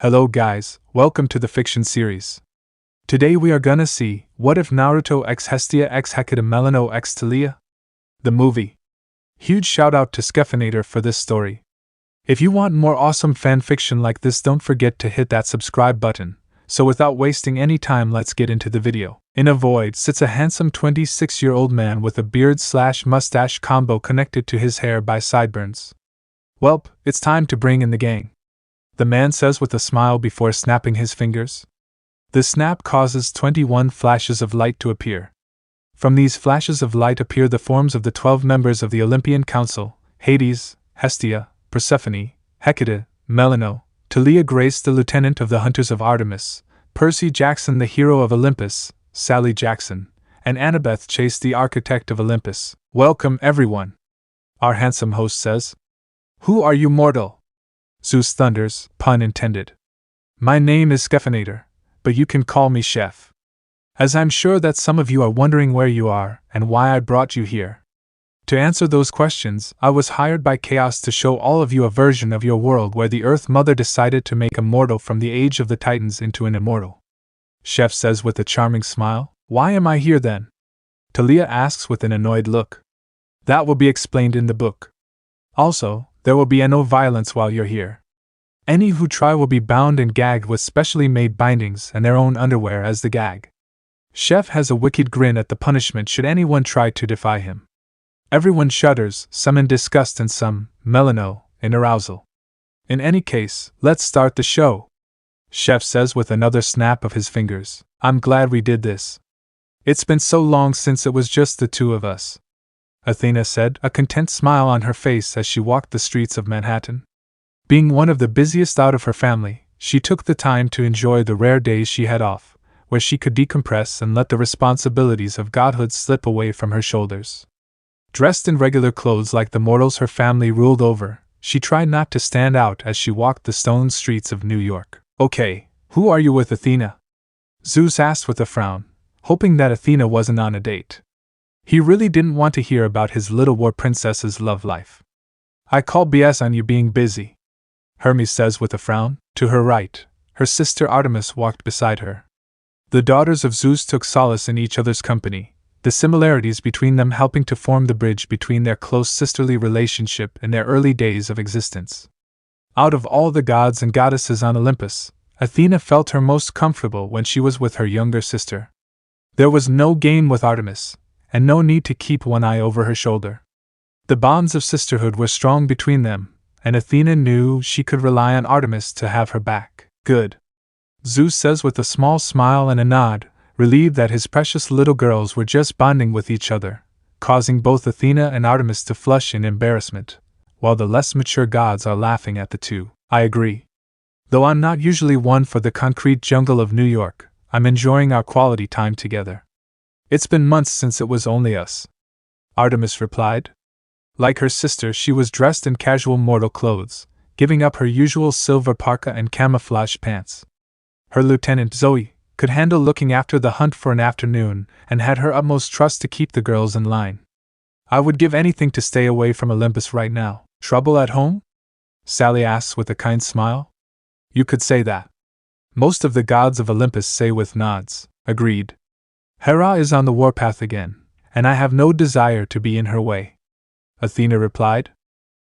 Hello guys, welcome to the fiction series. Today we are gonna see, what if Naruto x Hestia x Hecate Melinoe x Thalia? The movie. Huge shout out to Scheffinator for this story. If you want more awesome fanfiction like this, don't forget to hit that subscribe button. So without wasting any time, let's get into the video. In a void sits a handsome 26-year-old man with a beard/mustache combo connected to his hair by sideburns. Welp, it's time to bring in the gang, the man says with a smile before snapping his fingers. The snap causes 21 flashes of light to appear. From these flashes of light appear the forms of the 12 members of the Olympian Council: Hades, Hestia, Persephone, Hecate, Melinoe, Thalia Grace the lieutenant of the Hunters of Artemis, Percy Jackson the hero of Olympus, Sally Jackson, and Annabeth Chase the architect of Olympus. Welcome everyone, our handsome host says. Who are you, mortal? Zeus thunders, pun intended. My name is Scheffinator, but you can call me Chef. As I'm sure that some of you are wondering where you are and why I brought you here. To answer those questions, I was hired by Chaos to show all of you a version of your world where the Earth Mother decided to make a mortal from the age of the Titans into an immortal. Chef says with a charming smile. Why am I here then? Thalia asks with an annoyed look. That will be explained in the book. Also, there will be no violence while you're here. Any who try will be bound and gagged with specially made bindings and their own underwear as the gag. Chef has a wicked grin at the punishment should anyone try to defy him. Everyone shudders, some in disgust and some, Melinoe, in arousal. In any case, let's start the show, Chef says with another snap of his fingers. I'm glad we did this. It's been so long since it was just the two of us, Athena said, a content smile on her face as she walked the streets of Manhattan. Being one of the busiest out of her family, she took the time to enjoy the rare days she had off, where she could decompress and let the responsibilities of godhood slip away from her shoulders. Dressed in regular clothes like the mortals her family ruled over, she tried not to stand out as she walked the stone streets of New York. Okay, who are you with, Athena? Zeus asked with a frown, hoping that Athena wasn't on a date. He really didn't want to hear about his little war princess's love life. I call BS on you being busy, Hermes says with a frown. To her right, her sister Artemis walked beside her. The daughters of Zeus took solace in each other's company, the similarities between them helping to form the bridge between their close sisterly relationship in their early days of existence. Out of all the gods and goddesses on Olympus, Athena felt her most comfortable when she was with her younger sister. There was no game with Artemis, and no need to keep one eye over her shoulder. The bonds of sisterhood were strong between them, and Athena knew she could rely on Artemis to have her back. Good, Zeus says with a small smile and a nod, relieved that his precious little girls were just bonding with each other, causing both Athena and Artemis to flush in embarrassment, while the less mature gods are laughing at the two. I agree. Though I'm not usually one for the concrete jungle of New York, I'm enjoying our quality time together. It's been months since it was only us, Artemis replied. Like her sister, she was dressed in casual mortal clothes, giving up her usual silver parka and camouflage pants. Her lieutenant, Zoe, could handle looking after the hunt for an afternoon and had her utmost trust to keep the girls in line. I would give anything to stay away from Olympus right now. Trouble at home? Sally asks with a kind smile. You could say that. Most of the gods of Olympus say with nods. Agreed. Hera is on the warpath again, and I have no desire to be in her way, Athena replied.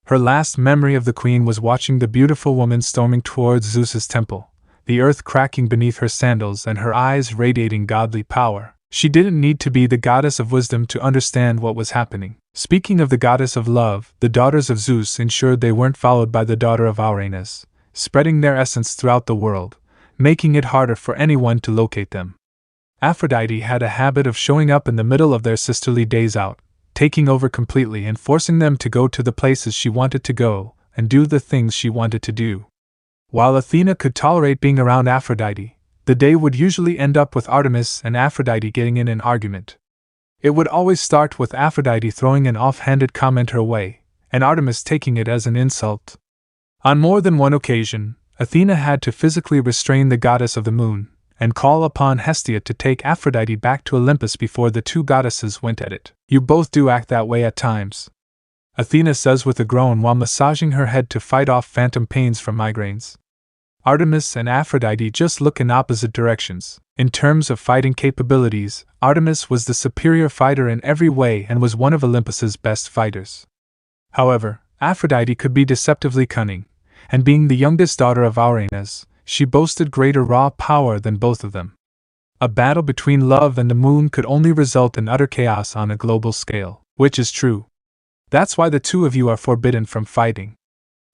Her last memory of the queen was watching the beautiful woman storming towards Zeus's temple, the earth cracking beneath her sandals and her eyes radiating godly power. She didn't need to be the goddess of wisdom to understand what was happening. Speaking of the goddess of love, the daughters of Zeus ensured they weren't followed by the daughter of Uranus, spreading their essence throughout the world, making it harder for anyone to locate them. Aphrodite had a habit of showing up in the middle of their sisterly days out, taking over completely and forcing them to go to the places she wanted to go and do the things she wanted to do. While Athena could tolerate being around Aphrodite, the day would usually end up with Artemis and Aphrodite getting in an argument. It would always start with Aphrodite throwing an offhanded comment her way, and Artemis taking it as an insult. On more than one occasion, Athena had to physically restrain the goddess of the moon, and call upon Hestia to take Aphrodite back to Olympus before the two goddesses went at it. You both do act that way at times, Athena says with a groan while massaging her head to fight off phantom pains from migraines. Artemis and Aphrodite just look in opposite directions. In terms of fighting capabilities, Artemis was the superior fighter in every way and was one of Olympus's best fighters. However, Aphrodite could be deceptively cunning, and being the youngest daughter of Uranus, she boasted greater raw power than both of them. A battle between love and the moon could only result in utter chaos on a global scale, which is true. That's why the two of you are forbidden from fighting.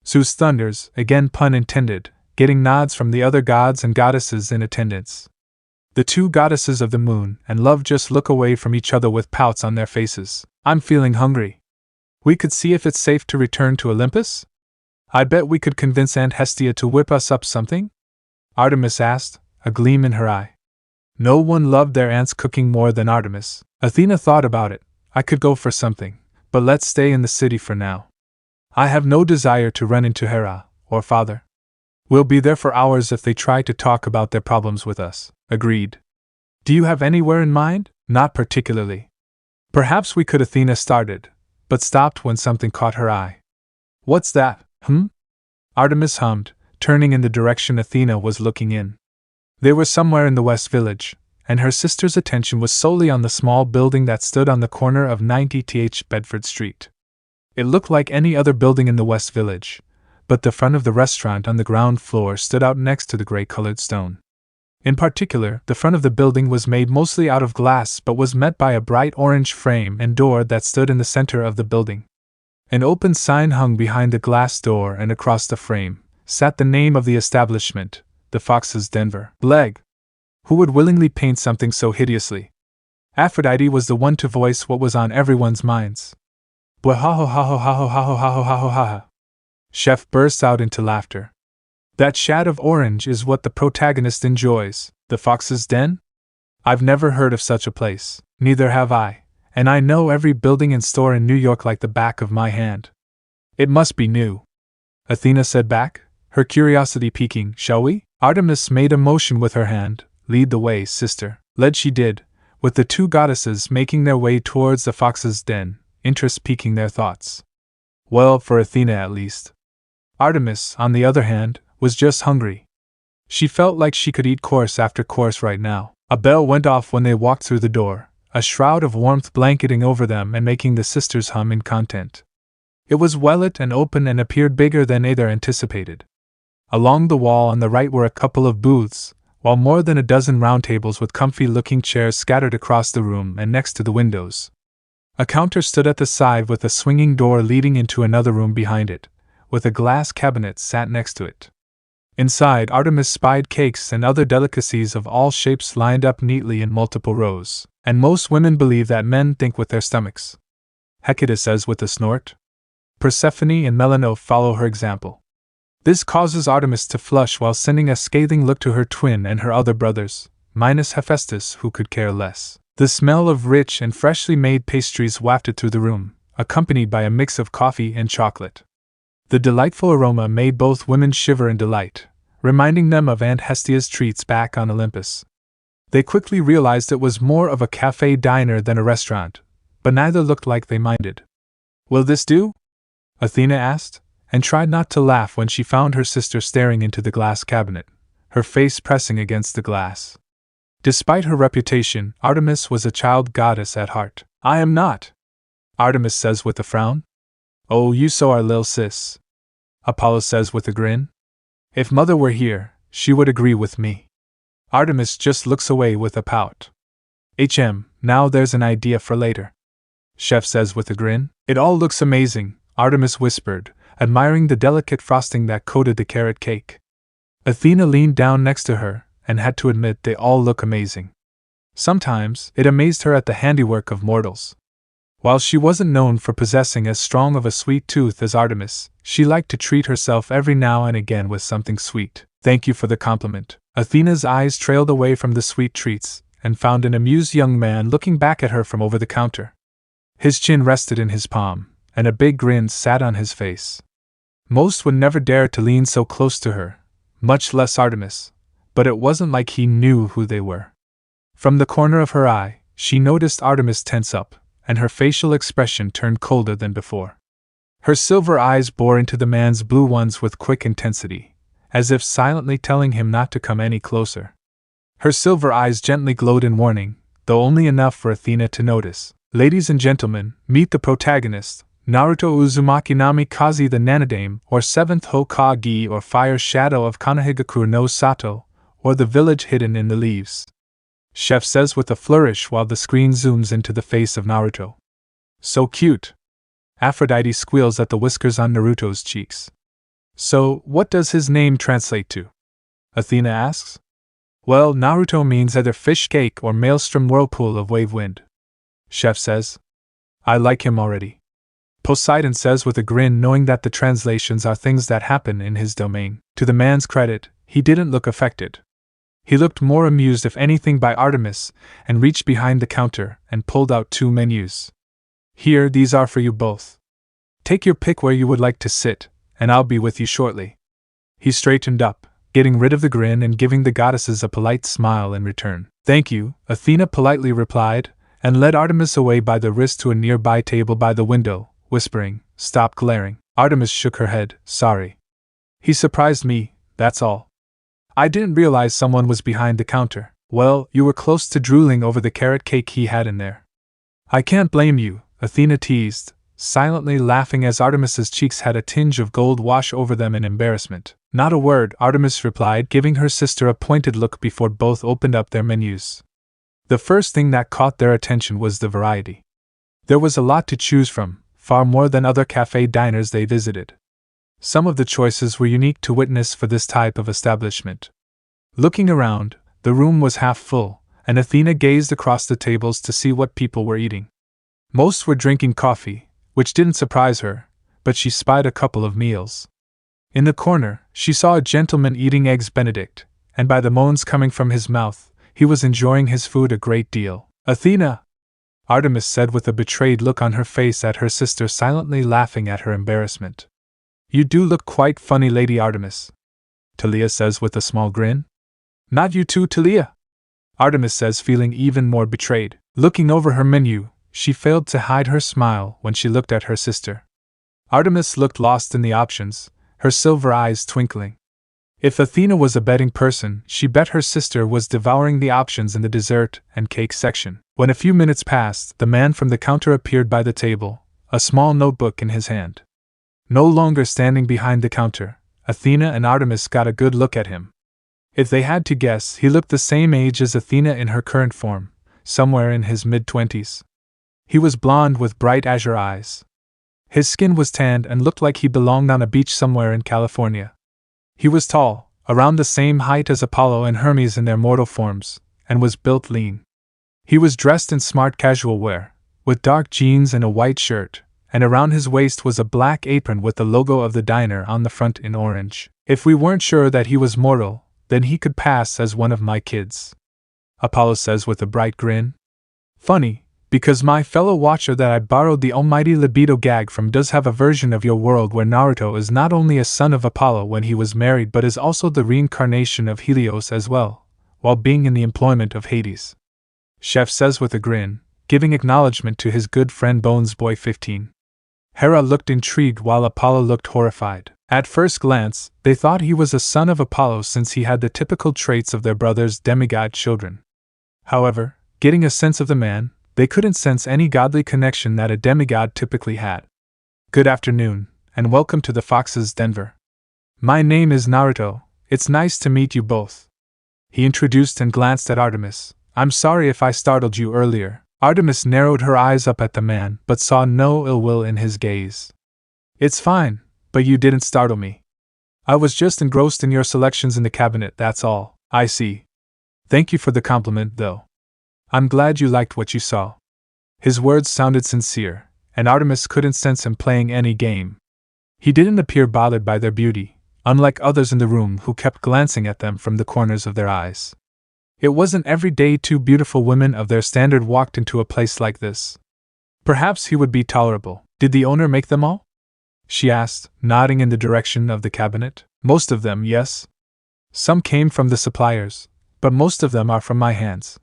Zeus thunders, again pun intended, getting nods from the other gods and goddesses in attendance. The two goddesses of the moon and love just look away from each other with pouts on their faces. I'm feeling hungry. We could see if it's safe to return to Olympus? I bet we could convince Aunt Hestia to whip us up something? Artemis asked, a gleam in her eye. No one loved their aunt's cooking more than Artemis. Athena thought about it. I could go for something, but let's stay in the city for now. I have no desire to run into Hera, or Father. We'll be there for hours if they try to talk about their problems with us. Agreed. Do you have anywhere in mind? Not particularly. Perhaps we could. Athena started, but stopped when something caught her eye. What's that, Artemis hummed, turning in the direction Athena was looking in. They were somewhere in the West Village, and her sister's attention was solely on the small building that stood on the corner of 90th Bedford Street. It looked like any other building in the West Village, but the front of the restaurant on the ground floor stood out next to the gray-colored stone. In particular, the front of the building was made mostly out of glass but was met by a bright orange frame and door that stood in the center of the building. An open sign hung behind the glass door, and across the frame sat the name of the establishment, the Fox's Denver. Leg. Who would willingly paint something so hideously? Aphrodite was the one to voice what was on everyone's minds. Bwahaho-haho-haho-haho-haho-haho-haho. Chef burst out into laughter. That shade of orange is what the protagonist enjoys. The Fox's Den? I've never heard of such a place. Neither have I, and I know every building and store in New York like the back of my hand. It must be new. Athena said back, her curiosity piquing. Shall we? Artemis made a motion with her hand. Lead the way, sister. Led she did, with the two goddesses making their way towards the Fox's Den, interest piquing their thoughts. Well, for Athena at least. Artemis, on the other hand, was just hungry. She felt like she could eat course after course right now. A bell went off when they walked through the door, a shroud of warmth blanketing over them and making the sisters hum in content. It was well lit and open and appeared bigger than either anticipated. Along the wall on the right were a couple of booths, while more than a dozen round tables with comfy-looking chairs scattered across the room and next to the windows. A counter stood at the side with a swinging door leading into another room behind it, with a glass cabinet sat next to it. Inside, Artemis spied cakes and other delicacies of all shapes lined up neatly in multiple rows, and most women believe that men think with their stomachs. Hecate says with a snort. Persephone and Melinoe follow her example. This causes Artemis to flush while sending a scathing look to her twin and her other brothers, minus Hephaestus, who could care less. The smell of rich and freshly made pastries wafted through the room, accompanied by a mix of coffee and chocolate. The delightful aroma made both women shiver in delight, reminding them of Aunt Hestia's treats back on Olympus. They quickly realized it was more of a café diner than a restaurant, but neither looked like they minded. Will this do? Athena asked, and tried not to laugh when she found her sister staring into the glass cabinet, her face pressing against the glass. Despite her reputation, Artemis was a child goddess at heart. I am not, Artemis says with a frown. Oh, you so are, lil sis, Apollo says with a grin. If Mother were here, she would agree with me. Artemis just looks away with a pout. Now there's an idea for later, Chef says with a grin. It all looks amazing, Artemis whispered, admiring the delicate frosting that coated the carrot cake. Athena leaned down next to her, and had to admit they all look amazing. Sometimes, it amazed her at the handiwork of mortals. While she wasn't known for possessing as strong of a sweet tooth as Artemis, she liked to treat herself every now and again with something sweet. Thank you for the compliment. Athena's eyes trailed away from the sweet treats, and found an amused young man looking back at her from over the counter. His chin rested in his palm, and a big grin sat on his face. Most would never dare to lean so close to her, much less Artemis, but it wasn't like he knew who they were. From the corner of her eye, she noticed Artemis tense up, and her facial expression turned colder than before. Her silver eyes bore into the man's blue ones with quick intensity, as if silently telling him not to come any closer. Her silver eyes gently glowed in warning, though only enough for Athena to notice. Ladies and gentlemen, meet the protagonist, Naruto Uzumaki Namikaze the Nanadame, or 7th Hokage or Fire Shadow of Konohagakure no Sato, or the village hidden in the leaves. Chef says with a flourish while the screen zooms into the face of Naruto. So cute. Aphrodite squeals at the whiskers on Naruto's cheeks. So, what does his name translate to? Athena asks. Well, Naruto means either fish cake or maelstrom whirlpool of wave wind. Chef says. I like him already. Poseidon says with a grin, knowing that the translations are things that happen in his domain. To the man's credit, he didn't look affected. He looked more amused if anything by Artemis, and reached behind the counter and pulled out 2 menus. Here, these are for you both. Take your pick where you would like to sit, and I'll be with you shortly. He straightened up, getting rid of the grin and giving the goddesses a polite smile in return. Thank you, Athena politely replied, and led Artemis away by the wrist to a nearby table by the window, whispering, Stop glaring. Artemis shook her head, sorry. He surprised me, that's all. I didn't realize someone was behind the counter. Well, you were close to drooling over the carrot cake he had in there. I can't blame you, Athena teased, silently laughing as Artemis's cheeks had a tinge of gold wash over them in embarrassment. Not a word, Artemis replied, giving her sister a pointed look before both opened up their menus. The first thing that caught their attention was the variety. There was a lot to choose from, far more than other cafe diners they visited. Some of the choices were unique to witness for this type of establishment. Looking around, the room was half full, and Athena gazed across the tables to see what people were eating. Most were drinking coffee, which didn't surprise her, but she spied a couple of meals. In the corner, she saw a gentleman eating eggs Benedict, and by the moans coming from his mouth, he was enjoying his food a great deal. Athena! Artemis said with a betrayed look on her face at her sister silently laughing at her embarrassment. You do look quite funny, Lady Artemis. Thalia says with a small grin. Not you too, Thalia? Artemis says, feeling even more betrayed. Looking over her menu, she failed to hide her smile when she looked at her sister. Artemis looked lost in the options, her silver eyes twinkling. If Athena was a betting person, she bet her sister was devouring the options in the dessert and cake section. When a few minutes passed, the man from the counter appeared by the table, a small notebook in his hand. No longer standing behind the counter, Athena and Artemis got a good look at him. If they had to guess, he looked the same age as Athena in her current form, somewhere in his mid-20s. He was blonde with bright azure eyes. His skin was tanned and looked like he belonged on a beach somewhere in California. He was tall, around the same height as Apollo and Hermes in their mortal forms, and was built lean. He was dressed in smart casual wear, with dark jeans and a white shirt, and around his waist was a black apron with the logo of the diner on the front in orange. If we weren't sure that he was mortal, then he could pass as one of my kids. Apollo says with a bright grin. Funny, because my fellow watcher that I borrowed the almighty libido gag from does have a version of your world where Naruto is not only a son of Apollo when he was married but is also the reincarnation of Helios as well, while being in the employment of Hades. Chef says with a grin, giving acknowledgement to his good friend Bones Boy 15. Hera looked intrigued while Apollo looked horrified. At first glance, they thought he was a son of Apollo since he had the typical traits of their brother's demigod children. However, getting a sense of the man, they couldn't sense any godly connection that a demigod typically had. Good afternoon, and welcome to the Fox's Denver. My name is Naruto, it's nice to meet you both. He introduced and glanced at Artemis. I'm sorry if I startled you earlier. Artemis narrowed her eyes up at the man, but saw no ill will in his gaze. It's fine, but you didn't startle me. I was just engrossed in your selections in the cabinet, that's all. I see. Thank you for the compliment, though. I'm glad you liked what you saw. His words sounded sincere, and Artemis couldn't sense him playing any game. He didn't appear bothered by their beauty, unlike others in the room who kept glancing at them from the corners of their eyes. It wasn't every day 2 beautiful women of their standard walked into a place like this. Perhaps he would be tolerable. Did the owner make them all? She asked, nodding in the direction of the cabinet. Most of them, yes. Some came from the suppliers, but most of them are from my hands.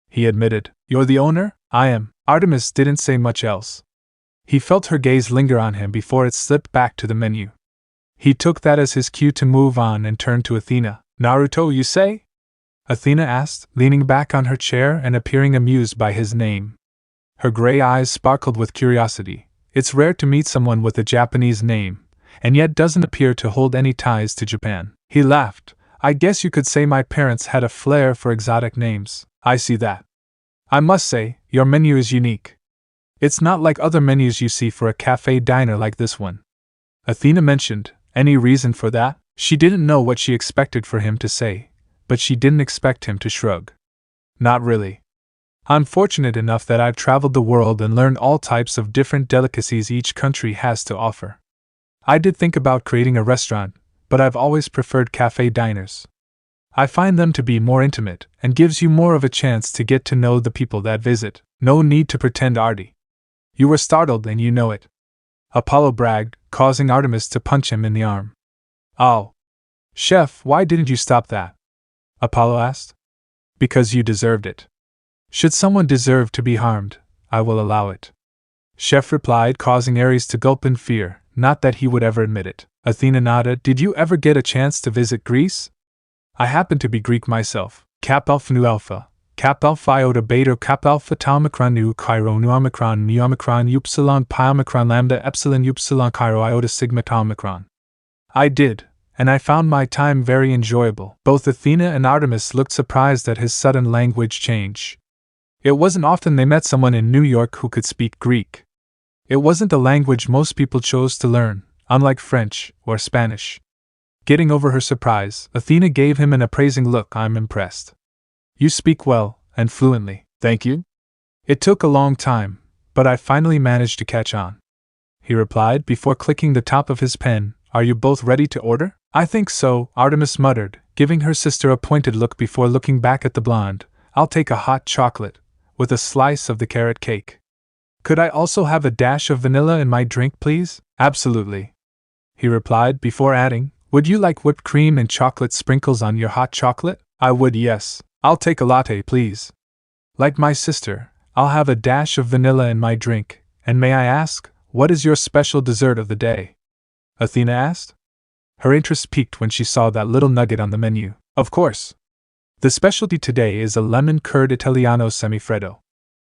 He admitted. You're the owner? I am. Artemis didn't say much else. He felt her gaze linger on him before it slipped back to the menu. He took that as his cue to move on and turned to Athena. Naruto, you say? Athena asked, leaning back on her chair and appearing amused by his name. Her gray eyes sparkled with curiosity. It's rare to meet someone with a Japanese name, and yet doesn't appear to hold any ties to Japan. He laughed. I guess you could say my parents had a flair for exotic names. I see that. I must say, your menu is unique. It's not like other menus you see for a cafe diner like this one. Athena mentioned. Any reason for that? She didn't know what she expected for him to say, but she didn't expect him to shrug. Not really. I'm fortunate enough that I've traveled the world and learned all types of different delicacies each country has to offer. I did think about creating a restaurant, but I've always preferred cafe diners. I find them to be more intimate and gives you more of a chance to get to know the people that visit. No need to pretend arty. You were startled and you know it. Apollo bragged, causing Artemis to punch him in the arm. Oh. Chef, why didn't you stop that? Apollo asked. Because you deserved it. Should someone deserve to be harmed, I will allow it. Chef replied, causing Ares to gulp in fear, not that he would ever admit it. Athena nodded. Did you ever get a chance to visit Greece? I happen to be Greek myself. Cap alpha nu alpha. Cap alpha iota beta cap alpha tau omicron nu Cairo nu omicron mu omicron upsilon pi omicron lambda epsilon upsilon Cairo iota sigma tau omicron. I did, and I found my time very enjoyable. Both Athena and Artemis looked surprised at his sudden language change. It wasn't often they met someone in New York who could speak Greek. It wasn't a language most people chose to learn, unlike French or Spanish. Getting over her surprise, Athena gave him an appraising look. I'm impressed. You speak well, and fluently. Thank you. It took a long time, but I finally managed to catch on. He replied before clicking the top of his pen. Are you both ready to order? I think so, Artemis muttered, giving her sister a pointed look before looking back at the blonde. I'll take a hot chocolate, with a slice of the carrot cake. Could I also have a dash of vanilla in my drink, please? Absolutely. He replied before adding, would you like whipped cream and chocolate sprinkles on your hot chocolate? I would, yes. I'll take a latte, please. Like my sister, I'll have a dash of vanilla in my drink, and may I ask, what is your special dessert of the day? Athena asked. Her interest piqued when she saw that little nugget on the menu. Of course. The specialty today is a lemon curd Italiano semifreddo.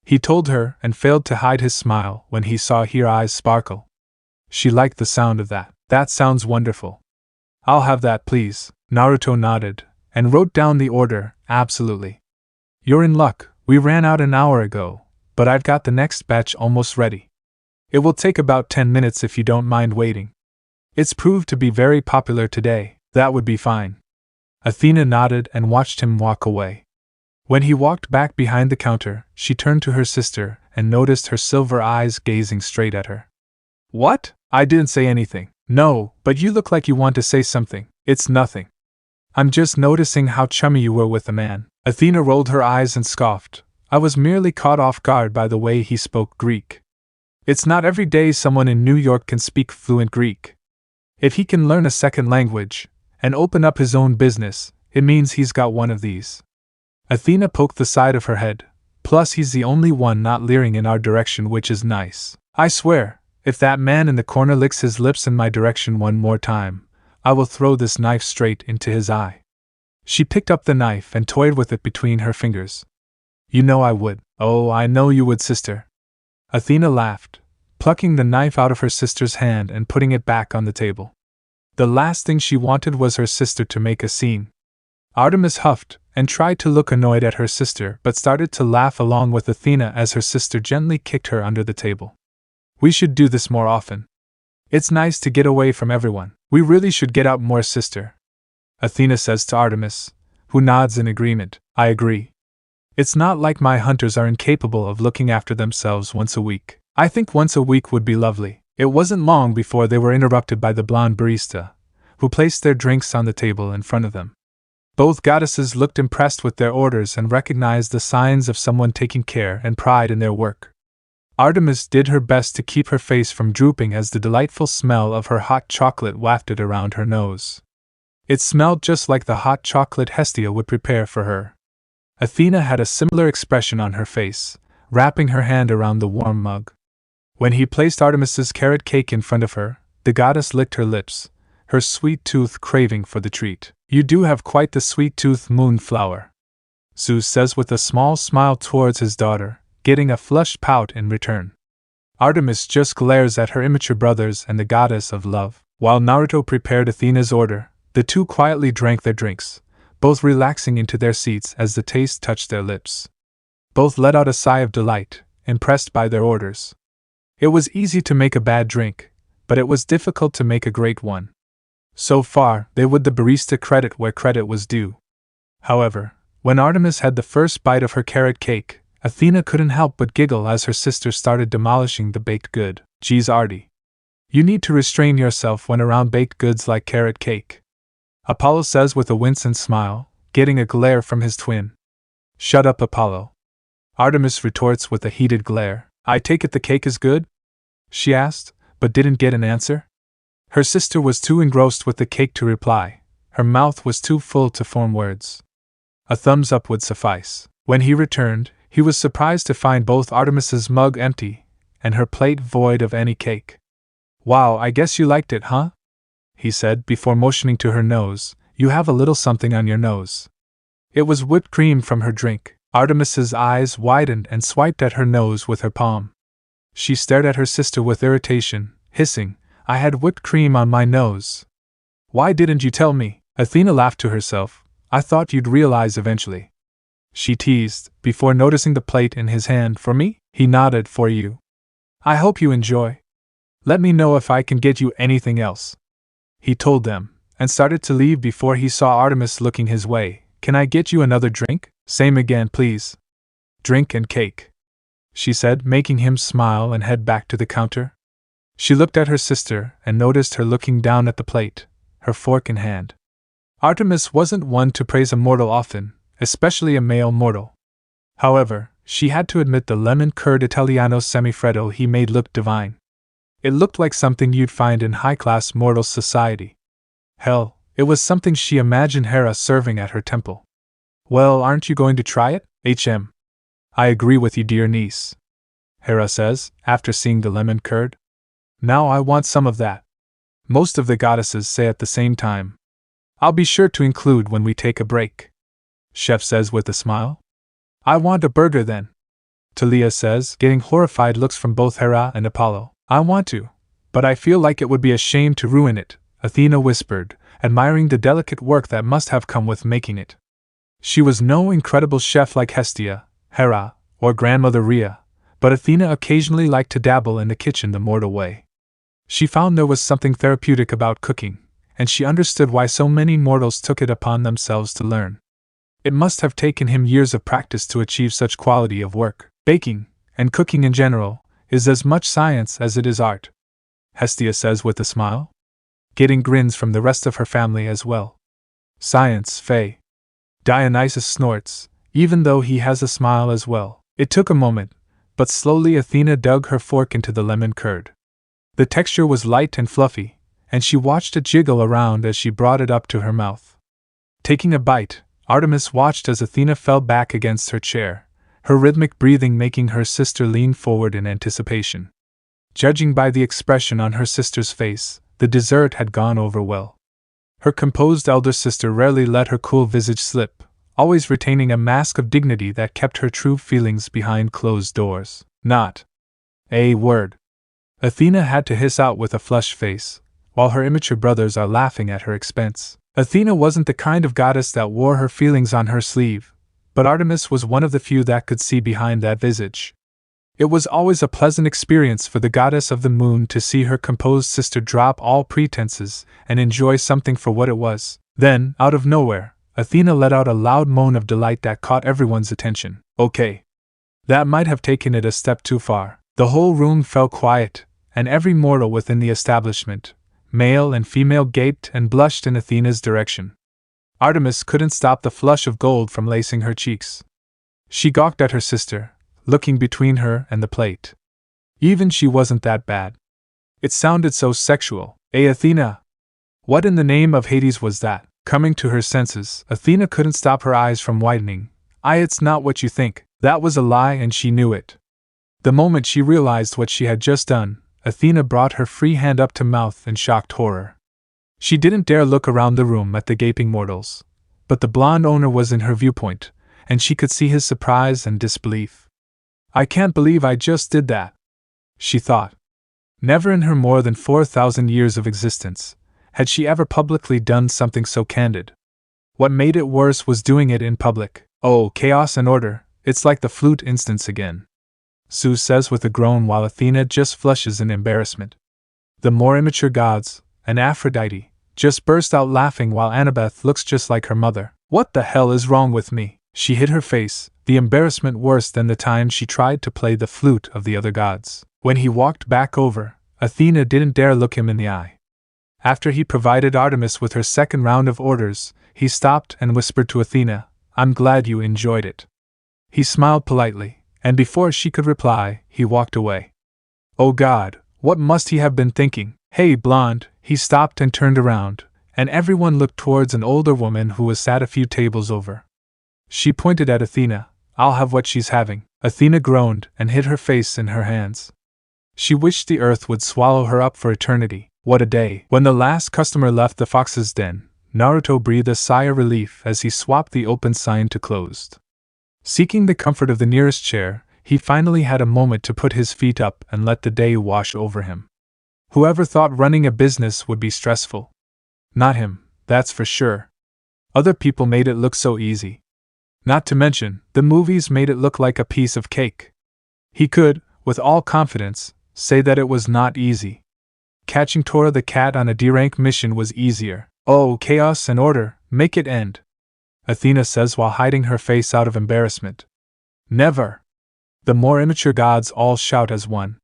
He told her and failed to hide his smile when he saw her eyes sparkle. She liked the sound of that. That sounds wonderful. I'll have that, please. Naruto nodded and wrote down the order. Absolutely. You're in luck. We ran out an hour ago, but I've got the next batch almost ready. It will take about 10 minutes if you don't mind waiting. It's proved to be very popular today. That would be fine. Athena nodded and watched him walk away. When he walked back behind the counter, she turned to her sister and noticed her silver eyes gazing straight at her. What? I didn't say anything. No, but you look like you want to say something. It's nothing. I'm just noticing how chummy you were with the man. Athena rolled her eyes and scoffed. I was merely caught off guard by the way he spoke Greek. It's not every day someone in New York can speak fluent Greek. If he can learn a second language and open up his own business, it means he's got one of these. Athena poked the side of her head. Plus he's the only one not leering in our direction, which is nice. I swear, if that man in the corner licks his lips in my direction one more time, I will throw this knife straight into his eye. She picked up the knife and toyed with it between her fingers. You know I would. Oh, I know you would, sister. Athena laughed, plucking the knife out of her sister's hand and putting it back on the table. The last thing she wanted was her sister to make a scene. Artemis huffed and tried to look annoyed at her sister but started to laugh along with Athena as her sister gently kicked her under the table. We should do this more often. It's nice to get away from everyone. We really should get out more, sister. Athena says to Artemis, who nods in agreement. I agree. It's not like my hunters are incapable of looking after themselves once a week. I think once a week would be lovely. It wasn't long before they were interrupted by the blonde barista, who placed their drinks on the table in front of them. Both goddesses looked impressed with their orders and recognized the signs of someone taking care and pride in their work. Artemis did her best to keep her face from drooping as the delightful smell of her hot chocolate wafted around her nose. It smelled just like the hot chocolate Hestia would prepare for her. Athena had a similar expression on her face, wrapping her hand around the warm mug. When he placed Artemis's carrot cake in front of her, the goddess licked her lips, her sweet tooth craving for the treat. You do have quite the sweet tooth, moonflower, Zeus says with a small smile towards his daughter, getting a flushed pout in return. Artemis just glares at her immature brothers and the goddess of love. While Naruto prepared Athena's order, the two quietly drank their drinks, both relaxing into their seats as the taste touched their lips. Both let out a sigh of delight, impressed by their orders. It was easy to make a bad drink, but it was difficult to make a great one. So far, they would the barista credit where credit was due. However, when Artemis had the first bite of her carrot cake, Athena couldn't help but giggle as her sister started demolishing the baked good. Geez, Artie. You need to restrain yourself when around baked goods like carrot cake, Apollo says with a winsome smile, getting a glare from his twin. Shut up, Apollo, Artemis retorts with a heated glare. I take it the cake is good? She asked, but didn't get an answer. Her sister was too engrossed with the cake to reply. Her mouth was too full to form words. A thumbs up would suffice. When he returned, he was surprised to find both Artemis's mug empty and her plate void of any cake. Wow, I guess you liked it, huh? He said before motioning to her nose. You have a little something on your nose. It was whipped cream from her drink. Artemis's eyes widened and swiped at her nose with her palm. She stared at her sister with irritation, hissing, I had whipped cream on my nose. Why didn't you tell me? Athena laughed to herself. I thought you'd realize eventually. She teased, before noticing the plate in his hand. For me? He nodded. For you. I hope you enjoy. Let me know if I can get you anything else. He told them, and started to leave before he saw Artemis looking his way. Can I get you another drink? Same again, please. Drink and cake, she said, making him smile and head back to the counter. She looked at her sister and noticed her looking down at the plate, her fork in hand. Artemis wasn't one to praise a mortal often, especially a male mortal. However, she had to admit the lemon curd Italiano semifreddo he made looked divine. It looked like something you'd find in high-class mortal society. Hell, it was something she imagined Hera serving at her temple. Well, aren't you going to try it? I agree with you, dear niece, Hera says, after seeing the lemon curd. Now I want some of that. Most of the goddesses say at the same time. I'll be sure to include when we take a break, Chef says with a smile. I want a burger then, Thalia says, getting horrified looks from both Hera and Apollo. I want to, but I feel like it would be a shame to ruin it, Athena whispered, admiring the delicate work that must have come with making it. She was no incredible chef like Hestia, Hera, or Grandmother Rhea, but Athena occasionally liked to dabble in the kitchen the mortal way. She found there was something therapeutic about cooking, and she understood why so many mortals took it upon themselves to learn. It must have taken him years of practice to achieve such quality of work. Baking, and cooking in general, is as much science as it is art, Hestia says with a smile, getting grins from the rest of her family as well. Science, Faye. Dionysus snorts, even though he has a smile as well. It took a moment, but slowly Athena dug her fork into the lemon curd. The texture was light and fluffy, and she watched it jiggle around as she brought it up to her mouth. Taking a bite, Artemis watched as Athena fell back against her chair, her rhythmic breathing making her sister lean forward in anticipation. Judging by the expression on her sister's face, the dessert had gone over well. Her composed elder sister rarely let her cool visage slip, always retaining a mask of dignity that kept her true feelings behind closed doors. Not a word, Athena had to hiss out with a flushed face, while her immature brothers are laughing at her expense. Athena wasn't the kind of goddess that wore her feelings on her sleeve, but Artemis was one of the few that could see behind that visage. It was always a pleasant experience for the goddess of the moon to see her composed sister drop all pretenses and enjoy something for what it was. Then, out of nowhere, Athena let out a loud moan of delight that caught everyone's attention. Okay. That might have taken it a step too far. The whole room fell quiet, and every mortal within the establishment, male and female, gaped and blushed in Athena's direction. Artemis couldn't stop the flush of gold from lacing her cheeks. She gawked at her sister, looking between her and the plate. Even she wasn't that bad. It sounded so sexual. Athena! What in the name of Hades was that? Coming to her senses, Athena couldn't stop her eyes from widening. It's not what you think. That was a lie and she knew it. The moment she realized what she had just done, Athena brought her free hand up to mouth in shocked horror. She didn't dare look around the room at the gaping mortals, but the blonde owner was in her viewpoint, and she could see his surprise and disbelief. I can't believe I just did that, she thought. Never in her more than 4,000 years of existence had she ever publicly done something so candid. What made it worse was doing it in public. Oh, chaos and order, it's like the flute instance again, Sue says with a groan while Athena just flushes in embarrassment. The more immature gods, and Aphrodite, just burst out laughing while Annabeth looks just like her mother. What the hell is wrong with me? She hid her face, the embarrassment worse than the time she tried to play the flute of the other gods. When he walked back over, Athena didn't dare look him in the eye. After he provided Artemis with her second round of orders, he stopped and whispered to Athena, I'm glad you enjoyed it. He smiled politely, and before she could reply, he walked away. Oh God, what must he have been thinking? Hey, blonde, he stopped and turned around, and everyone looked towards an older woman who was sat a few tables over. She pointed at Athena. I'll have what she's having. Athena groaned and hid her face in her hands. She wished the earth would swallow her up for eternity. What a day. When the last customer left the fox's den, Naruto breathed a sigh of relief as he swapped the open sign to closed. Seeking the comfort of the nearest chair, he finally had a moment to put his feet up and let the day wash over him. Whoever thought running a business would be stressful? Not him, that's for sure. Other people made it look so easy. Not to mention, the movies made it look like a piece of cake. He could, with all confidence, say that it was not easy. Catching Tora the cat on a D-rank mission was easier. Oh, chaos and order, make it end, Athena says while hiding her face out of embarrassment. Never. The more immature gods all shout as one.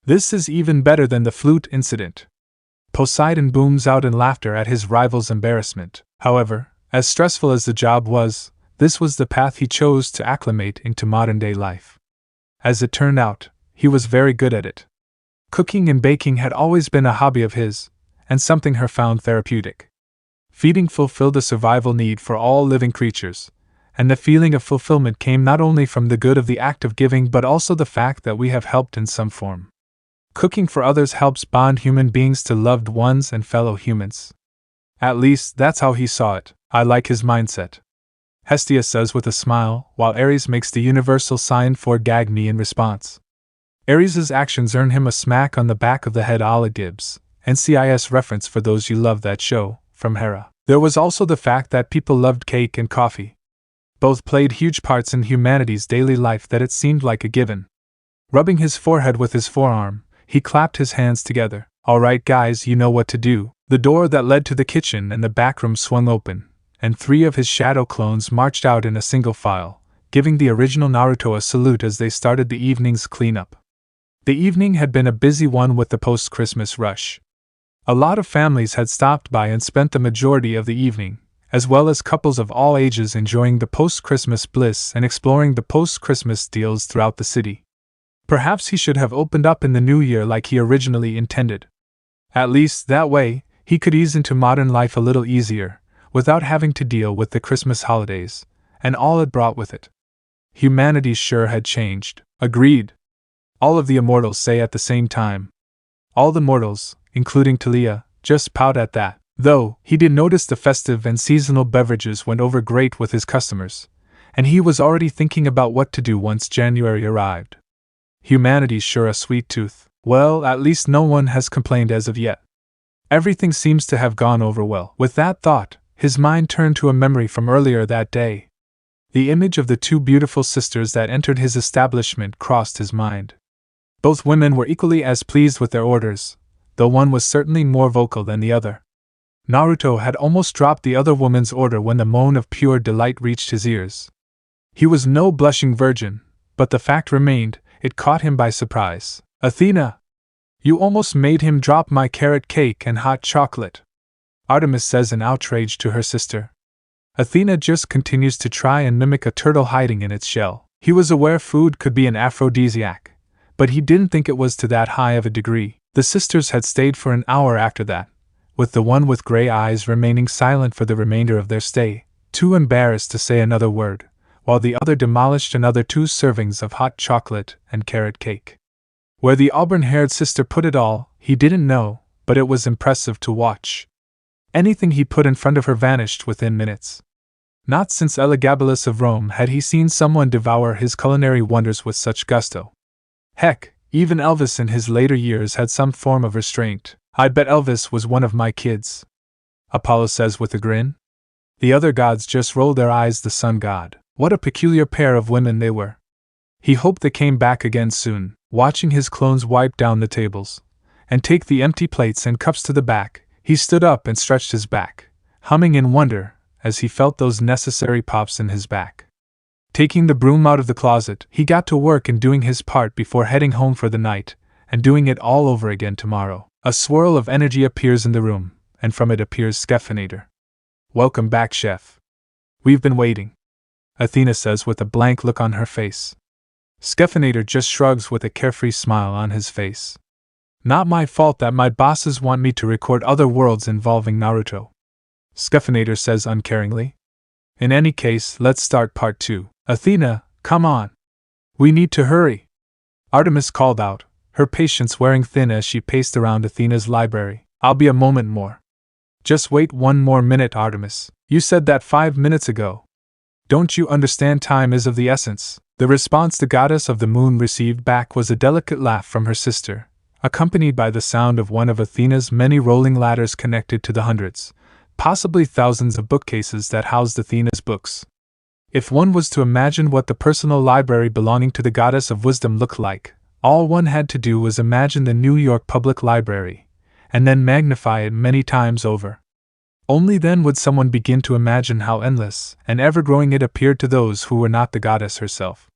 This is even better than the flute incident. Poseidon booms out in laughter at his rival's embarrassment. However, as stressful as the job was, this was the path he chose to acclimate into modern-day life. As it turned out, he was very good at it. Cooking and baking had always been a hobby of his, and something her found therapeutic. Feeding fulfilled a survival need for all living creatures, and the feeling of fulfillment came not only from the good of the act of giving but also the fact that we have helped in some form. Cooking for others helps bond human beings to loved ones and fellow humans. At least, that's how he saw it. I like his mindset, Hestia says with a smile, while Ares makes the universal sign for gag me in response. Ares's actions earn him a smack on the back of the head a la Gibbs, NCIS reference for those you love that show, from Hera. There was also the fact that people loved cake and coffee. Both played huge parts in humanity's daily life that it seemed like a given. Rubbing his forehead with his forearm, he clapped his hands together. All right guys, you know what to do. The door that led to the kitchen and the back room swung open, and 3 of his shadow clones marched out in a single file, giving the original Naruto a salute as they started the evening's cleanup. The evening had been a busy one with the post-Christmas rush. A lot of families had stopped by and spent the majority of the evening, as well as couples of all ages enjoying the post-Christmas bliss and exploring the post-Christmas deals throughout the city. Perhaps he should have opened up in the new year like he originally intended. At least, that way, he could ease into modern life a little easier, without having to deal with the Christmas holidays, and all it brought with it. Humanity sure had changed. Agreed. All of the immortals say at the same time. All the mortals, including Thalia, just pout at that. Though, he did notice the festive and seasonal beverages went over great with his customers, and he was already thinking about what to do once January arrived. Humanity's sure a sweet tooth. Well, at least no one has complained as of yet. Everything seems to have gone over well. With that thought, his mind turned to a memory from earlier that day. The image of the 2 beautiful sisters that entered his establishment crossed his mind. Both women were equally as pleased with their orders, though one was certainly more vocal than the other. Naruto had almost dropped the other woman's order when the moan of pure delight reached his ears. He was no blushing virgin, but the fact remained, it caught him by surprise. Athena! You almost made him drop my carrot cake and hot chocolate, Artemis says in outrage to her sister. Athena just continues to try and mimic a turtle hiding in its shell. He was aware food could be an aphrodisiac, but he didn't think it was to that high of a degree. The sisters had stayed for an hour after that, with the one with gray eyes remaining silent for the remainder of their stay, too embarrassed to say another word, while the other demolished another 2 servings of hot chocolate and carrot cake. Where the auburn-haired sister put it all, he didn't know, but it was impressive to watch. Anything he put in front of her vanished within minutes. Not since Elagabalus of Rome had he seen someone devour his culinary wonders with such gusto. Heck, even Elvis in his later years had some form of restraint. "I'd bet Elvis was one of my kids," Apollo says with a grin. The other gods just rolled their eyes. The sun god. What a peculiar pair of women they were. He hoped they came back again soon, watching his clones wipe down the tables and take the empty plates and cups to the back. He stood up and stretched his back, humming in wonder as he felt those necessary pops in his back. Taking the broom out of the closet, he got to work in doing his part before heading home for the night, and doing it all over again tomorrow. A swirl of energy appears in the room, and from it appears Scheffinator. "Welcome back, Chef. We've been waiting," Athena says with a blank look on her face. Scheffinator just shrugs with a carefree smile on his face. "Not my fault that my bosses want me to record other worlds involving Naruto," Scheffinator says uncaringly. "In any case, let's start part 2. Athena, come on. We need to hurry," Artemis called out, her patience wearing thin as she paced around Athena's library. "I'll be a moment more." "Just wait one more minute, Artemis. You said that 5 minutes ago. Don't you understand time is of the essence?" The response the goddess of the moon received back was a delicate laugh from her sister, accompanied by the sound of one of Athena's many rolling ladders connected to the hundreds, possibly thousands of bookcases that housed Athena's books. If one was to imagine what the personal library belonging to the goddess of wisdom looked like, all one had to do was imagine the New York Public Library, and then magnify it many times over. Only then would someone begin to imagine how endless and ever-growing it appeared to those who were not the goddess herself.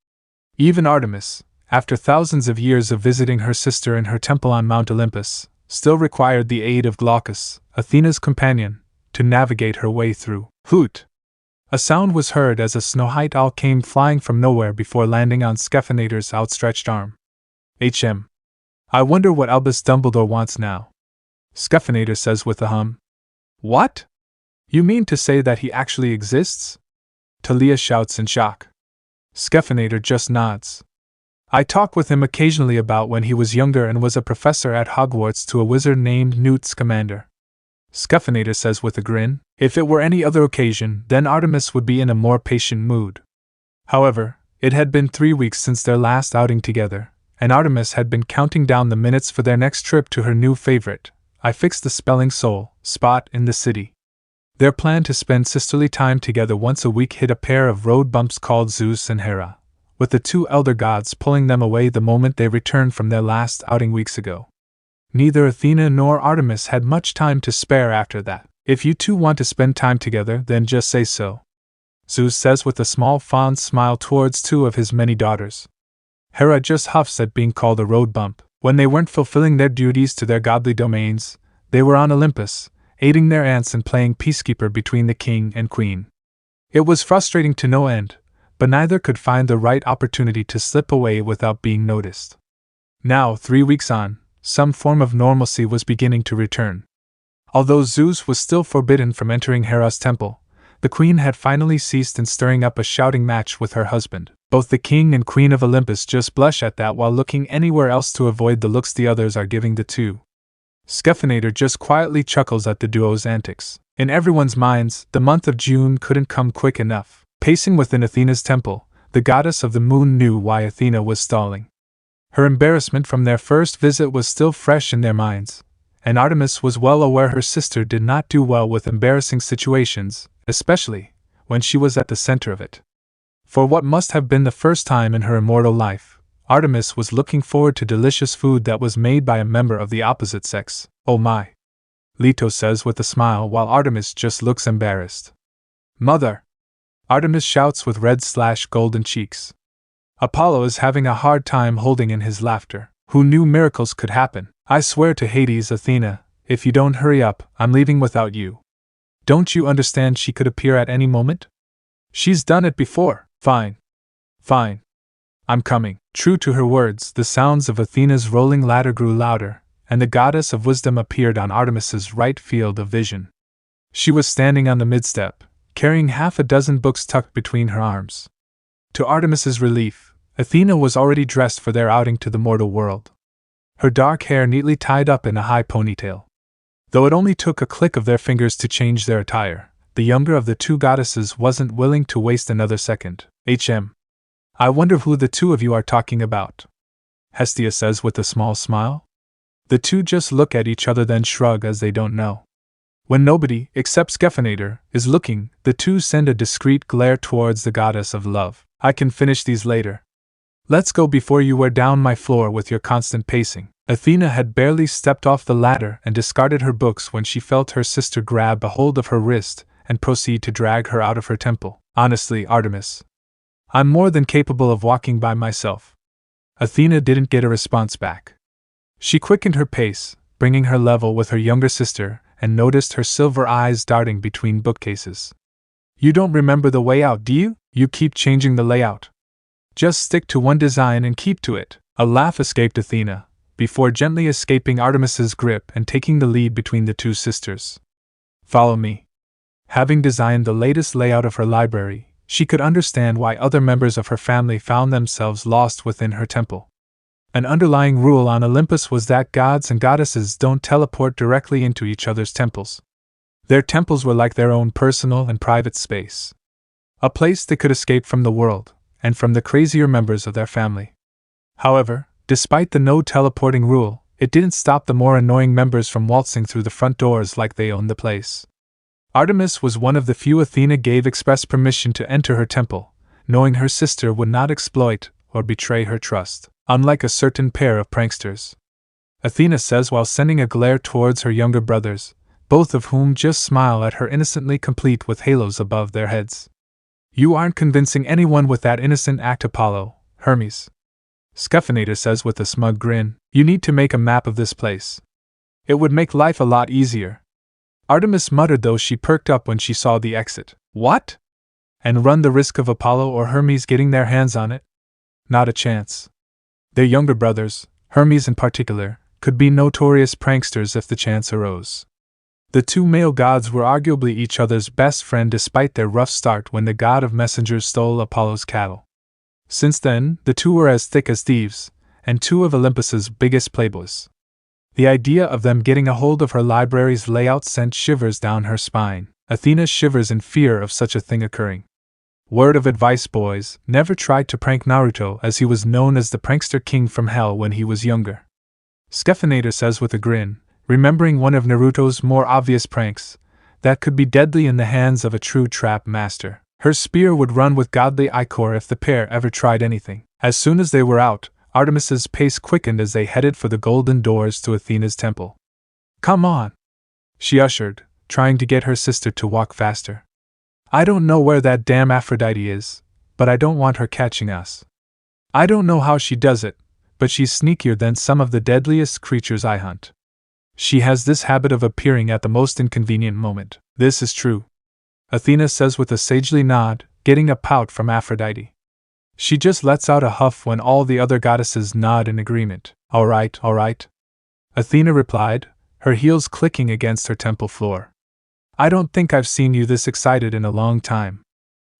Even Artemis, after thousands of years of visiting her sister in her temple on Mount Olympus, still required the aid of Glaucus, Athena's companion, to navigate her way through. Hoot! A sound was heard as a snow-white owl came flying from nowhere before landing on Scheffinator's outstretched arm. I wonder what Albus Dumbledore wants now," Scheffinator says with a hum. "What? You mean to say that he actually exists?" Thalia shouts in shock. Scheffinator just nods. "I talk with him occasionally about when he was younger and was a professor at Hogwarts to a wizard named Newt Scamander," Scheffinator says with a grin. If it were any other occasion, then Artemis would be in a more patient mood. However, it had been 3 weeks since their last outing together, and Artemis had been counting down the minutes for their next trip to her new favorite, I Fixed the Spelling Soul, spot in the city. Their plan to spend sisterly time together once a week hit a pair of road bumps called Zeus and Hera, with the two elder gods pulling them away the moment they returned from their last outing weeks ago. Neither Athena nor Artemis had much time to spare after that. "If you two want to spend time together, then just say so," Zeus says with a small fond smile towards two of his many daughters. Hera just huffs at being called a road bump. When they weren't fulfilling their duties to their godly domains, they were on Olympus, aiding their aunts and playing peacekeeper between the king and queen. It was frustrating to no end, but neither could find the right opportunity to slip away without being noticed. Now, 3 weeks on, some form of normalcy was beginning to return. Although Zeus was still forbidden from entering Hera's temple, the queen had finally ceased in stirring up a shouting match with her husband. Both the king and queen of Olympus just blush at that while looking anywhere else to avoid the looks the others are giving the two. Scheffinator just quietly chuckles at the duo's antics. In everyone's minds, the month of June couldn't come quick enough. Pacing within Athena's temple, the goddess of the moon knew why Athena was stalling. Her embarrassment from their first visit was still fresh in their minds, and Artemis was well aware her sister did not do well with embarrassing situations, especially when she was at the center of it. For what must have been the first time in her immortal life, Artemis was looking forward to delicious food that was made by a member of the opposite sex. "Oh my," Leto says with a smile while Artemis just looks embarrassed. "Mother!" Artemis shouts with red/golden cheeks. Apollo is having a hard time holding in his laughter. Who knew miracles could happen? "I swear to Hades, Athena, if you don't hurry up, I'm leaving without you. Don't you understand she could appear at any moment? She's done it before." Fine. I'm coming." True to her words, the sounds of Athena's rolling ladder grew louder, and the goddess of wisdom appeared on Artemis's right field of vision. She was standing on the midstep, carrying half a dozen books tucked between her arms. To Artemis's relief, Athena was already dressed for their outing to the mortal world. Her dark hair neatly tied up in a high ponytail. Though it only took a click of their fingers to change their attire, the younger of the two goddesses wasn't willing to waste another second. I wonder who the two of you are talking about, Hestia says with a small smile. The two just look at each other then shrug as they don't know. When nobody, except Scheffinator, is looking, the two send a discreet glare towards the goddess of love. I can finish these later. Let's go before you wear down my floor with your constant pacing. Athena had barely stepped off the ladder and discarded her books when she felt her sister grab a hold of her wrist and proceed to drag her out of her temple. Honestly, Artemis, I'm more than capable of walking by myself. Athena didn't get a response back. She quickened her pace, bringing her level with her younger sister, and noticed her silver eyes darting between bookcases. You don't remember the way out, do you? You keep changing the layout. Just stick to one design and keep to it. A laugh escaped Athena, before gently escaping Artemis's grip and taking the lead between the two sisters. Follow me. Having designed the latest layout of her library, she could understand why other members of her family found themselves lost within her temple. An underlying rule on Olympus was that gods and goddesses don't teleport directly into each other's temples. Their temples were like their own personal and private space. A place they could escape from the world, and from the crazier members of their family. However, despite the no teleporting rule, it didn't stop the more annoying members from waltzing through the front doors like they owned the place. Artemis was one of the few Athena gave express permission to enter her temple, knowing her sister would not exploit or betray her trust. Unlike a certain pair of pranksters, Athena says while sending a glare towards her younger brothers, both of whom just smile at her innocently complete with halos above their heads. You aren't convincing anyone with that innocent act, Apollo, Hermes. Scheffinator says with a smug grin. You need to make a map of this place. It would make life a lot easier. Artemis muttered, though she perked up when she saw the exit. What? And run the risk of Apollo or Hermes getting their hands on it? Not a chance. Their younger brothers, Hermes in particular, could be notorious pranksters if the chance arose. The two male gods were arguably each other's best friend despite their rough start when the god of messengers stole Apollo's cattle. Since then, the two were as thick as thieves, and two of Olympus's biggest playboys. The idea of them getting a hold of her library's layout sent shivers down her spine. Athena shivers in fear of such a thing occurring. Word of advice, boys, never try to prank Naruto, as he was known as the prankster king from hell when he was younger. Scheffinator says with a grin, remembering one of Naruto's more obvious pranks, that could be deadly in the hands of a true trap master. Her spear would run with godly ichor if the pair ever tried anything. As soon as they were out, Artemis's pace quickened as they headed for the golden doors to Athena's temple. Come on, she ushered, trying to get her sister to walk faster. I don't know where that damn Aphrodite is, but I don't want her catching us. I don't know how she does it, but she's sneakier than some of the deadliest creatures I hunt. She has this habit of appearing at the most inconvenient moment. This is true, Athena says with a sagely nod, getting a pout from Aphrodite. She just lets out a huff when all the other goddesses nod in agreement. All right, Athena replied, her heels clicking against her temple floor. I don't think I've seen you this excited in a long time.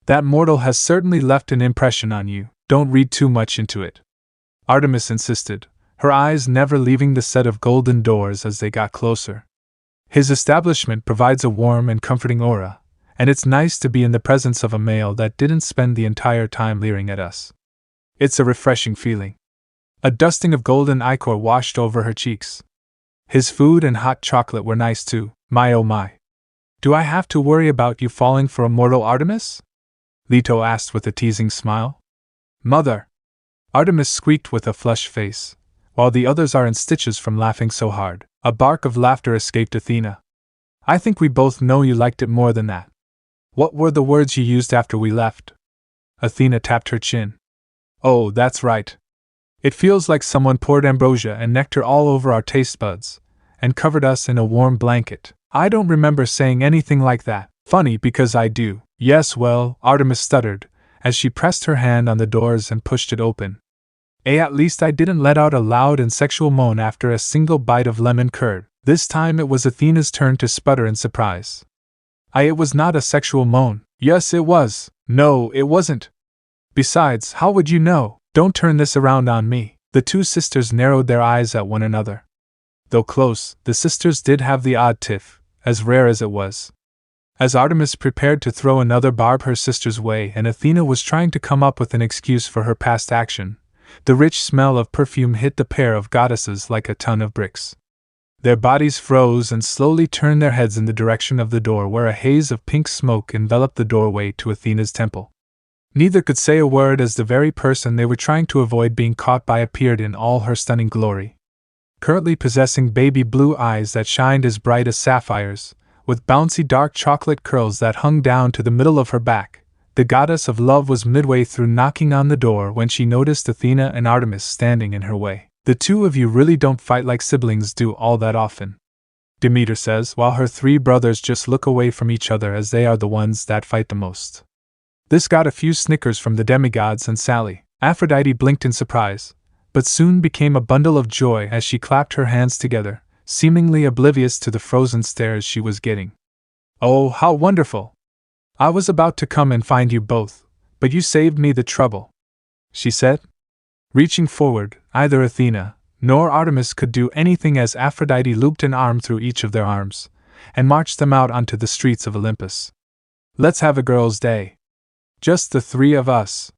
That mortal has certainly left an impression on you. Don't read too much into it, Artemis insisted, her eyes never leaving the set of golden doors as they got closer. His establishment provides a warm and comforting aura, and it's nice to be in the presence of a male that didn't spend the entire time leering at us. It's a refreshing feeling. A dusting of golden ichor washed over her cheeks. His food and hot chocolate were nice too. My oh my. Do I have to worry about you falling for a mortal, Artemis? Leto asked with a teasing smile. Mother! Artemis squeaked with a flushed face, while the others are in stitches from laughing so hard. A bark of laughter escaped Athena. I think we both know you liked it more than that. What were the words you used after we left? Athena tapped her chin. Oh, that's right. It feels like someone poured ambrosia and nectar all over our taste buds, and covered us in a warm blanket. I don't remember saying anything like that. Funny because I do. Yes, well, Artemis stuttered, as she pressed her hand on the doors and pushed it open. At least I didn't let out a loud and sexual moan after a single bite of lemon curd. This time it was Athena's turn to sputter in surprise. It was not a sexual moan. Yes, it was. No, it wasn't. Besides, how would you know? Don't turn this around on me. The two sisters narrowed their eyes at one another. Though close, the sisters did have the odd tiff, as rare as it was. As Artemis prepared to throw another barb her sister's way and Athena was trying to come up with an excuse for her past action, the rich smell of perfume hit the pair of goddesses like a ton of bricks. Their bodies froze and slowly turned their heads in the direction of the door where a haze of pink smoke enveloped the doorway to Athena's temple. Neither could say a word as the very person they were trying to avoid being caught by appeared in all her stunning glory. Currently possessing baby blue eyes that shined as bright as sapphires, with bouncy dark chocolate curls that hung down to the middle of her back, the goddess of love was midway through knocking on the door when she noticed Athena and Artemis standing in her way. "The two of you really don't fight like siblings do all that often," Demeter says, while her three brothers just look away from each other as they are the ones that fight the most. This got a few snickers from the demigods and Sally. Aphrodite blinked in surprise, but soon became a bundle of joy as she clapped her hands together, seemingly oblivious to the frozen stares she was getting. "Oh, how wonderful! I was about to come and find you both, but you saved me the trouble," she said. Reaching forward, neither Athena nor Artemis could do anything as Aphrodite looped an arm through each of their arms and marched them out onto the streets of Olympus. "Let's have a girls' day. Just the three of us.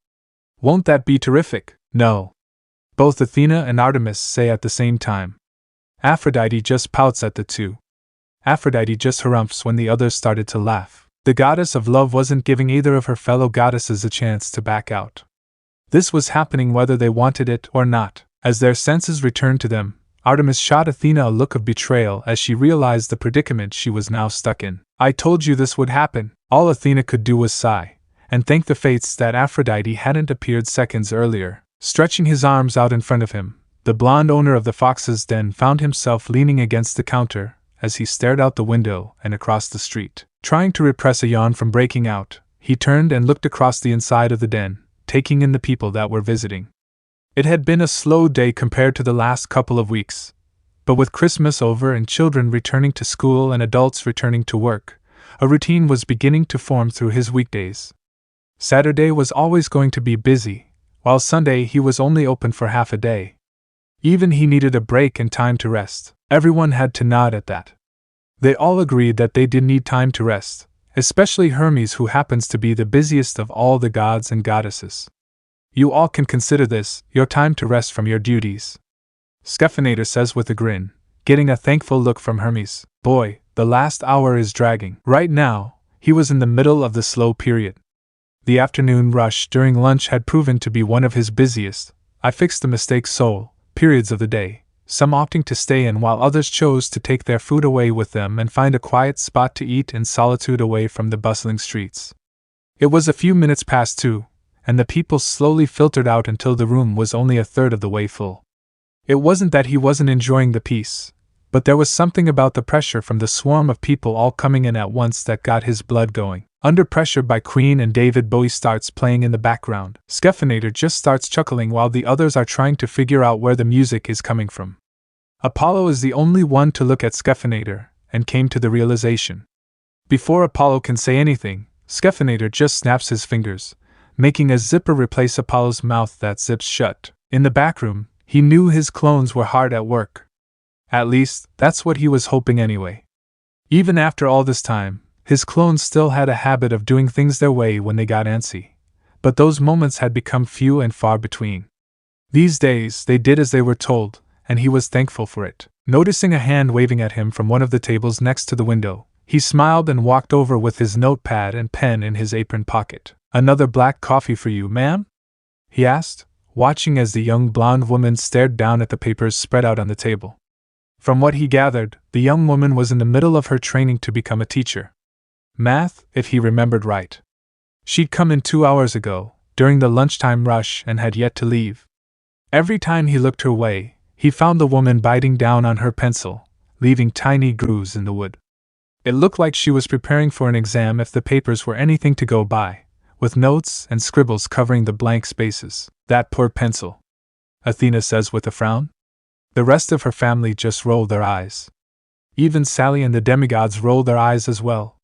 Won't that be terrific?" "No," both Athena and Artemis say at the same time. Aphrodite just pouts at the two. Aphrodite just harumphs when the others started to laugh. The goddess of love wasn't giving either of her fellow goddesses a chance to back out. This was happening whether they wanted it or not. As their senses returned to them, Artemis shot Athena a look of betrayal as she realized the predicament she was now stuck in. "I told you this would happen." All Athena could do was sigh, and thank the fates that Aphrodite hadn't appeared seconds earlier. Stretching his arms out in front of him, the blonde owner of the Fox's Den found himself leaning against the counter as he stared out the window and across the street. Trying to repress a yawn from breaking out, he turned and looked across the inside of the den, taking in the people that were visiting. It had been a slow day compared to the last couple of weeks, but with Christmas over and children returning to school and adults returning to work, a routine was beginning to form through his weekdays. Saturday was always going to be busy, while Sunday he was only open for half a day. Even he needed a break and time to rest. Everyone had to nod at that. They all agreed that they did need time to rest, especially Hermes, who happens to be the busiest of all the gods and goddesses. "You all can consider this your time to rest from your duties," Scheffinator says with a grin, getting a thankful look from Hermes. "Boy, the last hour is dragging." Right now, he was in the middle of the slow period. The afternoon rush during lunch had proven to be one of his busiest, I fixed the mistake soul, periods of the day, some opting to stay in while others chose to take their food away with them and find a quiet spot to eat in solitude away from the bustling streets. It was a few minutes past 2, and the people slowly filtered out until the room was only a third of the way full. It wasn't that he wasn't enjoying the peace, but there was something about the pressure from the swarm of people all coming in at once that got his blood going. Under pressure by Queen and David Bowie starts playing in the background. Scheffinator just starts chuckling while the others are trying to figure out where the music is coming from. Apollo is the only one to look at Scheffinator, and came to the realization. Before Apollo can say anything, Scheffinator just snaps his fingers, making a zipper replace Apollo's mouth that zips shut. In the backroom, he knew his clones were hard at work. At least, that's what he was hoping anyway. Even after all this time, his clones still had a habit of doing things their way when they got antsy, but those moments had become few and far between. These days, they did as they were told, and he was thankful for it. Noticing a hand waving at him from one of the tables next to the window, he smiled and walked over with his notepad and pen in his apron pocket. "Another black coffee for you, ma'am?" he asked, watching as the young blonde woman stared down at the papers spread out on the table. From what he gathered, the young woman was in the middle of her training to become a teacher. Math, if he remembered right. She'd come in 2 hours ago, during the lunchtime rush, and had yet to leave. Every time he looked her way, he found the woman biting down on her pencil, leaving tiny grooves in the wood. It looked like she was preparing for an exam if the papers were anything to go by, with notes and scribbles covering the blank spaces. "That poor pencil," Athena says with a frown. The rest of her family just rolled their eyes. Even Sally and the demigods rolled their eyes as well.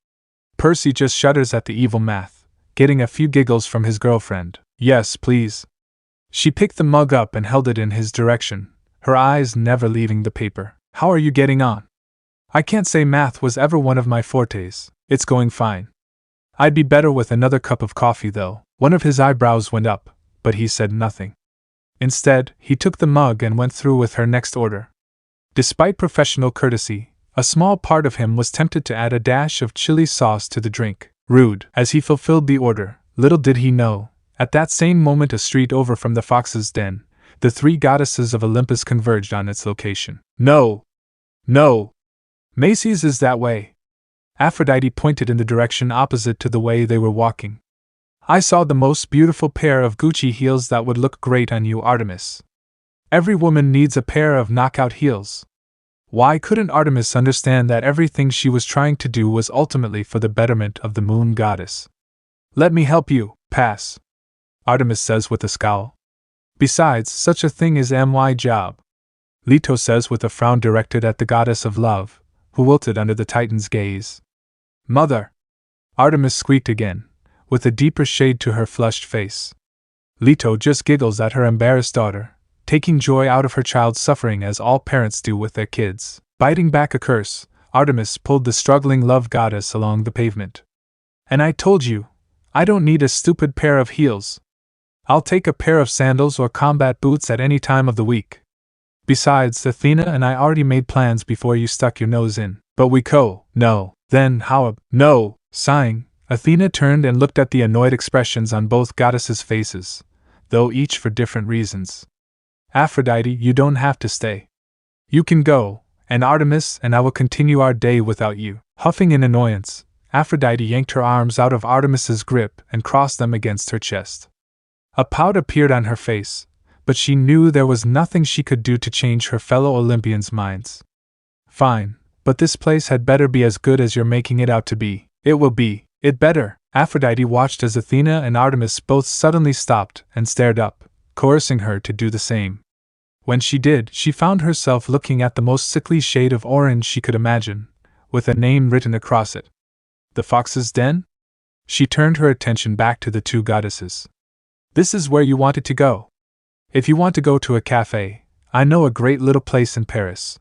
Percy just shudders at the evil math, getting a few giggles from his girlfriend. "Yes, please." She picked the mug up and held it in his direction, her eyes never leaving the paper. How are you getting on? I can't say math was ever one of my fortes. It's going fine. I'd be better with another cup of coffee, though. One of his eyebrows went up, but he said nothing. Instead, he took the mug and went through with her next order. Despite professional courtesy, a small part of him was tempted to add a dash of chili sauce to the drink. Rude. As he fulfilled the order, little did he know, at that same moment a street over from the fox's den, the three goddesses of Olympus converged on its location. No! No! Macy's is that way. Aphrodite pointed in the direction opposite to the way they were walking. I saw the most beautiful pair of Gucci heels that would look great on you, Artemis. Every woman needs a pair of knockout heels. Why couldn't Artemis understand that everything she was trying to do was ultimately for the betterment of the moon goddess? Let me help you, pass. Artemis says with a scowl. Besides, such a thing is my job. Leto says with a frown directed at the goddess of love, who wilted under the Titan's gaze. Mother! Artemis squeaked again, with a deeper shade to her flushed face. Leto just giggles at her embarrassed daughter, taking joy out of her child's suffering as all parents do with their kids. Biting back a curse, Artemis pulled the struggling love goddess along the pavement. And I told you, I don't need a stupid pair of heels. I'll take a pair of sandals or combat boots at any time of the week. Besides, Athena and I already made plans before you stuck your nose in. But no. Then how no. Sighing, Athena turned and looked at the annoyed expressions on both goddesses' faces, though each for different reasons. Aphrodite, you don't have to stay. You can go, and Artemis and I will continue our day without you. Huffing in annoyance, Aphrodite yanked her arms out of Artemis's grip and crossed them against her chest. A pout appeared on her face, but she knew there was nothing she could do to change her fellow Olympians' minds. Fine, but this place had better be as good as you're making it out to be. It will be. It better. Aphrodite watched as Athena and Artemis both suddenly stopped and stared up, coercing her to do the same. When she did, she found herself looking at the most sickly shade of orange she could imagine, with a name written across it. The Fox's Den? She turned her attention back to the two goddesses. This is where you wanted to go. If you want to go to a café, I know a great little place in Paris.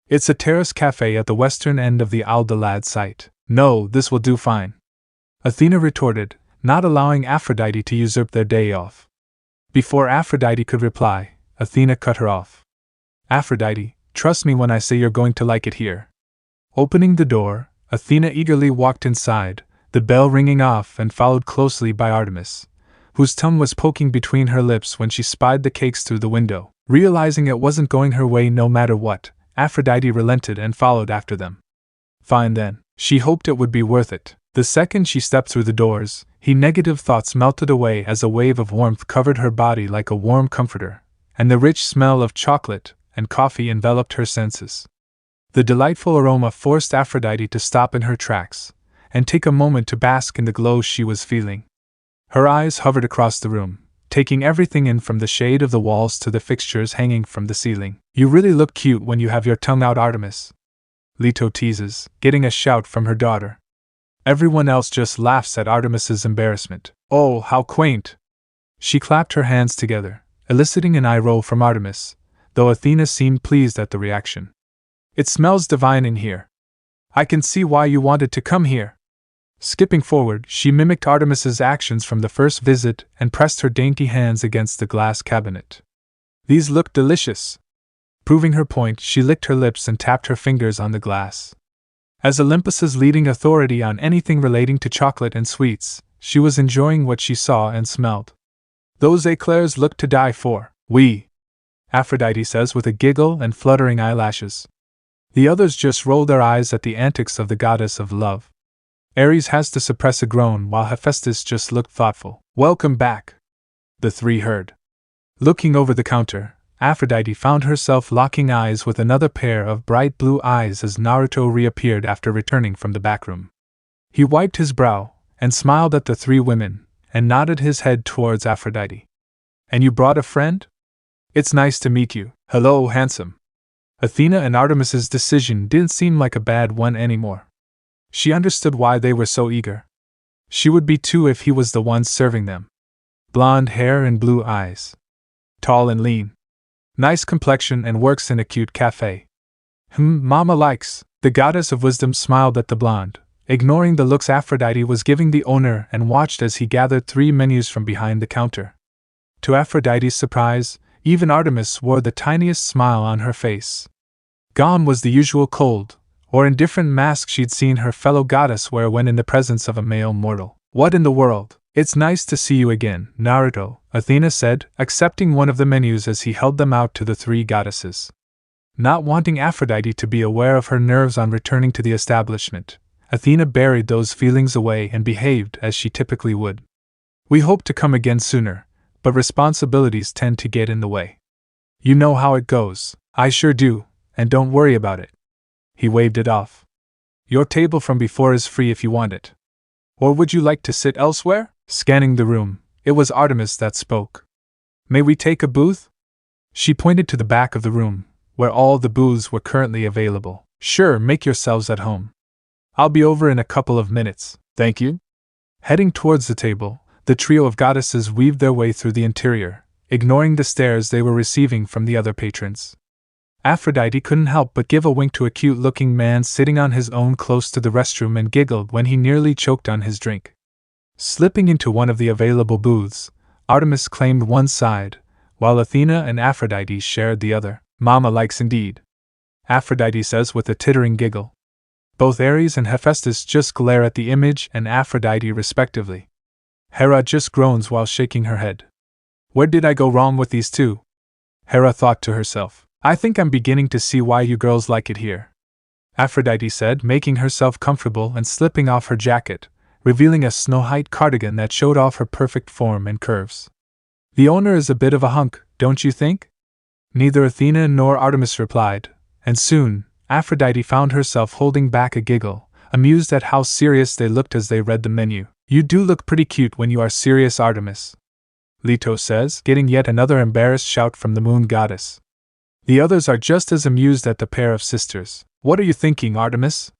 It's a terrace café at the western end of the Isle de Lad site. No, this will do fine. Athena retorted, not allowing Aphrodite to usurp their day off. Before Aphrodite could reply, Athena cut her off. Aphrodite, trust me when I say you're going to like it here. Opening the door, Athena eagerly walked inside, the bell ringing off and followed closely by Artemis, whose tongue was poking between her lips when she spied the cakes through the window. Realizing it wasn't going her way no matter what, Aphrodite relented and followed after them. Fine then, she hoped it would be worth it. The second she stepped through the doors, negative thoughts melted away as a wave of warmth covered her body like a warm comforter, and the rich smell of chocolate and coffee enveloped her senses. The delightful aroma forced Aphrodite to stop in her tracks and take a moment to bask in the glow she was feeling. Her eyes hovered across the room, taking everything in from the shade of the walls to the fixtures hanging from the ceiling. You really look cute when you have your tongue out, Artemis. Leto teases, getting a shout from her daughter. Everyone else just laughs at Artemis's embarrassment. Oh, how quaint! She clapped her hands together, eliciting an eye roll from Artemis, though Athena seemed pleased at the reaction. It smells divine in here. I can see why you wanted to come here. Skipping forward, she mimicked Artemis's actions from the first visit and pressed her dainty hands against the glass cabinet. These look delicious. Proving her point, she licked her lips and tapped her fingers on the glass. As Olympus's leading authority on anything relating to chocolate and sweets, she was enjoying what she saw and smelled. Those eclairs look to die for. Oui, Aphrodite says with a giggle and fluttering eyelashes. The others just roll their eyes at the antics of the goddess of love. Ares has to suppress a groan while Hephaestus just looked thoughtful. Welcome back, the three heard. Looking over the counter, Aphrodite found herself locking eyes with another pair of bright blue eyes as Naruto reappeared after returning from the back room. He wiped his brow and smiled at the three women and nodded his head towards Aphrodite. And you brought a friend? It's nice to meet you. Hello, handsome. Athena and Artemis's decision didn't seem like a bad one anymore. She understood why they were so eager. She would be too if he was the one serving them. Blonde hair and blue eyes. Tall and lean. Nice complexion and works in a cute cafe. Mama likes. The goddess of wisdom smiled at the blonde, ignoring the looks Aphrodite was giving the owner, and watched as he gathered 3 menus from behind the counter. To Aphrodite's surprise, even Artemis wore the tiniest smile on her face. Gone was the usual cold or indifferent mask she'd seen her fellow goddess wear when in the presence of a male mortal. What in the world? It's nice to see you again, Naruto, Athena said, accepting one of the menus as he held them out to the 3 goddesses. Not wanting Aphrodite to be aware of her nerves on returning to the establishment, Athena buried those feelings away and behaved as she typically would. We hope to come again sooner, but responsibilities tend to get in the way. You know how it goes. I sure do, and don't worry about it. He waved it off. Your table from before is free if you want it. Or would you like to sit elsewhere? Scanning the room, it was Artemis that spoke. May we take a booth? She pointed to the back of the room, where all the booths were currently available. Sure, make yourselves at home. I'll be over in a couple of minutes, thank you. Heading towards the table, the trio of goddesses weaved their way through the interior, ignoring the stares they were receiving from the other patrons. Aphrodite couldn't help but give a wink to a cute-looking man sitting on his own close to the restroom and giggled when he nearly choked on his drink. Slipping into one of the available booths, Artemis claimed one side, while Athena and Aphrodite shared the other. Mama likes indeed, Aphrodite says with a tittering giggle. Both Ares and Hephaestus just glare at the image and Aphrodite respectively. Hera just groans while shaking her head. Where did I go wrong with these two? Hera thought to herself. I think I'm beginning to see why you girls like it here, Aphrodite said, making herself comfortable and slipping off her jacket, revealing a snow-white cardigan that showed off her perfect form and curves. The owner is a bit of a hunk, don't you think? Neither Athena nor Artemis replied, and soon, Aphrodite found herself holding back a giggle, amused at how serious they looked as they read the menu. You do look pretty cute when you are serious, Artemis, Leto says, getting yet another embarrassed shout from the moon goddess. The others are just as amused at the pair of sisters. What are you thinking, Artemis?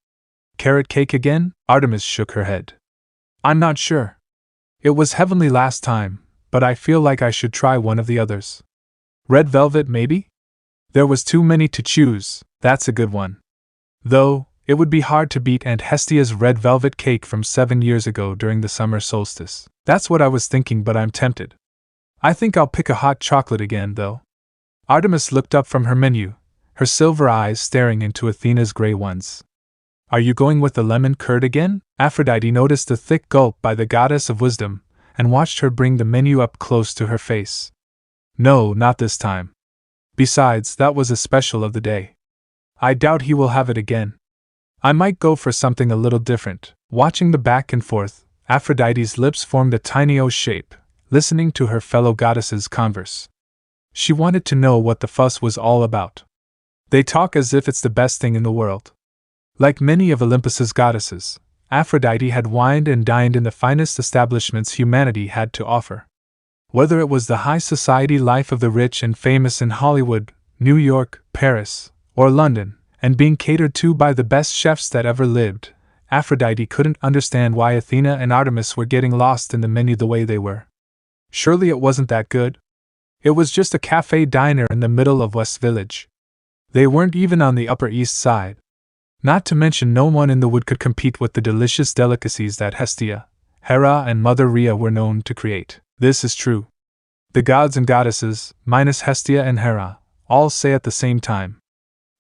Carrot cake again? Artemis shook her head. I'm not sure. It was heavenly last time, but I feel like I should try one of the others. Red velvet, maybe? There was too many to choose. That's a good one. Though, it would be hard to beat Aunt Hestia's red velvet cake from 7 years ago during the summer solstice. That's what I was thinking, but I'm tempted. I think I'll pick a hot chocolate again, though. Artemis looked up from her menu, her silver eyes staring into Athena's gray ones. Are you going with the lemon curd again? Aphrodite noticed the thick gulp by the goddess of wisdom, and watched her bring the menu up close to her face. No, not this time. Besides, that was a special of the day. I doubt he will have it again. I might go for something a little different. Watching the back and forth, Aphrodite's lips formed a tiny O shape, listening to her fellow goddesses converse. She wanted to know what the fuss was all about. They talk as if it's the best thing in the world. Like many of Olympus's goddesses, Aphrodite had wined and dined in the finest establishments humanity had to offer. Whether it was the high society life of the rich and famous in Hollywood, New York, Paris, or London, and being catered to by the best chefs that ever lived, Aphrodite couldn't understand why Athena and Artemis were getting lost in the menu the way they were. Surely it wasn't that good? It was just a café diner in the middle of West Village. They weren't even on the Upper East Side. Not to mention no one in the wood could compete with the delicious delicacies that Hestia, Hera and Mother Rhea were known to create. This is true. The gods and goddesses, minus Hestia and Hera, all say at the same time.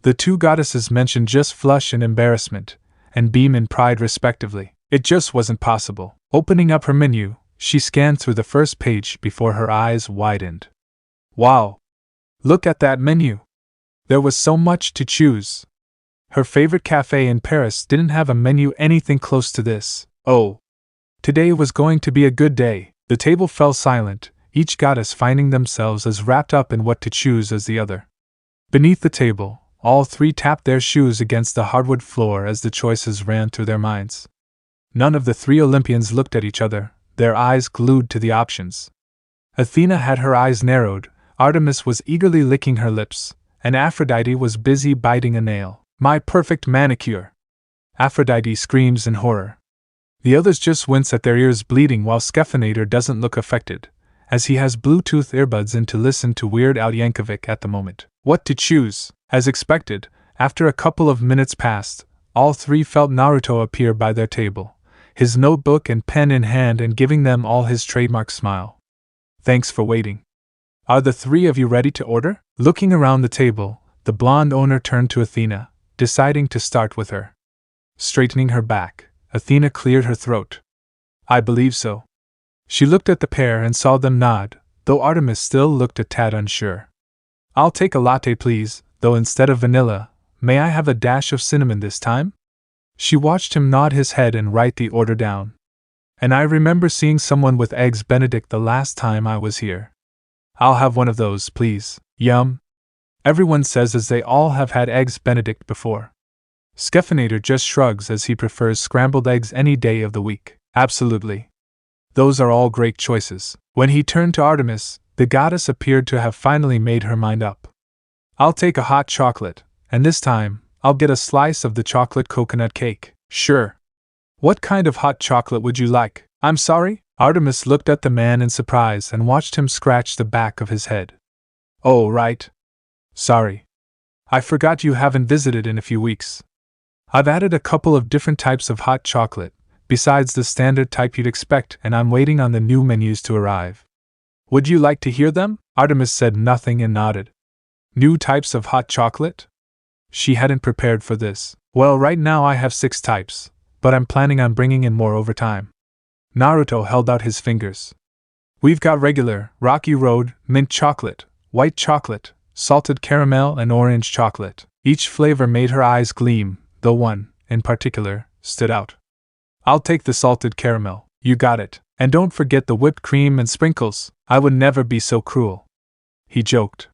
The 2 goddesses mentioned just flush in embarrassment, and beam in pride respectively. It just wasn't possible. Opening up her menu, she scanned through the first page before her eyes widened. Wow! Look at that menu! There was so much to choose. Her favorite cafe in Paris didn't have a menu anything close to this. Oh! Today was going to be a good day. The table fell silent, each goddess finding themselves as wrapped up in what to choose as the other. Beneath the table, all 3 tapped their shoes against the hardwood floor as the choices ran through their minds. None of the 3 Olympians looked at each other, their eyes glued to the options. Athena had her eyes narrowed, Artemis was eagerly licking her lips, and Aphrodite was busy biting a nail. My perfect manicure! Aphrodite screams in horror. The others just wince at their ears bleeding while Scheffinator doesn't look affected, as he has Bluetooth earbuds in to listen to Weird Al Yankovic at the moment. What to choose? As expected, After a couple of minutes passed, all three felt Naruto appear by their table, his notebook and pen in hand and giving them all his trademark smile. Thanks for waiting. Are the three of you ready to order? Looking around the table, the blonde owner turned to Athena, deciding to start with her. Straightening her back, Athena cleared her throat. I believe so. She looked at the pair and saw them nod, though Artemis still looked a tad unsure. I'll take a latte please, though instead of vanilla, may I have a dash of cinnamon this time? She watched him nod his head and write the order down. And I remember seeing someone with eggs Benedict the last time I was here. I'll have one of those, please. Yum. Everyone says as they all have had eggs Benedict before. Scheffinator just shrugs as he prefers scrambled eggs any day of the week. Absolutely. Those are all great choices. When he turned to Artemis, the goddess appeared to have finally made her mind up. I'll take a hot chocolate, and this time, I'll get a slice of the chocolate coconut cake. Sure. What kind of hot chocolate would you like? I'm sorry? Artemis looked at the man in surprise and watched him scratch the back of his head. Oh, right. Sorry. I forgot you haven't visited in a few weeks. I've added a couple of different types of hot chocolate, besides the standard type you'd expect, and I'm waiting on the new menus to arrive. Would you like to hear them? Artemis said nothing and nodded. New types of hot chocolate? She hadn't prepared for this. Well, right now I have 6 types, but I'm planning on bringing in more over time. Naruto held out his fingers. We've got regular, rocky road, mint chocolate, white chocolate, salted caramel and orange chocolate. Each flavor made her eyes gleam, though one, in particular, stood out. I'll take the salted caramel. You got it. And don't forget the whipped cream and sprinkles. I would never be so cruel. He joked.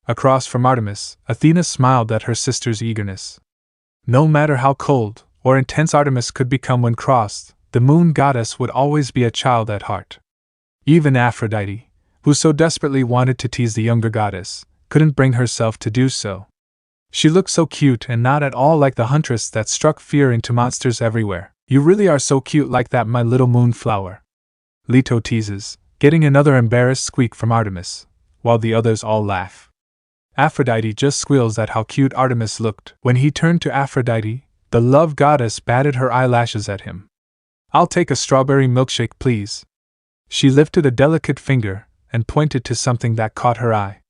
Across from Artemis, Athena smiled at her sister's eagerness. No matter how cold or intense Artemis could become when crossed, the moon goddess would always be a child at heart. Even Aphrodite, who so desperately wanted to tease the younger goddess, couldn't bring herself to do so. She looked so cute and not at all like the huntress that struck fear into monsters everywhere. You really are so cute like that, my little moonflower. Leto teases, getting another embarrassed squeak from Artemis, while the others all laugh. Aphrodite just squeals at how cute Artemis looked. When he turned to Aphrodite, the love goddess batted her eyelashes at him. I'll take a strawberry milkshake, please. She lifted a delicate finger and pointed to something that caught her eye.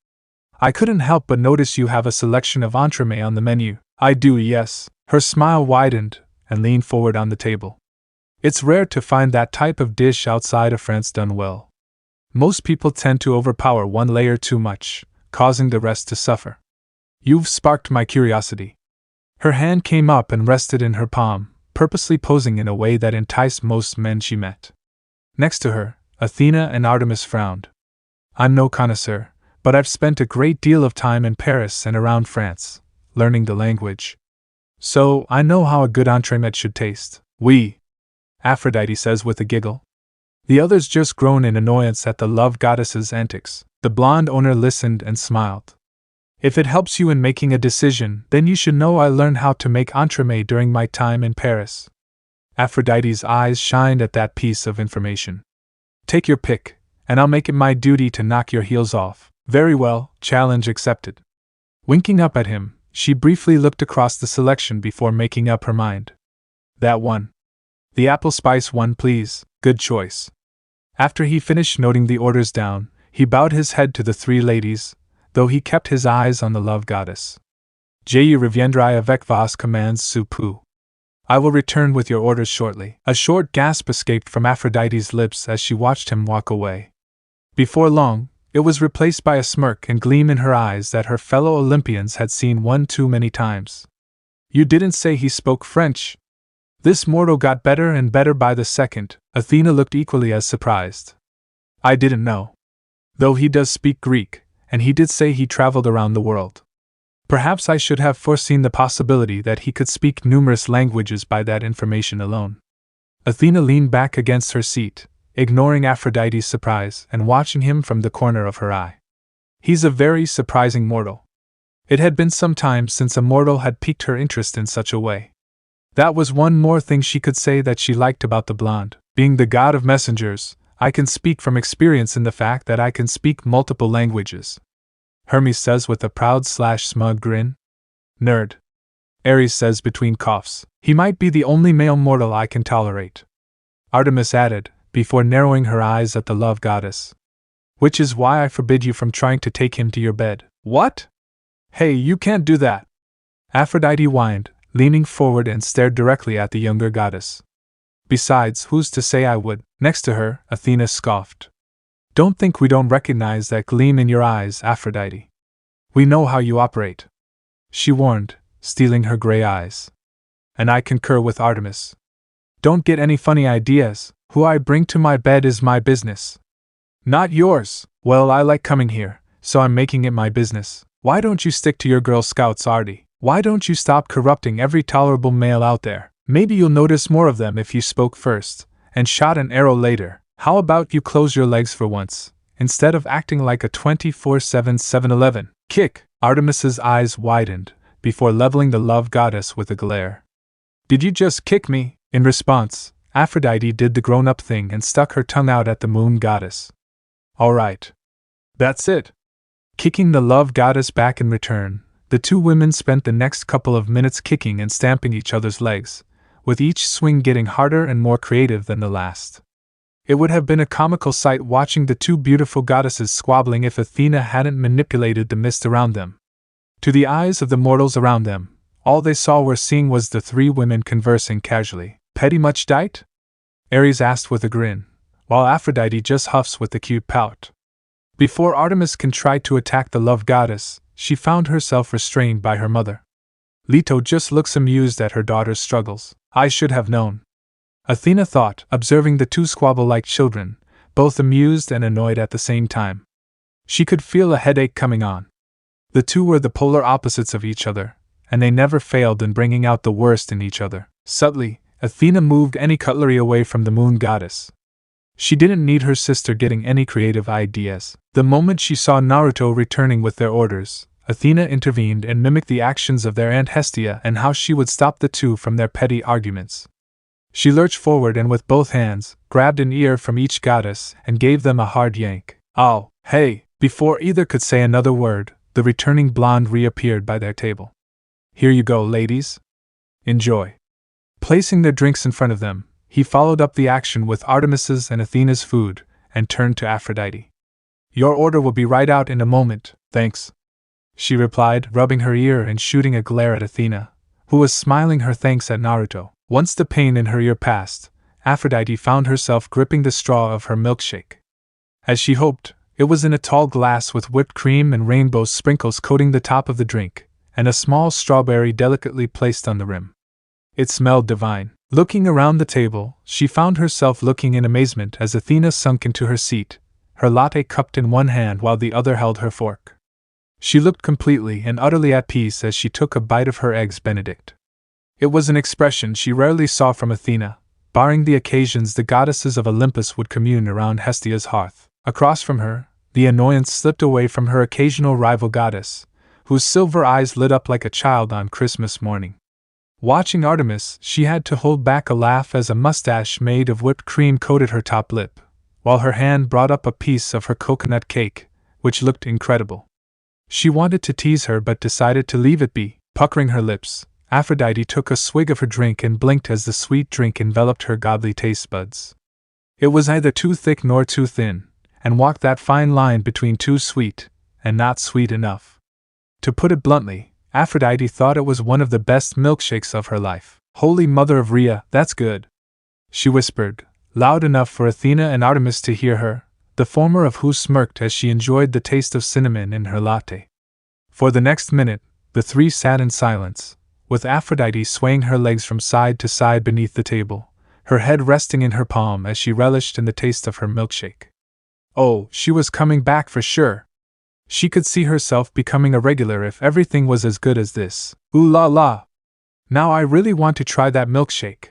I couldn't help but notice you have a selection of entremet on the menu. I do, yes. Her smile widened and leaned forward on the table. It's rare to find that type of dish outside of France done well. Most people tend to overpower one layer too much, causing the rest to suffer. You've sparked my curiosity. Her hand came up and rested in her palm, purposely posing in a way that enticed most men she met. Next to her, Athena and Artemis frowned. I'm no connoisseur, but I've spent a great deal of time in Paris and around France, learning the language. So, I know how a good entremet should taste. Oui, Aphrodite says with a giggle. The others just groan in annoyance at the love goddess's antics. The blonde owner listened and smiled. If it helps you in making a decision, then you should know I learned how to make entremet during my time in Paris. Aphrodite's eyes shined at that piece of information. Take your pick, and I'll make it my duty to knock your heels off. Very well, challenge accepted. Winking up at him, she briefly looked across the selection before making up her mind. That one. The apple spice one, please. Good choice. After he finished noting the orders down, he bowed his head to the 3 ladies, though he kept his eyes on the love goddess. Je reviendrai avec vos commandes sous peu. I will return with your orders shortly. A short gasp escaped from Aphrodite's lips as she watched him walk away. Before long, it was replaced by a smirk and gleam in her eyes that her fellow Olympians had seen one too many times. You didn't say he spoke French? This mortal got better and better by the second. Athena looked equally as surprised. I didn't know. Though he does speak Greek, and he did say he traveled around the world. Perhaps I should have foreseen the possibility that he could speak numerous languages by that information alone. Athena leaned back against her seat, ignoring Aphrodite's surprise and watching him from the corner of her eye. He's a very surprising mortal. It had been some time since a mortal had piqued her interest in such a way. That was one more thing she could say that she liked about the blonde. Being the god of messengers, I can speak from experience in the fact that I can speak multiple languages. Hermes says with a proud/smug grin. Nerd. Ares says between coughs. He might be the only male mortal I can tolerate. Artemis added, before narrowing her eyes at the love goddess. Which is why I forbid you from trying to take him to your bed. What? Hey, you can't do that. Aphrodite whined, leaning forward and stared directly at the younger goddess. Besides, who's to say I would? Next to her, Athena scoffed. Don't think we don't recognize that gleam in your eyes, Aphrodite. We know how you operate. She warned, stealing her gray eyes. And I concur with Artemis. Don't get any funny ideas. Who I bring to my bed is my business. Not yours. Well, I like coming here, so I'm making it my business. Why don't you stick to your Girl Scouts, Artie? Why don't you stop corrupting every tolerable male out there? Maybe you'll notice more of them if you spoke first, and shot an arrow later. How about you close your legs for once, instead of acting like a 24/7 7-Eleven? Kick! Artemis's eyes widened, before leveling the love goddess with a glare. Did you just kick me? In response, Aphrodite did the grown-up thing and stuck her tongue out at the moon goddess. Alright. That's it. Kicking the love goddess back in return, the two women spent the next couple of minutes kicking and stamping each other's legs, with each swing getting harder and more creative than the last. It would have been a comical sight watching the two beautiful goddesses squabbling if Athena hadn't manipulated the mist around them. To the eyes of the mortals around them, all they saw were seeing was the three women conversing casually. Petty much dight? Ares asked with a grin, while Aphrodite just huffs with a cute pout. Before Artemis can try to attack the love goddess, she found herself restrained by her mother. Leto just looks amused at her daughter's struggles. I should have known. Athena thought, observing the two squabble like children, both amused and annoyed at the same time. She could feel a headache coming on. The two were the polar opposites of each other, and they never failed in bringing out the worst in each other. Subtly, Athena moved any cutlery away from the moon goddess. She didn't need her sister getting any creative ideas. The moment she saw Naruto returning with their orders, Athena intervened and mimicked the actions of their aunt Hestia and how she would stop the two from their petty arguments. She lurched forward and with both hands, grabbed an ear from each goddess and gave them a hard yank. Ow, hey! Before either could say another word, the returning blonde reappeared by their table. Here you go, ladies. Enjoy. Placing their drinks in front of them, he followed up the action with Artemis's and Athena's food, and turned to Aphrodite. Your order will be right out in a moment, thanks. She replied, rubbing her ear and shooting a glare at Athena, who was smiling her thanks at Naruto. Once the pain in her ear passed, Aphrodite found herself gripping the straw of her milkshake. As she hoped, it was in a tall glass with whipped cream and rainbow sprinkles coating the top of the drink, and a small strawberry delicately placed on the rim. It smelled divine. Looking around the table, she found herself looking in amazement as Athena sunk into her seat, her latte cupped in one hand while the other held her fork. She looked completely and utterly at peace as she took a bite of her eggs Benedict. It was an expression she rarely saw from Athena, barring the occasions the goddesses of Olympus would commune around Hestia's hearth. Across from her, the annoyance slipped away from her occasional rival goddess, whose silver eyes lit up like a child on Christmas morning. Watching Artemis, she had to hold back a laugh as a mustache made of whipped cream coated her top lip, while her hand brought up a piece of her coconut cake, which looked incredible. She wanted to tease her but decided to leave it be. Puckering her lips, Aphrodite took a swig of her drink and blinked as the sweet drink enveloped her godly taste buds. It was neither too thick nor too thin, and walked that fine line between too sweet and not sweet enough. To put it bluntly, Aphrodite thought it was one of the best milkshakes of her life. Holy Mother of Rhea, that's good! She whispered, loud enough for Athena and Artemis to hear her, the former of who smirked as she enjoyed the taste of cinnamon in her latte. For the next minute, the three sat in silence, with Aphrodite swaying her legs from side to side beneath the table, her head resting in her palm as she relished in the taste of her milkshake. Oh, she was coming back for sure! She could see herself becoming a regular if everything was as good as this. Ooh la la! Now I really want to try that milkshake,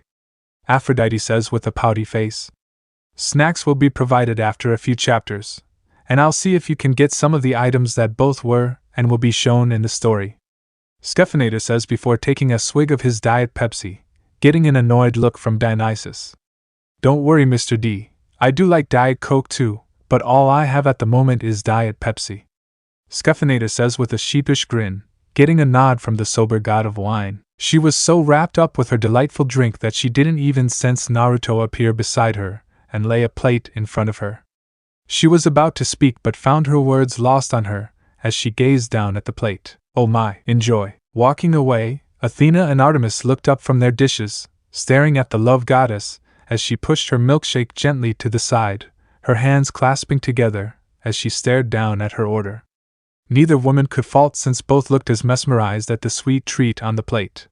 Aphrodite says with a pouty face. Snacks will be provided after a few chapters, and I'll see if you can get some of the items that both were and will be shown in the story. Scheffinator says before taking a swig of his Diet Pepsi, getting an annoyed look from Dionysus. Don't worry, Mr. D, I do like Diet Coke too, but all I have at the moment is Diet Pepsi. Scheffinator says with a sheepish grin, getting a nod from the sober god of wine. She was so wrapped up with her delightful drink that she didn't even sense Naruto appear beside her and lay a plate in front of her. She was about to speak but found her words lost on her as she gazed down at the plate. Oh my, enjoy. Walking away, Athena and Artemis looked up from their dishes, staring at the love goddess as she pushed her milkshake gently to the side, her hands clasping together as she stared down at her order. Neither woman could fault since both looked as mesmerized at the sweet treat on the plate.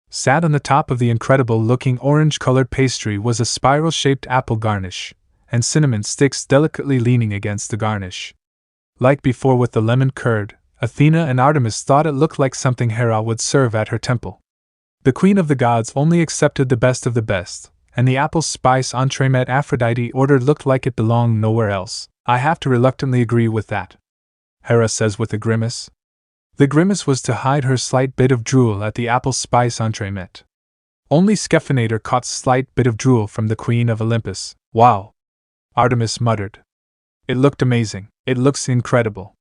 Sat on the top of the incredible-looking orange-colored pastry was a spiral-shaped apple garnish, and cinnamon sticks delicately leaning against the garnish. Like before with the lemon curd, Athena and Artemis thought it looked like something Hera would serve at her temple. The queen of the gods only accepted the best of the best, and the apple spice entremet Aphrodite ordered looked like it belonged nowhere else. I have to reluctantly agree with that, Hera says with a grimace. The grimace was to hide her slight bit of drool at the apple spice entremet. Only Scheffinator caught slight bit of drool from the queen of Olympus. Wow! Artemis muttered. It looked amazing. It looks incredible.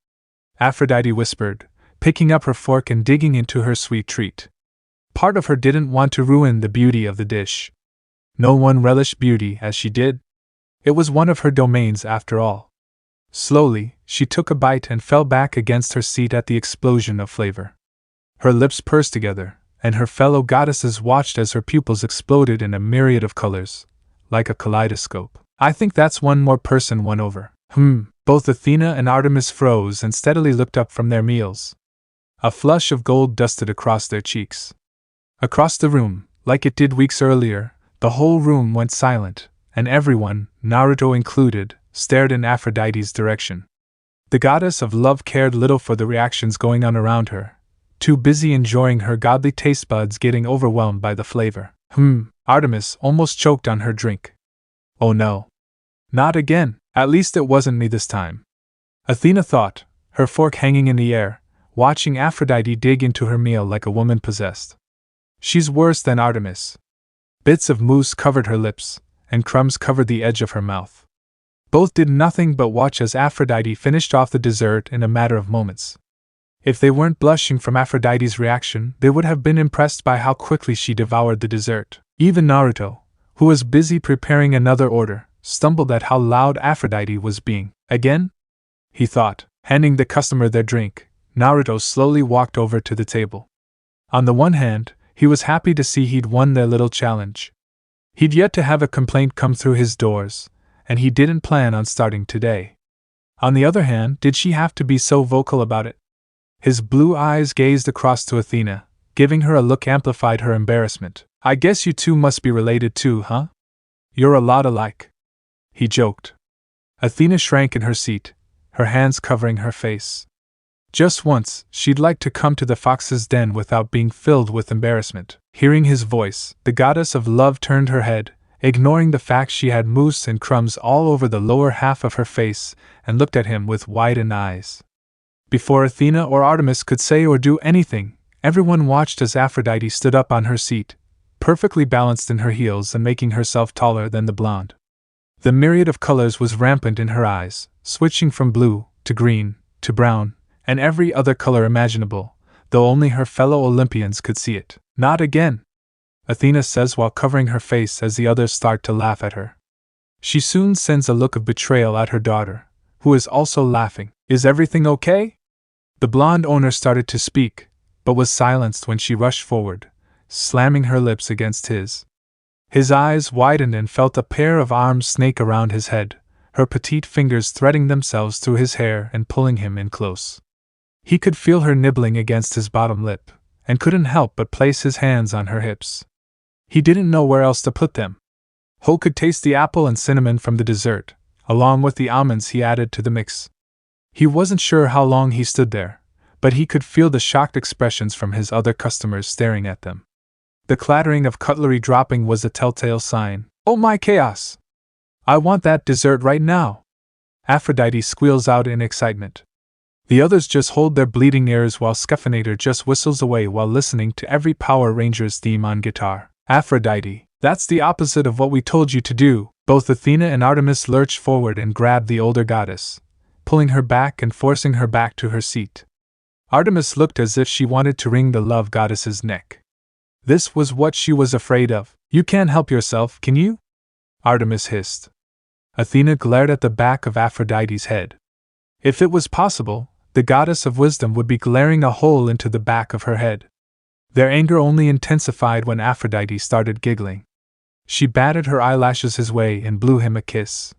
Aphrodite whispered, picking up her fork and digging into her sweet treat. Part of her didn't want to ruin the beauty of the dish. No one relished beauty as she did. It was one of her domains after all. Slowly, she took a bite and fell back against her seat at the explosion of flavor. Her lips pursed together, and her fellow goddesses watched as her pupils exploded in a myriad of colors, like a kaleidoscope. I think that's one more person won over. Both Athena and Artemis froze and steadily looked up from their meals. A flush of gold dusted across their cheeks. Across the room, like it did weeks earlier, the whole room went silent, and everyone, Naruto included, stared in Aphrodite's direction. The goddess of love cared little for the reactions going on around her, too busy enjoying her godly taste buds getting overwhelmed by the flavor. Artemis almost choked on her drink. Oh no. Not again, at least it wasn't me this time. Athena thought, her fork hanging in the air, watching Aphrodite dig into her meal like a woman possessed. She's worse than Artemis. Bits of mousse covered her lips, and crumbs covered the edge of her mouth. Both did nothing but watch as Aphrodite finished off the dessert in a matter of moments. If they weren't blushing from Aphrodite's reaction, they would have been impressed by how quickly she devoured the dessert. Even Naruto, who was busy preparing another order, stumbled at how loud Aphrodite was being. Again? He thought, handing the customer their drink. Naruto slowly walked over to the table. On the one hand, he was happy to see he'd won their little challenge. He'd yet to have a complaint come through his doors, and he didn't plan on starting today. On the other hand, did she have to be so vocal about it? His blue eyes gazed across to Athena, giving her a look amplified her embarrassment. I guess you two must be related too, huh? You're a lot alike. He joked. Athena shrank in her seat, her hands covering her face. Just once, she'd like to come to the fox's den without being filled with embarrassment. Hearing his voice, the goddess of love turned her head, ignoring the fact she had mousse and crumbs all over the lower half of her face, and looked at him with widened eyes. Before Athena or Artemis could say or do anything, everyone watched as Aphrodite stood up on her seat, perfectly balanced in her heels and making herself taller than the blonde. The myriad of colors was rampant in her eyes, switching from blue, to green, to brown, and every other color imaginable, though only her fellow Olympians could see it. Not again, Athena says while covering her face as the others start to laugh at her. She soon sends a look of betrayal at her daughter, who is also laughing. Is everything okay? The blonde owner started to speak, but was silenced when she rushed forward, slamming her lips against his. His eyes widened and felt a pair of arms snake around his head, her petite fingers threading themselves through his hair and pulling him in close. He could feel her nibbling against his bottom lip, and couldn't help but place his hands on her hips. He didn't know where else to put them. Ho could taste the apple and cinnamon from the dessert, along with the almonds he added to the mix. He wasn't sure how long he stood there, but he could feel the shocked expressions from his other customers staring at them. The clattering of cutlery dropping was a telltale sign. Oh my chaos! I want that dessert right now! Aphrodite squeals out in excitement. The others just hold their bleeding ears while Scheffinator just whistles away while listening to every Power Rangers theme on guitar. Aphrodite, that's the opposite of what we told you to do. Both Athena and Artemis lurched forward and grabbed the older goddess, pulling her back and forcing her back to her seat. Artemis looked as if she wanted to wring the love goddess's neck. This was what she was afraid of. You can't help yourself, can you? Artemis hissed. Athena glared at the back of Aphrodite's head. If it was possible, the goddess of wisdom would be glaring a hole into the back of her head. Their anger only intensified when Aphrodite started giggling. She batted her eyelashes his way and blew him a kiss.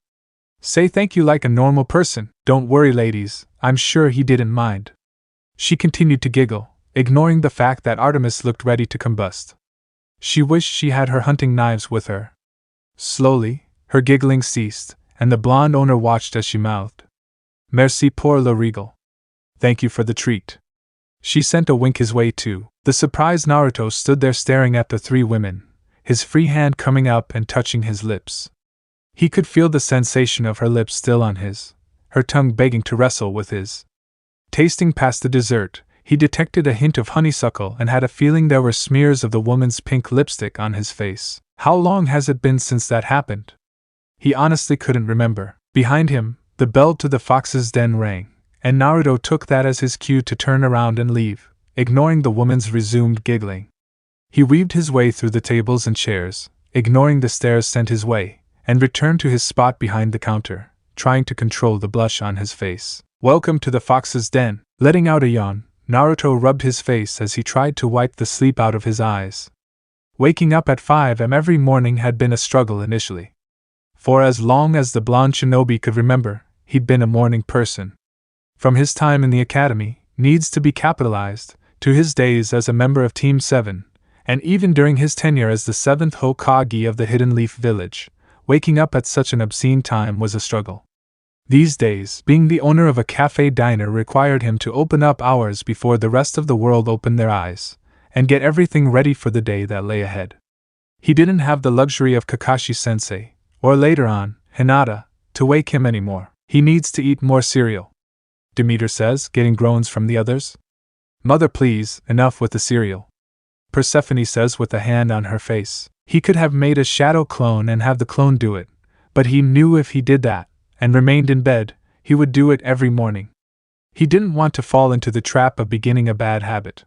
Say thank you like a normal person. Don't worry, ladies, I'm sure he didn't mind. She continued to giggle, ignoring the fact that Artemis looked ready to combust. She wished she had her hunting knives with her. Slowly, her giggling ceased, and the blonde owner watched as she mouthed, Merci pour le regal. Thank you for the treat. She sent a wink his way too. The surprised Naruto stood there staring at the three women, his free hand coming up and touching his lips. He could feel the sensation of her lips still on his, her tongue begging to wrestle with his. Tasting past the dessert, he detected a hint of honeysuckle and had a feeling there were smears of the woman's pink lipstick on his face. How long has it been since that happened? He honestly couldn't remember. Behind him, the bell to the fox's den rang, and Naruto took that as his cue to turn around and leave, ignoring the woman's resumed giggling. He weaved his way through the tables and chairs, ignoring the stares sent his way, and returned to his spot behind the counter, trying to control the blush on his face. Welcome to the fox's den. Letting out a yawn, Naruto rubbed his face as he tried to wipe the sleep out of his eyes. Waking up at 5 a.m. every morning had been a struggle initially. For as long as the blonde shinobi could remember, he'd been a morning person. From his time in the academy, needs to be capitalized, to his days as a member of Team 7, and even during his tenure as the 7th Hokage of the Hidden Leaf Village, waking up at such an obscene time was a struggle. These days, being the owner of a café diner required him to open up hours before the rest of the world opened their eyes, and get everything ready for the day that lay ahead. He didn't have the luxury of Kakashi-sensei, or later on, Hinata, to wake him anymore. He needs to eat more cereal, Demeter says, getting groans from the others. Mother, please, enough with the cereal, Persephone says with a hand on her face. He could have made a shadow clone and have the clone do it, but he knew if he did that, and remained in bed, he would do it every morning. He didn't want to fall into the trap of beginning a bad habit.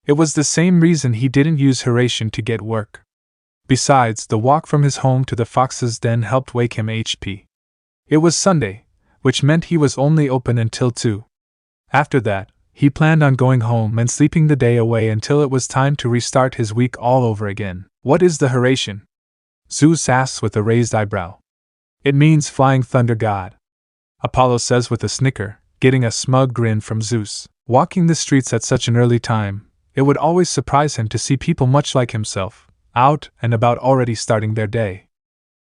It was the same reason he didn't use Hydration to get work. Besides, the walk from his home to the fox's den helped wake him HP. It was Sunday, which meant he was only open until 2. After that, he planned on going home and sleeping the day away until it was time to restart his week all over again. What is the Hydration? Zeus asks with a raised eyebrow. It means flying thunder god, Apollo says with a snicker, getting a smug grin from Zeus. Walking the streets at such an early time, it would always surprise him to see people much like himself, out and about already starting their day.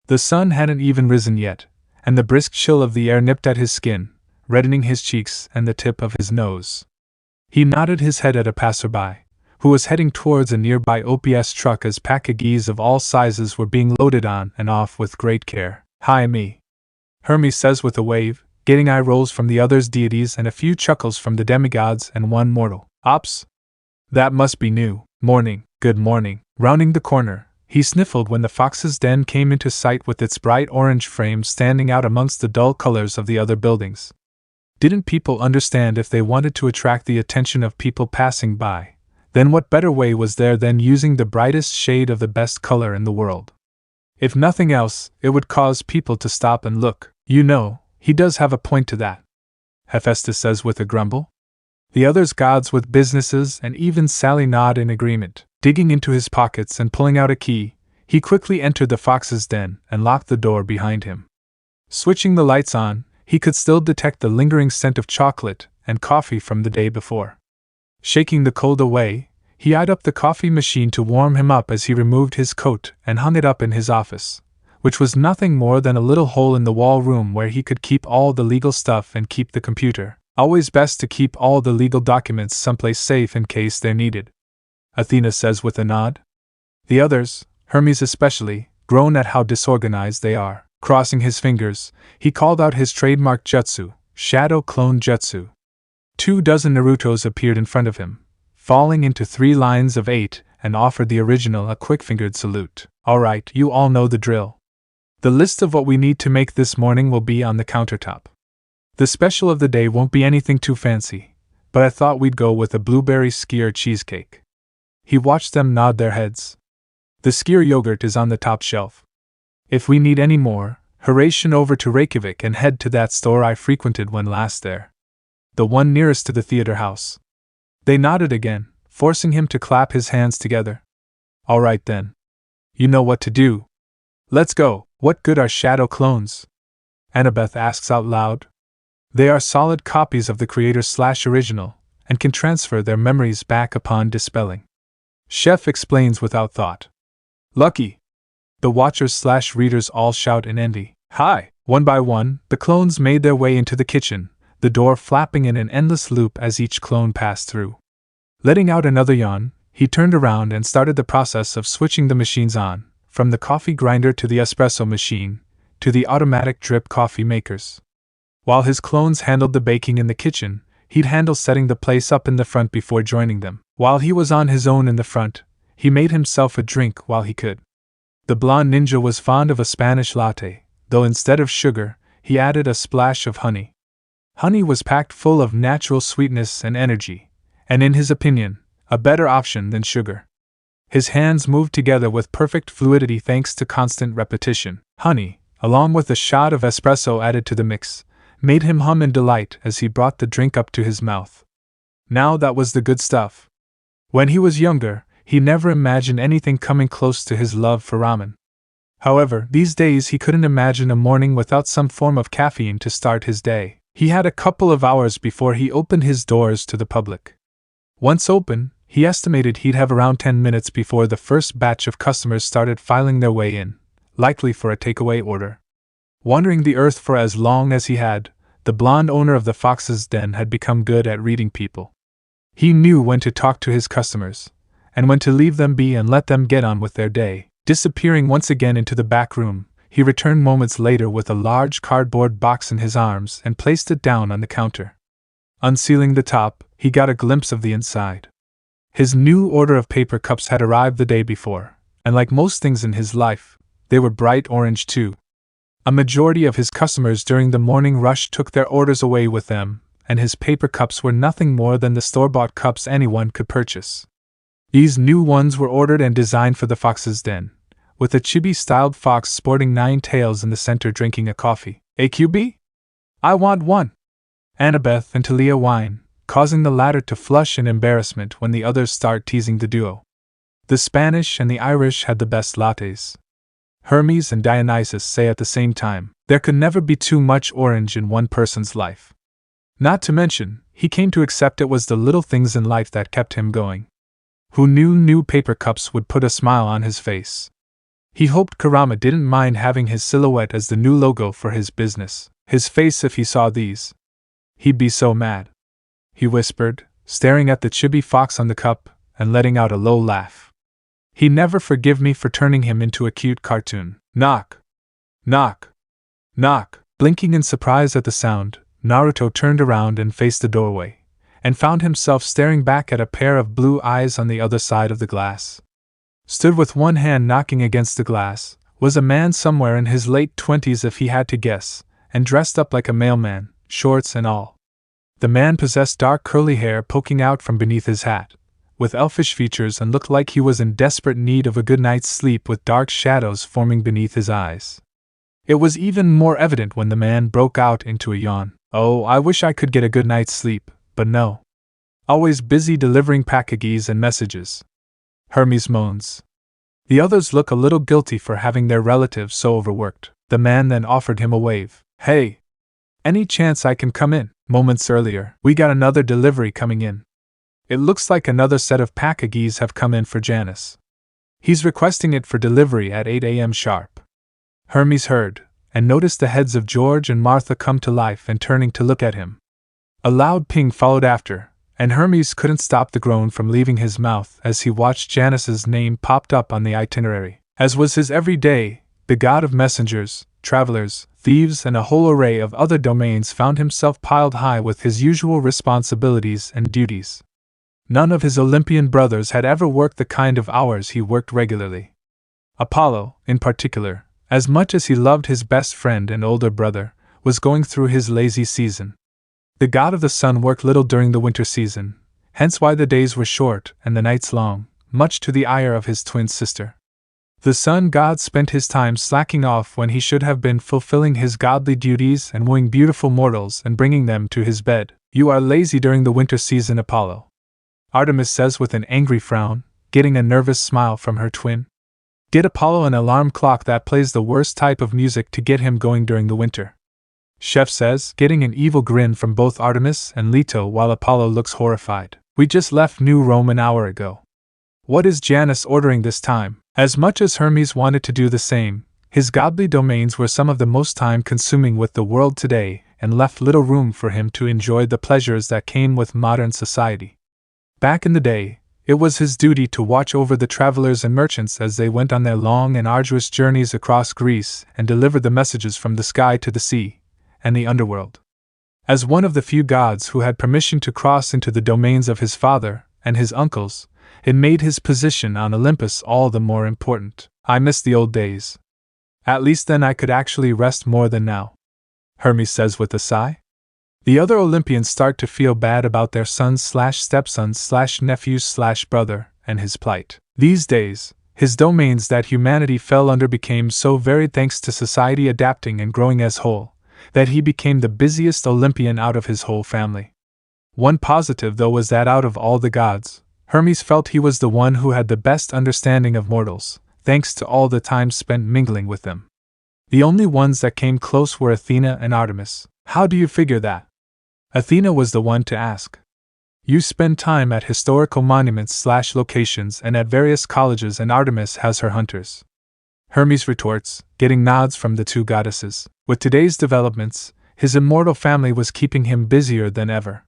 The sun hadn't even risen yet, and the brisk chill of the air nipped at his skin, reddening his cheeks and the tip of his nose. He nodded his head at a passerby, who was heading towards a nearby OPS truck as packages of all sizes were being loaded on and off with great care. Hi me, Hermes says with a wave, getting eye rolls from the others' deities and a few chuckles from the demigods and one mortal. Ops? That must be new. Morning, good morning. Rounding the corner, he sniffled when the fox's den came into sight with its bright orange frame standing out amongst the dull colors of the other buildings. Didn't people understand if they wanted to attract the attention of people passing by, then what better way was there than using the brightest shade of the best color in the world? If nothing else, it would cause people to stop and look. You know, he does have a point to that, Hephaestus says with a grumble. The others gods with businesses and even Sally nod in agreement. Digging into his pockets and pulling out a key, he quickly entered the fox's den and locked the door behind him. Switching the lights on, he could still detect the lingering scent of chocolate and coffee from the day before. Shaking the cold away, he eyed up the coffee machine to warm him up as he removed his coat and hung it up in his office, which was nothing more than a little hole in the wall room where he could keep all the legal stuff and keep the computer. Always best to keep all the legal documents someplace safe in case they're needed, Athena says with a nod. The others, Hermes especially, groan at how disorganized they are. Crossing his fingers, he called out his trademark jutsu, Shadow Clone Jutsu. 24 Narutos appeared in front of him, falling into 3 lines of 8, and offered the original a quick-fingered salute. Alright, you all know the drill. The list of what we need to make this morning will be on the countertop. The special of the day won't be anything too fancy, but I thought we'd go with a blueberry skyr cheesecake. He watched them nod their heads. The skyr yogurt is on the top shelf. If we need any more, hurration over to Reykjavik and head to that store I frequented when last there. The one nearest to the theater house. They nodded again, forcing him to clap his hands together. All right then. You know what to do. Let's go. What good are shadow clones? Annabeth asks out loud. They are solid copies of the creator/original, and can transfer their memories back upon dispelling. Chef explains without thought. Lucky! The watchers/readers all shout in envy. Hi! One by one, the clones made their way into the kitchen, the door flapping in an endless loop as each clone passed through. Letting out another yawn, he turned around and started the process of switching the machines on, from the coffee grinder to the espresso machine, to the automatic drip coffee makers. While his clones handled the baking in the kitchen, he'd handle setting the place up in the front before joining them. While he was on his own in the front, he made himself a drink while he could. The blonde ninja was fond of a Spanish latte, though instead of sugar, he added a splash of honey. Honey was packed full of natural sweetness and energy, and in his opinion, a better option than sugar. His hands moved together with perfect fluidity thanks to constant repetition. Honey, along with a shot of espresso added to the mix, made him hum in delight as he brought the drink up to his mouth. Now that was the good stuff. When he was younger, he never imagined anything coming close to his love for ramen. However, these days he couldn't imagine a morning without some form of caffeine to start his day. He had a couple of hours before he opened his doors to the public. Once open, he estimated he'd have around 10 minutes before the first batch of customers started filing their way in, likely for a takeaway order. Wandering the earth for as long as he had, the blonde owner of the Fox's Den had become good at reading people. He knew when to talk to his customers, and when to leave them be and let them get on with their day. Disappearing once again into the back room, he returned moments later with a large cardboard box in his arms and placed it down on the counter. Unsealing the top, he got a glimpse of the inside. His new order of paper cups had arrived the day before, and like most things in his life, they were bright orange too. A majority of his customers during the morning rush took their orders away with them, and his paper cups were nothing more than the store-bought cups anyone could purchase. These new ones were ordered and designed for the Fox's Den, with a chibi-styled fox sporting 9 tails in the center drinking a coffee. AQB? I want one! Annabeth and Thalia whine, causing the latter to flush in embarrassment when the others start teasing the duo. The Spanish and the Irish had the best lattes. Hermes and Dionysus say at the same time, there could never be too much orange in one person's life. Not to mention, he came to accept it was the little things in life that kept him going. Who knew new paper cups would put a smile on his face? He hoped Kurama didn't mind having his silhouette as the new logo for his business. His face if he saw these. He'd be so mad. He whispered, staring at the chibi fox on the cup, and letting out a low laugh. He'd never forgive me for turning him into a cute cartoon. Knock! Knock! Knock! Blinking in surprise at the sound, Naruto turned around and faced the doorway, and found himself staring back at a pair of blue eyes on the other side of the glass. Stood with one hand knocking against the glass, was a man somewhere in his late 20s if he had to guess, and dressed up like a mailman, shorts and all. The man possessed dark curly hair poking out from beneath his hat, with elfish features, and looked like he was in desperate need of a good night's sleep with dark shadows forming beneath his eyes. It was even more evident when the man broke out into a yawn. Oh, I wish I could get a good night's sleep, but no. Always busy delivering packages and messages. Hermes moans. The others look a little guilty for having their relatives so overworked. The man then offered him a wave. Hey! Any chance I can come in? Moments earlier, we got another delivery coming in. It looks like another set of packages have come in for Janice. He's requesting it for delivery at 8 a.m. sharp. Hermes heard, and noticed the heads of George and Martha come to life and turning to look at him. A loud ping followed after, and Hermes couldn't stop the groan from leaving his mouth as he watched Janice's name popped up on the itinerary. As was his every day, the god of messengers, travelers, thieves, and a whole array of other domains found himself piled high with his usual responsibilities and duties. None of his Olympian brothers had ever worked the kind of hours he worked regularly. Apollo, in particular, as much as he loved his best friend and older brother, was going through his lazy season. The god of the sun worked little during the winter season, hence why the days were short and the nights long, much to the ire of his twin sister. The sun god spent his time slacking off when he should have been fulfilling his godly duties and wooing beautiful mortals and bringing them to his bed. You are lazy during the winter season, Apollo, Artemis says with an angry frown, getting a nervous smile from her twin. Get Apollo an alarm clock that plays the worst type of music to get him going during the winter, Sheff says, getting an evil grin from both Artemis and Leto while Apollo looks horrified. We just left New Rome an hour ago. What is Janus ordering this time? As much as Hermes wanted to do the same, his godly domains were some of the most time-consuming with the world today and left little room for him to enjoy the pleasures that came with modern society. Back in the day, it was his duty to watch over the travelers and merchants as they went on their long and arduous journeys across Greece and delivered the messages from the sky to the sea and the underworld. As one of the few gods who had permission to cross into the domains of his father and his uncles, it made his position on Olympus all the more important. I miss the old days. At least then I could actually rest more than now, Hermes says with a sigh. The other Olympians start to feel bad about their sons/stepsons/nephews/brother and his plight. These days, his domains that humanity fell under became so varied thanks to society adapting and growing as whole, that he became the busiest Olympian out of his whole family. One positive though was that out of all the gods, Hermes felt he was the one who had the best understanding of mortals, thanks to all the time spent mingling with them. The only ones that came close were Athena and Artemis. How do you figure that? Athena was the one to ask. You spend time at historical monuments/locations and at various colleges, and Artemis has her hunters, Hermes retorts, getting nods from the two goddesses. With today's developments, his immortal family was keeping him busier than ever.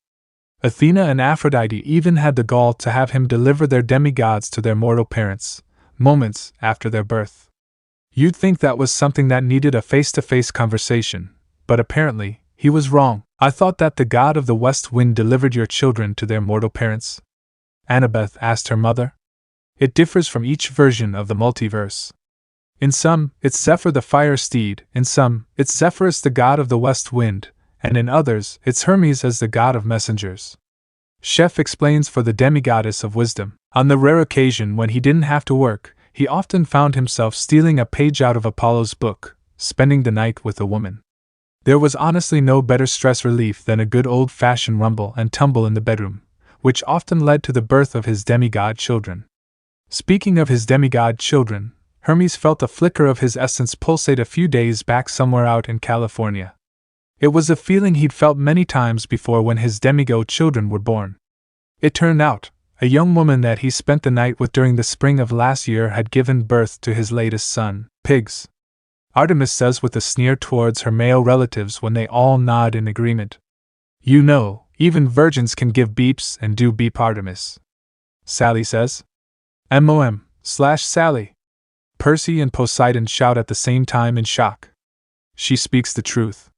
Athena and Aphrodite even had the gall to have him deliver their demigods to their mortal parents, moments after their birth. You'd think that was something that needed a face-to-face conversation, but apparently, he was wrong. I thought that the god of the west wind delivered your children to their mortal parents, Annabeth asked her mother. It differs from each version of the multiverse. In some, it's Zephyr the fire steed, in some, it's Zephyrus the god of the west wind, and in others, it's Hermes as the god of messengers. Sheff explains for the demigoddess of wisdom. On the rare occasion when he didn't have to work, he often found himself stealing a page out of Apollo's book, spending the night with a woman. There was honestly no better stress relief than a good old-fashioned rumble and tumble in the bedroom, which often led to the birth of his demigod children. Speaking of his demigod children, Hermes felt a flicker of his essence pulsate a few days back somewhere out in California. It was a feeling he'd felt many times before when his demigod children were born. It turned out, a young woman that he spent the night with during the spring of last year had given birth to his latest son, Pigs, Artemis says with a sneer towards her male relatives when they all nod in agreement. You know, even virgins can give beeps and do beep, Artemis, Sally says. MOM/Sally. Percy and Poseidon shout at the same time in shock. She speaks the truth,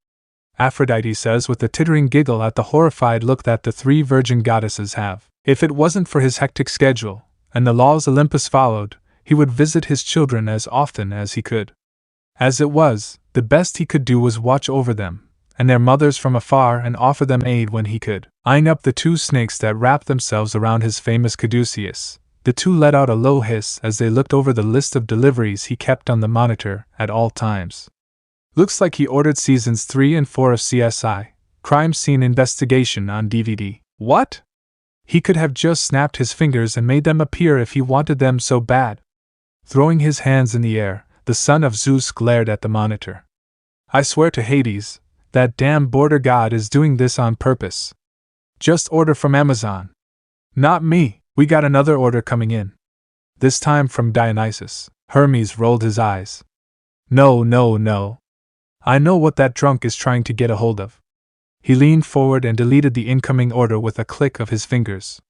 Aphrodite says with a tittering giggle at the horrified look that the three virgin goddesses have. If it wasn't for his hectic schedule, and the laws Olympus followed, he would visit his children as often as he could. As it was, the best he could do was watch over them, and their mothers from afar, and offer them aid when he could. Eyeing up the two snakes that wrapped themselves around his famous caduceus, the two let out a low hiss as they looked over the list of deliveries he kept on the monitor at all times. Looks like he ordered seasons 3 and 4 of CSI, Crime Scene Investigation, on DVD. What? He could have just snapped his fingers and made them appear if he wanted them so bad. Throwing his hands in the air, the son of Zeus glared at the monitor. I swear to Hades, that damn border god is doing this on purpose. Just order from Amazon. Not me, we got another order coming in. This time from Dionysus. Hermes rolled his eyes. No. I know what that drunk is trying to get a hold of. He leaned forward and deleted the incoming order with a click of his fingers.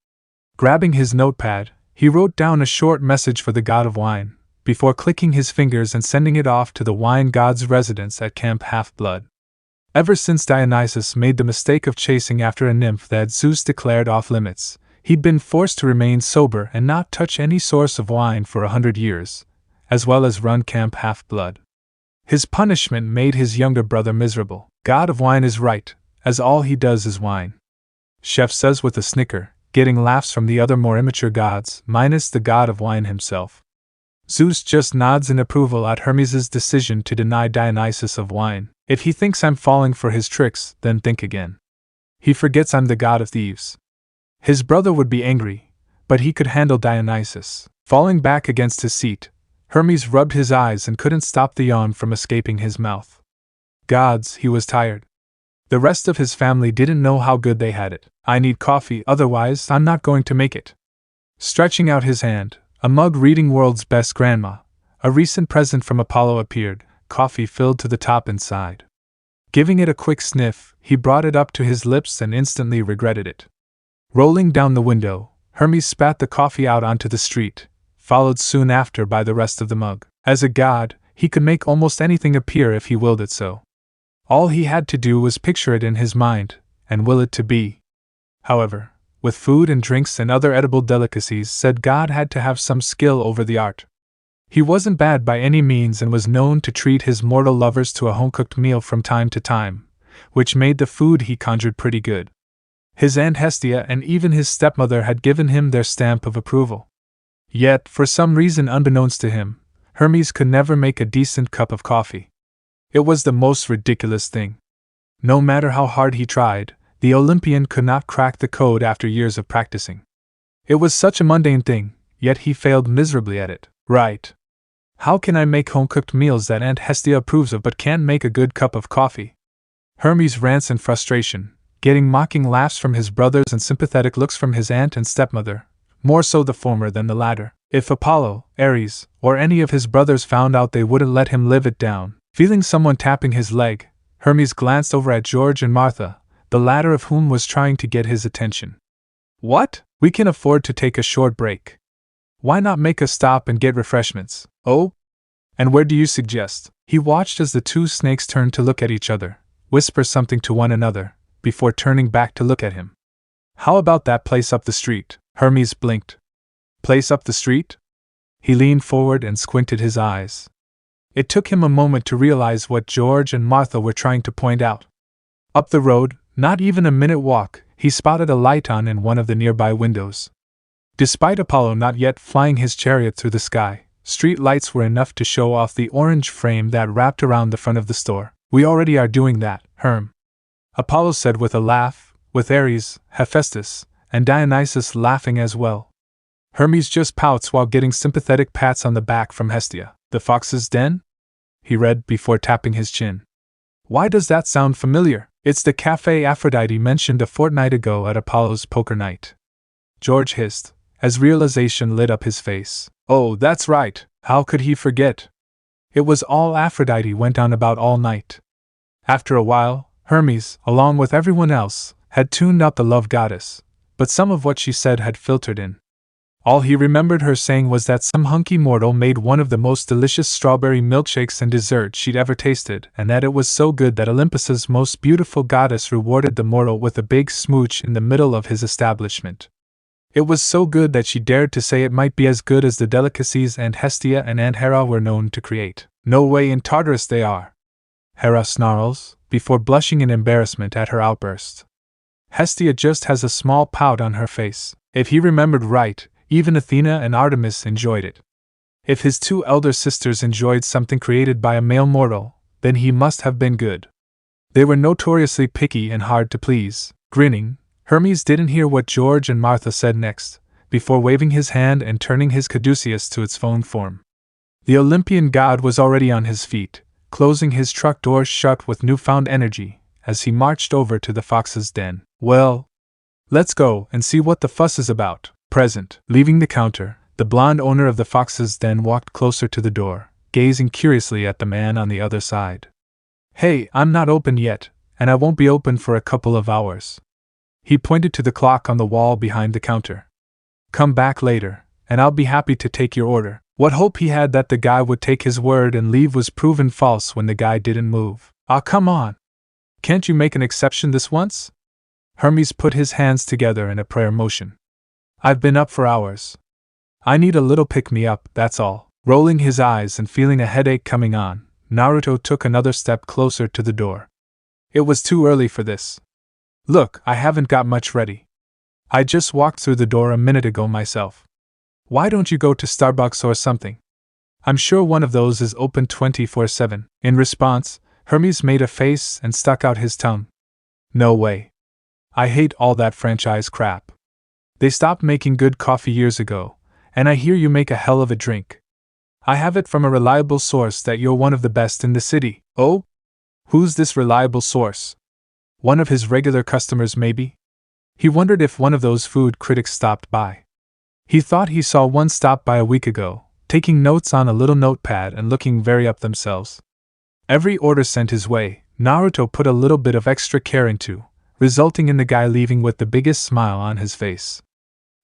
Grabbing his notepad, he wrote down a short message for the god of wine, before clicking his fingers and sending it off to the wine god's residence at Camp Half-Blood. Ever since Dionysus made the mistake of chasing after a nymph that Zeus declared off-limits, he'd been forced to remain sober and not touch any source of wine for 100 years, as well as run Camp Half-Blood. His punishment made his younger brother miserable. God of wine is right, as all he does is whine. Chef says with a snicker, getting laughs from the other more immature gods, minus the god of wine himself. Zeus just nods in approval at Hermes' decision to deny Dionysus of wine. If he thinks I'm falling for his tricks, then think again. He forgets I'm the god of thieves. His brother would be angry, but he could handle Dionysus. Falling back against his seat, Hermes rubbed his eyes and couldn't stop the yawn from escaping his mouth. Gods, he was tired. The rest of his family didn't know how good they had it. I need coffee, otherwise I'm not going to make it. Stretching out his hand, a mug reading World's Best Grandma, a recent present from Apollo, appeared, coffee filled to the top inside. Giving it a quick sniff, he brought it up to his lips and instantly regretted it. Rolling down the window, Hermes spat the coffee out onto the street, followed soon after by the rest of the mug. As a god, he could make almost anything appear if he willed it so. All he had to do was picture it in his mind, and will it to be. However, with food and drinks and other edible delicacies, said god had to have some skill over the art. He wasn't bad by any means and was known to treat his mortal lovers to a home-cooked meal from time to time, which made the food he conjured pretty good. His aunt Hestia and even his stepmother had given him their stamp of approval. Yet, for some reason unbeknownst to him, Hermes could never make a decent cup of coffee. It was the most ridiculous thing. No matter how hard he tried, the Olympian could not crack the code after years of practicing. It was such a mundane thing, yet he failed miserably at it. Right. How can I make home-cooked meals that Aunt Hestia approves of but can't make a good cup of coffee? Hermes rants in frustration, getting mocking laughs from his brothers and sympathetic looks from his aunt and stepmother, more so the former than the latter. If Apollo, Ares, or any of his brothers found out, they wouldn't let him live it down. Feeling someone tapping his leg, Hermes glanced over at George and Martha, the latter of whom was trying to get his attention. What? We can afford to take a short break. Why not make a stop and get refreshments? Oh? And where do you suggest? He watched as the two snakes turned to look at each other, whisper something to one another, before turning back to look at him. How about that place up the street? Hermes blinked. Place up the street? He leaned forward and squinted his eyes. It took him a moment to realize what George and Martha were trying to point out. Up the road, not even a minute walk, he spotted a light on in one of the nearby windows. Despite Apollo not yet flying his chariot through the sky, street lights were enough to show off the orange frame that wrapped around the front of the store. We already are doing that, Herm. Apollo said with a laugh, with Ares, Hephaestus, and Dionysus laughing as well. Hermes just pouts while getting sympathetic pats on the back from Hestia. The Fox's Den? He read before tapping his chin. Why does that sound familiar? It's the café Aphrodite mentioned a fortnight ago at Apollo's poker night. George hissed, as realization lit up his face. Oh, that's right, how could he forget? It was all Aphrodite went on about all night. After a while, Hermes, along with everyone else, had tuned out the love goddess, but some of what she said had filtered in. All he remembered her saying was that some hunky mortal made one of the most delicious strawberry milkshakes and dessert she'd ever tasted, and that it was so good that Olympus's most beautiful goddess rewarded the mortal with a big smooch in the middle of his establishment. It was so good that she dared to say it might be as good as the delicacies Aunt Hestia and Aunt Hera were known to create. No way in Tartarus they are. Hera snarls, before blushing in embarrassment at her outburst. Hestia just has a small pout on her face. If he remembered right, even Athena and Artemis enjoyed it. If his two elder sisters enjoyed something created by a male mortal, then he must have been good. They were notoriously picky and hard to please. Grinning, Hermes didn't hear what George and Martha said next, before waving his hand and turning his caduceus to its phone form. The Olympian god was already on his feet, closing his truck doors shut with newfound energy, as he marched over to the Fox's Den. Well, let's go and see what the fuss is about. Present. Leaving the counter, the blonde owner of the Fox's Den walked closer to the door, gazing curiously at the man on the other side. Hey, I'm not open yet, and I won't be open for a couple of hours. He pointed to the clock on the wall behind the counter. Come back later, and I'll be happy to take your order. What hope he had that the guy would take his word and leave was proven false when the guy didn't move. Ah, come on. Can't you make an exception this once? Hermes put his hands together in a prayer motion. I've been up for hours. I need a little pick-me-up, that's all. Rolling his eyes and feeling a headache coming on, Naruto took another step closer to the door. It was too early for this. Look, I haven't got much ready. I just walked through the door a minute ago myself. Why don't you go to Starbucks or something? I'm sure one of those is open 24/7. In response, Hermes made a face and stuck out his tongue. No way. I hate all that franchise crap. They stopped making good coffee years ago, and I hear you make a hell of a drink. I have it from a reliable source that you're one of the best in the city. Oh? Who's this reliable source? One of his regular customers, maybe? He wondered if one of those food critics stopped by. He thought he saw one stop by a week ago, taking notes on a little notepad and looking very up themselves. Every order sent his way, Naruto put a little bit of extra care into, resulting in the guy leaving with the biggest smile on his face.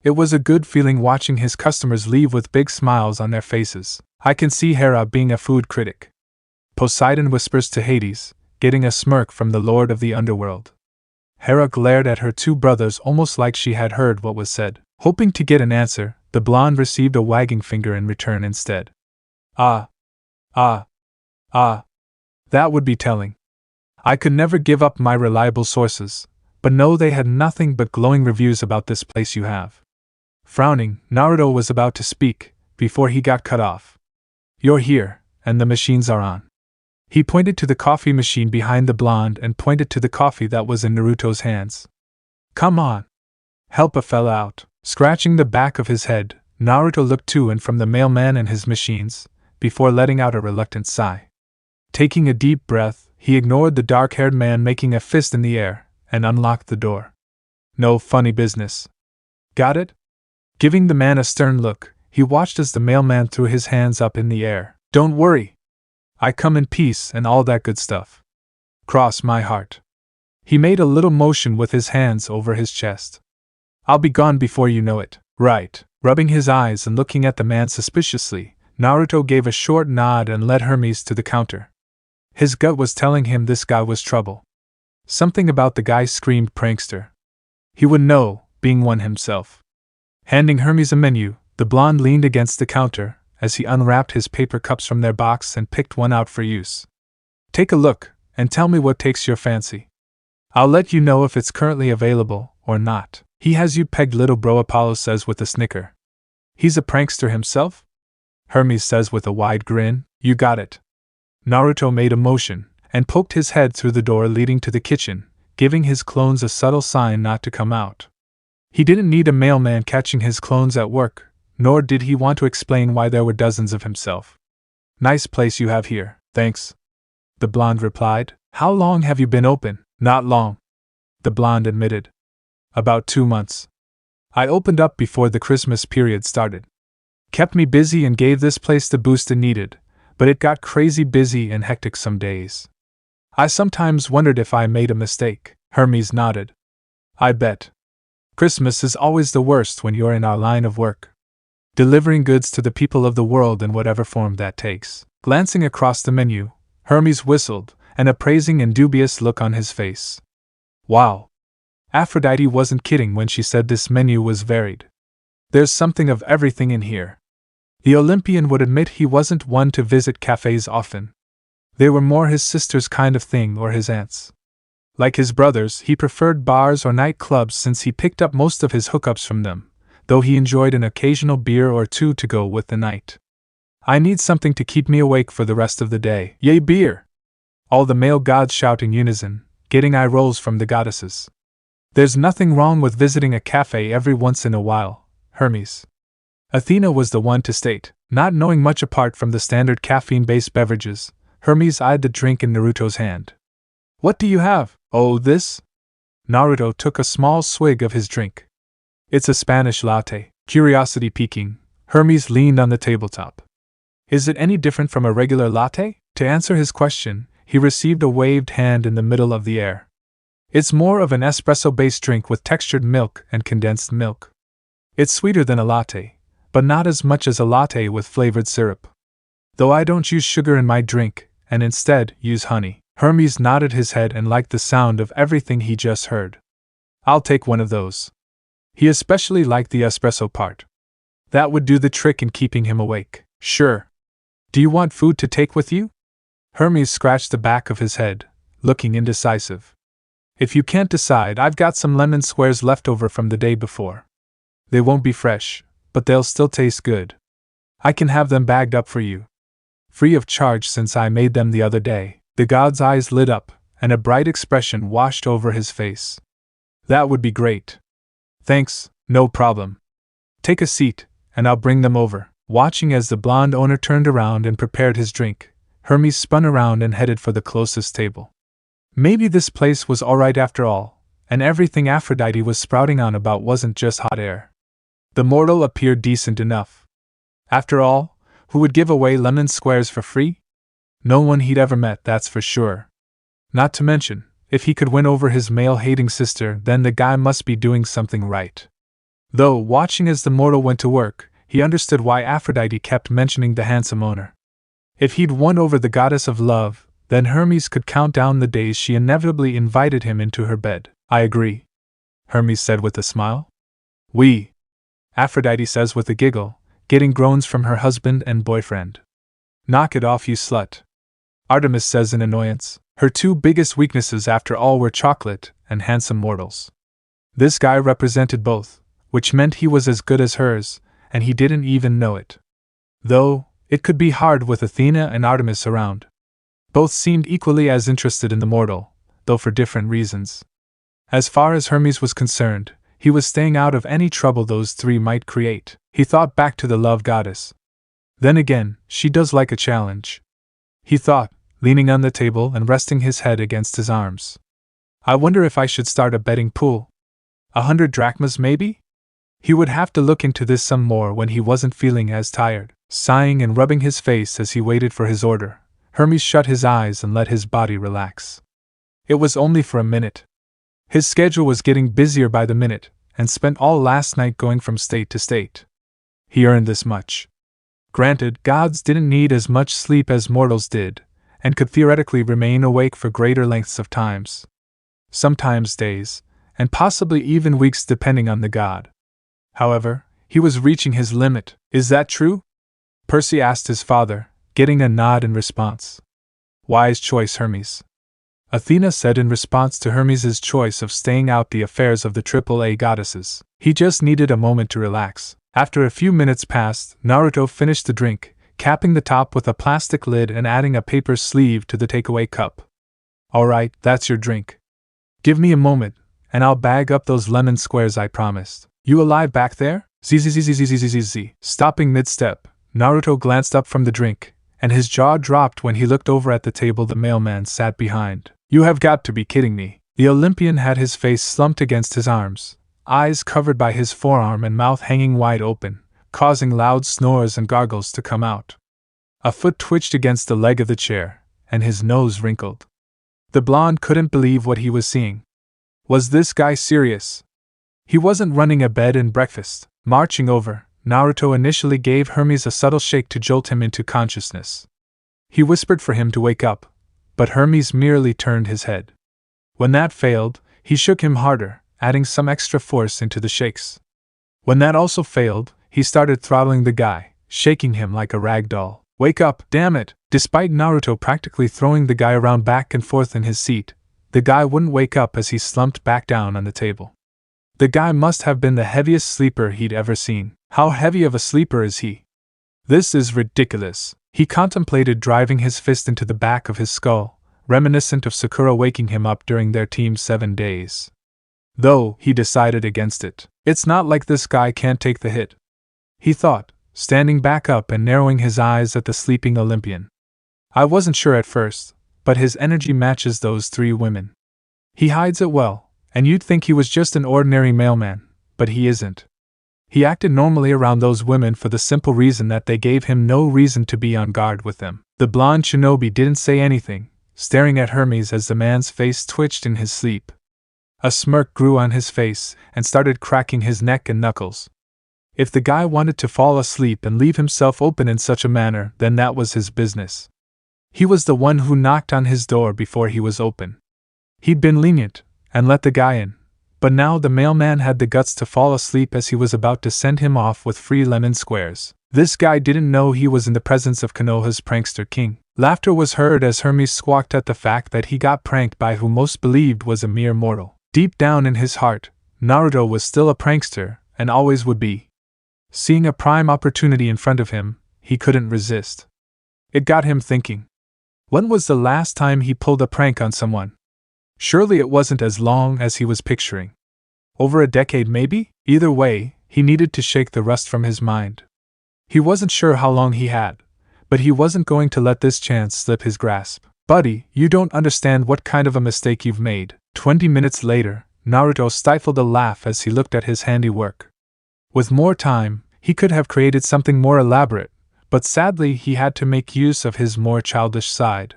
It was a good feeling watching his customers leave with big smiles on their faces. I can see Hera being a food critic. Poseidon whispers to Hades, getting a smirk from the Lord of the Underworld. Hera glared at her two brothers almost like she had heard what was said. Hoping to get an answer, the blonde received a wagging finger in return instead. Ah. That would be telling. I could never give up my reliable sources, but no, they had nothing but glowing reviews about this place you have. Frowning, Naruto was about to speak, before he got cut off. You're here, and the machines are on. He pointed to the coffee machine behind the blonde and pointed to the coffee that was in Naruto's hands. Come on. Help a fella out. Scratching the back of his head, Naruto looked to and from the mailman and his machines, before letting out a reluctant sigh. Taking a deep breath, he ignored the dark-haired man making a fist in the air, and unlocked the door. No funny business. Got it? Giving the man a stern look, he watched as the mailman threw his hands up in the air. Don't worry. I come in peace and all that good stuff. Cross my heart. He made a little motion with his hands over his chest. I'll be gone before you know it. Right. Rubbing his eyes and looking at the man suspiciously, Naruto gave a short nod and led Hermes to the counter. His gut was telling him this guy was trouble. Something about the guy screamed prankster. He would know, being one himself. Handing Hermes a menu, the blonde leaned against the counter, as he unwrapped his paper cups from their box and picked one out for use. Take a look, and tell me what takes your fancy. I'll let you know if it's currently available, or not. He has you pegged, little bro, Apollo says with a snicker. He's a prankster himself? Hermes says with a wide grin. You got it. Naruto made a motion, and poked his head through the door leading to the kitchen, giving his clones a subtle sign not to come out. He didn't need a mailman catching his clones at work, nor did he want to explain why there were dozens of himself. Nice place you have here, thanks. The blonde replied. How long have you been open? Not long. The blonde admitted. About 2 months. I opened up before the Christmas period started. Kept me busy and gave this place the boost it needed, but it got crazy busy and hectic some days. I sometimes wondered if I made a mistake. Hermes nodded. I bet. Christmas is always the worst when you're in our line of work. Delivering goods to the people of the world in whatever form that takes. Glancing across the menu, Hermes whistled, an appraising and dubious look on his face. Wow. Aphrodite wasn't kidding when she said this menu was varied. There's something of everything in here. The Olympian would admit he wasn't one to visit cafes often. They were more his sister's kind of thing or his aunt's. Like his brothers, he preferred bars or nightclubs since he picked up most of his hookups from them, though he enjoyed an occasional beer or two to go with the night. I need something to keep me awake for the rest of the day. Yay, beer! All the male gods shout in unison, getting eye rolls from the goddesses. There's nothing wrong with visiting a cafe every once in a while, Hermes. Athena was the one to state. Not knowing much apart from the standard caffeine-based beverages, Hermes eyed the drink in Naruto's hand. What do you have? Oh, this? Naruto took a small swig of his drink. It's a Spanish latte. Curiosity piquing, Hermes leaned on the tabletop. Is it any different from a regular latte? To answer his question, he received a waved hand in the middle of the air. It's more of an espresso-based drink with textured milk and condensed milk. It's sweeter than a latte, but not as much as a latte with flavored syrup. Though I don't use sugar in my drink, and instead use honey. Hermes nodded his head and liked the sound of everything he just heard. I'll take one of those. He especially liked the espresso part. That would do the trick in keeping him awake. Sure. Do you want food to take with you? Hermes scratched the back of his head, looking indecisive. If you can't decide, I've got some lemon squares left over from the day before. They won't be fresh, but they'll still taste good. I can have them bagged up for you. Free of charge since I made them the other day. The god's eyes lit up, and a bright expression washed over his face. That would be great. Thanks, no problem. Take a seat, and I'll bring them over. Watching as the blonde owner turned around and prepared his drink, Hermes spun around and headed for the closest table. Maybe this place was alright after all, and everything Aphrodite was sprouting on about wasn't just hot air. The mortal appeared decent enough. After all, who would give away lemon squares for free? No one he'd ever met, that's for sure. Not to mention, if he could win over his male-hating sister, then the guy must be doing something right. Though, watching as the mortal went to work, he understood why Aphrodite kept mentioning the handsome owner. If he'd won over the goddess of love, then Hermes could count down the days she inevitably invited him into her bed. I agree, Hermes said with a smile. Oui, Aphrodite says with a giggle, getting groans from her husband and boyfriend. Knock it off, you slut, Artemis says in annoyance. Her two biggest weaknesses after all were chocolate and handsome mortals. This guy represented both, which meant he was as good as hers, and he didn't even know it. Though, it could be hard with Athena and Artemis around. Both seemed equally as interested in the mortal, though for different reasons. As far as Hermes was concerned, he was staying out of any trouble those three might create. He thought back to the love goddess. Then again, she does like a challenge. He thought, leaning on the table and resting his head against his arms. I wonder if I should start a betting pool. 100 drachmas maybe? He would have to look into this some more when he wasn't feeling as tired. Sighing and rubbing his face as he waited for his order, Hermes shut his eyes and let his body relax. It was only for a minute. His schedule was getting busier by the minute, and spent all last night going from state to state. He earned this much. Granted, gods didn't need as much sleep as mortals did, and could theoretically remain awake for greater lengths of times. Sometimes days, and possibly even weeks depending on the god. However, he was reaching his limit. Is that true? Percy asked his father, getting a nod in response. Wise choice, Hermes, Athena said in response to Hermes's choice of staying out the affairs of the AAA goddesses. He just needed a moment to relax. After a few minutes passed, Naruto finished the drink, capping the top with a plastic lid and adding a paper sleeve to the takeaway cup. Alright, that's your drink. Give me a moment, and I'll bag up those lemon squares I promised. You alive back there? Zzzzzzzzzzz. Stopping mid-step, Naruto glanced up from the drink, and his jaw dropped when he looked over at the table the mailman sat behind. You have got to be kidding me. The Olympian had his face slumped against his arms, eyes covered by his forearm and mouth hanging wide open, causing loud snores and gargles to come out. A foot twitched against the leg of the chair, and his nose wrinkled. The blonde couldn't believe what he was seeing. Was this guy serious? He wasn't running a bed and breakfast. Marching over, Naruto initially gave Hermes a subtle shake to jolt him into consciousness. He whispered for him to wake up, but Hermes merely turned his head. When that failed, he shook him harder, adding some extra force into the shakes. When that also failed, he started throttling the guy, shaking him like a rag doll. Wake up, damn it! Despite Naruto practically throwing the guy around back and forth in his seat, the guy wouldn't wake up as he slumped back down on the table. The guy must have been the heaviest sleeper he'd ever seen. How heavy of a sleeper is he? This is ridiculous. He contemplated driving his fist into the back of his skull, reminiscent of Sakura waking him up during their Team 7 days. Though, he decided against it. It's not like this guy can't take the hit, he thought, standing back up and narrowing his eyes at the sleeping Olympian. I wasn't sure at first, but his energy matches those three women. He hides it well, and you'd think he was just an ordinary mailman, but he isn't. He acted normally around those women for the simple reason that they gave him no reason to be on guard with them. The blonde shinobi didn't say anything, staring at Hermes as the man's face twitched in his sleep. A smirk grew on his face and started cracking his neck and knuckles. If the guy wanted to fall asleep and leave himself open in such a manner, then that was his business. He was the one who knocked on his door before he was open. He'd been lenient and let the guy in, but now the mailman had the guts to fall asleep as he was about to send him off with free lemon squares. This guy didn't know he was in the presence of Konoha's prankster king. Laughter was heard as Hermes squawked at the fact that he got pranked by who most believed was a mere mortal. Deep down in his heart, Naruto was still a prankster, and always would be. Seeing a prime opportunity in front of him, he couldn't resist. It got him thinking. When was the last time he pulled a prank on someone? Surely it wasn't as long as he was picturing. Over a decade maybe? Either way, he needed to shake the rust from his mind. He wasn't sure how long he had, but he wasn't going to let this chance slip his grasp. Buddy, you don't understand what kind of a mistake you've made. 20 minutes later, Naruto stifled a laugh as he looked at his handiwork. With more time, he could have created something more elaborate, but sadly he had to make use of his more childish side.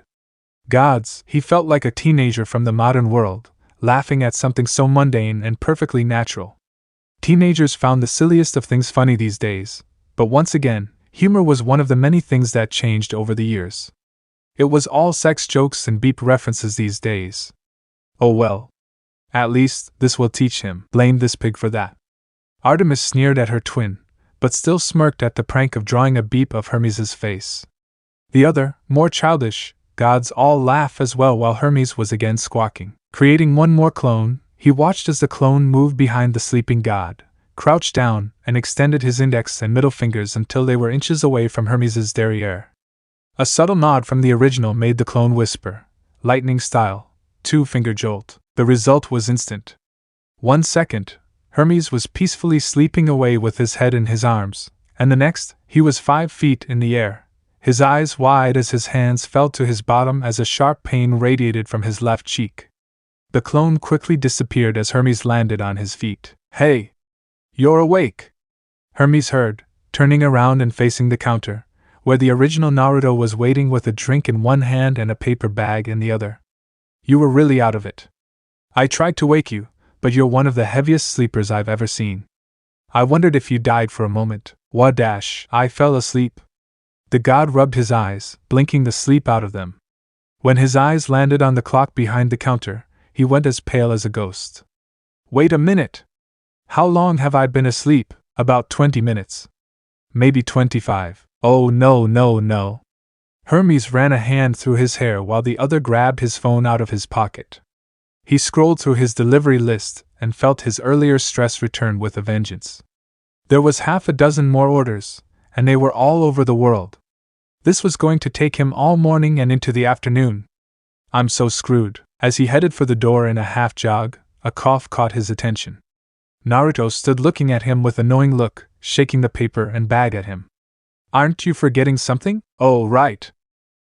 Gods, he felt like a teenager from the modern world, laughing at something so mundane and perfectly natural. Teenagers found the silliest of things funny these days, but once again, humor was one of the many things that changed over the years. It was all sex jokes and beep references these days. Oh well. At least, this will teach him. Blame this pig for that. Artemis sneered at her twin, but still smirked at the prank of drawing a beep of Hermes's face. The other, more childish, gods all laugh as well while Hermes was again squawking. Creating one more clone, he watched as the clone moved behind the sleeping god, crouched down, and extended his index and middle fingers until they were inches away from Hermes's derriere. A subtle nod from the original made the clone whisper, lightning style, 2-finger jolt. The result was instant. 1 second, Hermes was peacefully sleeping away with his head in his arms, and the next, he was 5 feet in the air, his eyes wide as his hands fell to his bottom as a sharp pain radiated from his left cheek. The clone quickly disappeared as Hermes landed on his feet. Hey! You're awake! Hermes heard, turning around and facing the counter, where the original Naruto was waiting with a drink in one hand and a paper bag in the other. You were really out of it. I tried to wake you, but you're one of the heaviest sleepers I've ever seen. I wondered if you died for a moment. I fell asleep. The god rubbed his eyes, blinking the sleep out of them. When his eyes landed on the clock behind the counter, he went as pale as a ghost. Wait a minute! How long have I been asleep? About 20 minutes. Maybe 25. Oh no. Hermes ran a hand through his hair while the other grabbed his phone out of his pocket. He scrolled through his delivery list and felt his earlier stress return with a vengeance. There was half a dozen more orders, and they were all over the world. This was going to take him all morning and into the afternoon. I'm so screwed. As he headed for the door in a half jog, a cough caught his attention. Naruto stood looking at him with a knowing look, shaking the paper and bag at him. Aren't you forgetting something? Oh, right.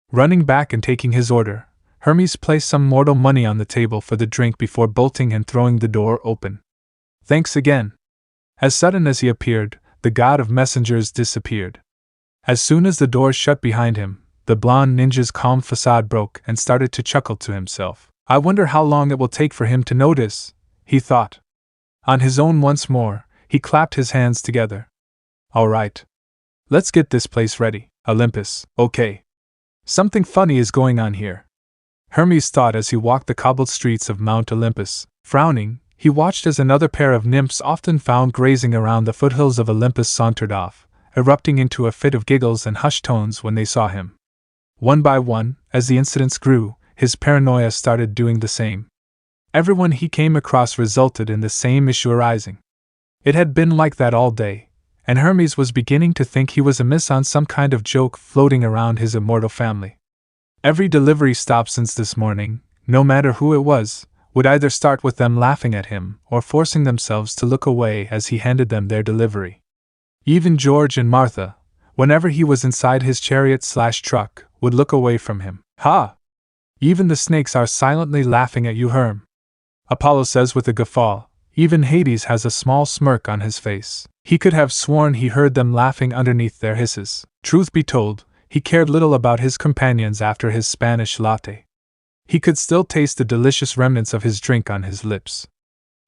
Running back and taking his order, Hermes placed some mortal money on the table for the drink before bolting and throwing the door open. Thanks again. As sudden as he appeared, the god of messengers disappeared. As soon as the door shut behind him, the blonde ninja's calm facade broke and started to chuckle to himself. I wonder how long it will take for him to notice, he thought. On his own once more, he clapped his hands together. All right. Let's get this place ready. Olympus, okay. Something funny is going on here. Hermes thought as he walked the cobbled streets of Mount Olympus. Frowning, he watched as another pair of nymphs often found grazing around the foothills of Olympus sauntered off, erupting into a fit of giggles and hushed tones when they saw him. One by one, as the incidents grew, his paranoia started doing the same. Everyone he came across resulted in the same issue arising. It had been like that all day, and Hermes was beginning to think he was amiss on some kind of joke floating around his immortal family. Every delivery stop since this morning, no matter who it was, would either start with them laughing at him or forcing themselves to look away as he handed them their delivery. Even George and Martha, whenever he was inside his chariot/truck, would look away from him. Ha! Even the snakes are silently laughing at you, Herm. Apollo says with a guffaw. Even Hades has a small smirk on his face. He could have sworn he heard them laughing underneath their hisses. Truth be told, he cared little about his companions after his Spanish latte. He could still taste the delicious remnants of his drink on his lips.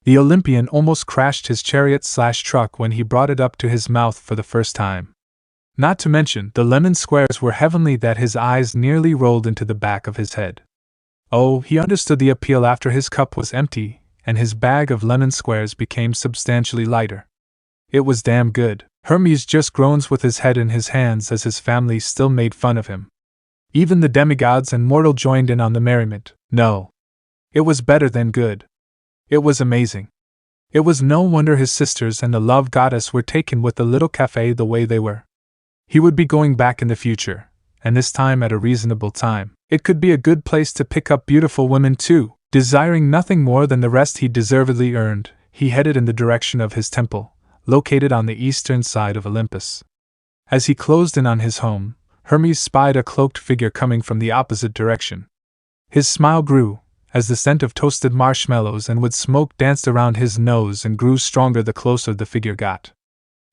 The Olympian almost crashed his chariot/truck when he brought it up to his mouth for the first time. Not to mention, the lemon squares were heavenly that his eyes nearly rolled into the back of his head. Oh, he understood the appeal after his cup was empty, and his bag of lemon squares became substantially lighter. It was damn good. Hermes just groans with his head in his hands as his family still made fun of him. Even the demigods and mortal joined in on the merriment. No. It was better than good. It was amazing. It was no wonder his sisters and the love goddess were taken with the little café the way they were. He would be going back in the future, and this time at a reasonable time. It could be a good place to pick up beautiful women too. Desiring nothing more than the rest he deservedly earned, he headed in the direction of his temple, located on the eastern side of Olympus. As he closed in on his home, Hermes spied a cloaked figure coming from the opposite direction. His smile grew, as the scent of toasted marshmallows and wood smoke danced around his nose and grew stronger the closer the figure got.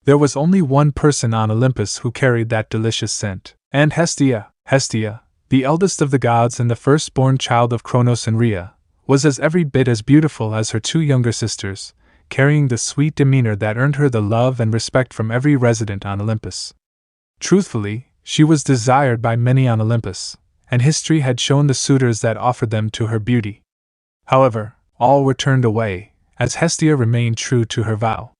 There was only one person on Olympus who carried that delicious scent, and Hestia, the eldest of the gods and the firstborn child of Kronos and Rhea, was as every bit as beautiful as her two younger sisters, carrying the sweet demeanor that earned her the love and respect from every resident on Olympus. Truthfully, she was desired by many on Olympus, and history had shown the suitors that offered them to her beauty. However, all were turned away, as Hestia remained true to her vow.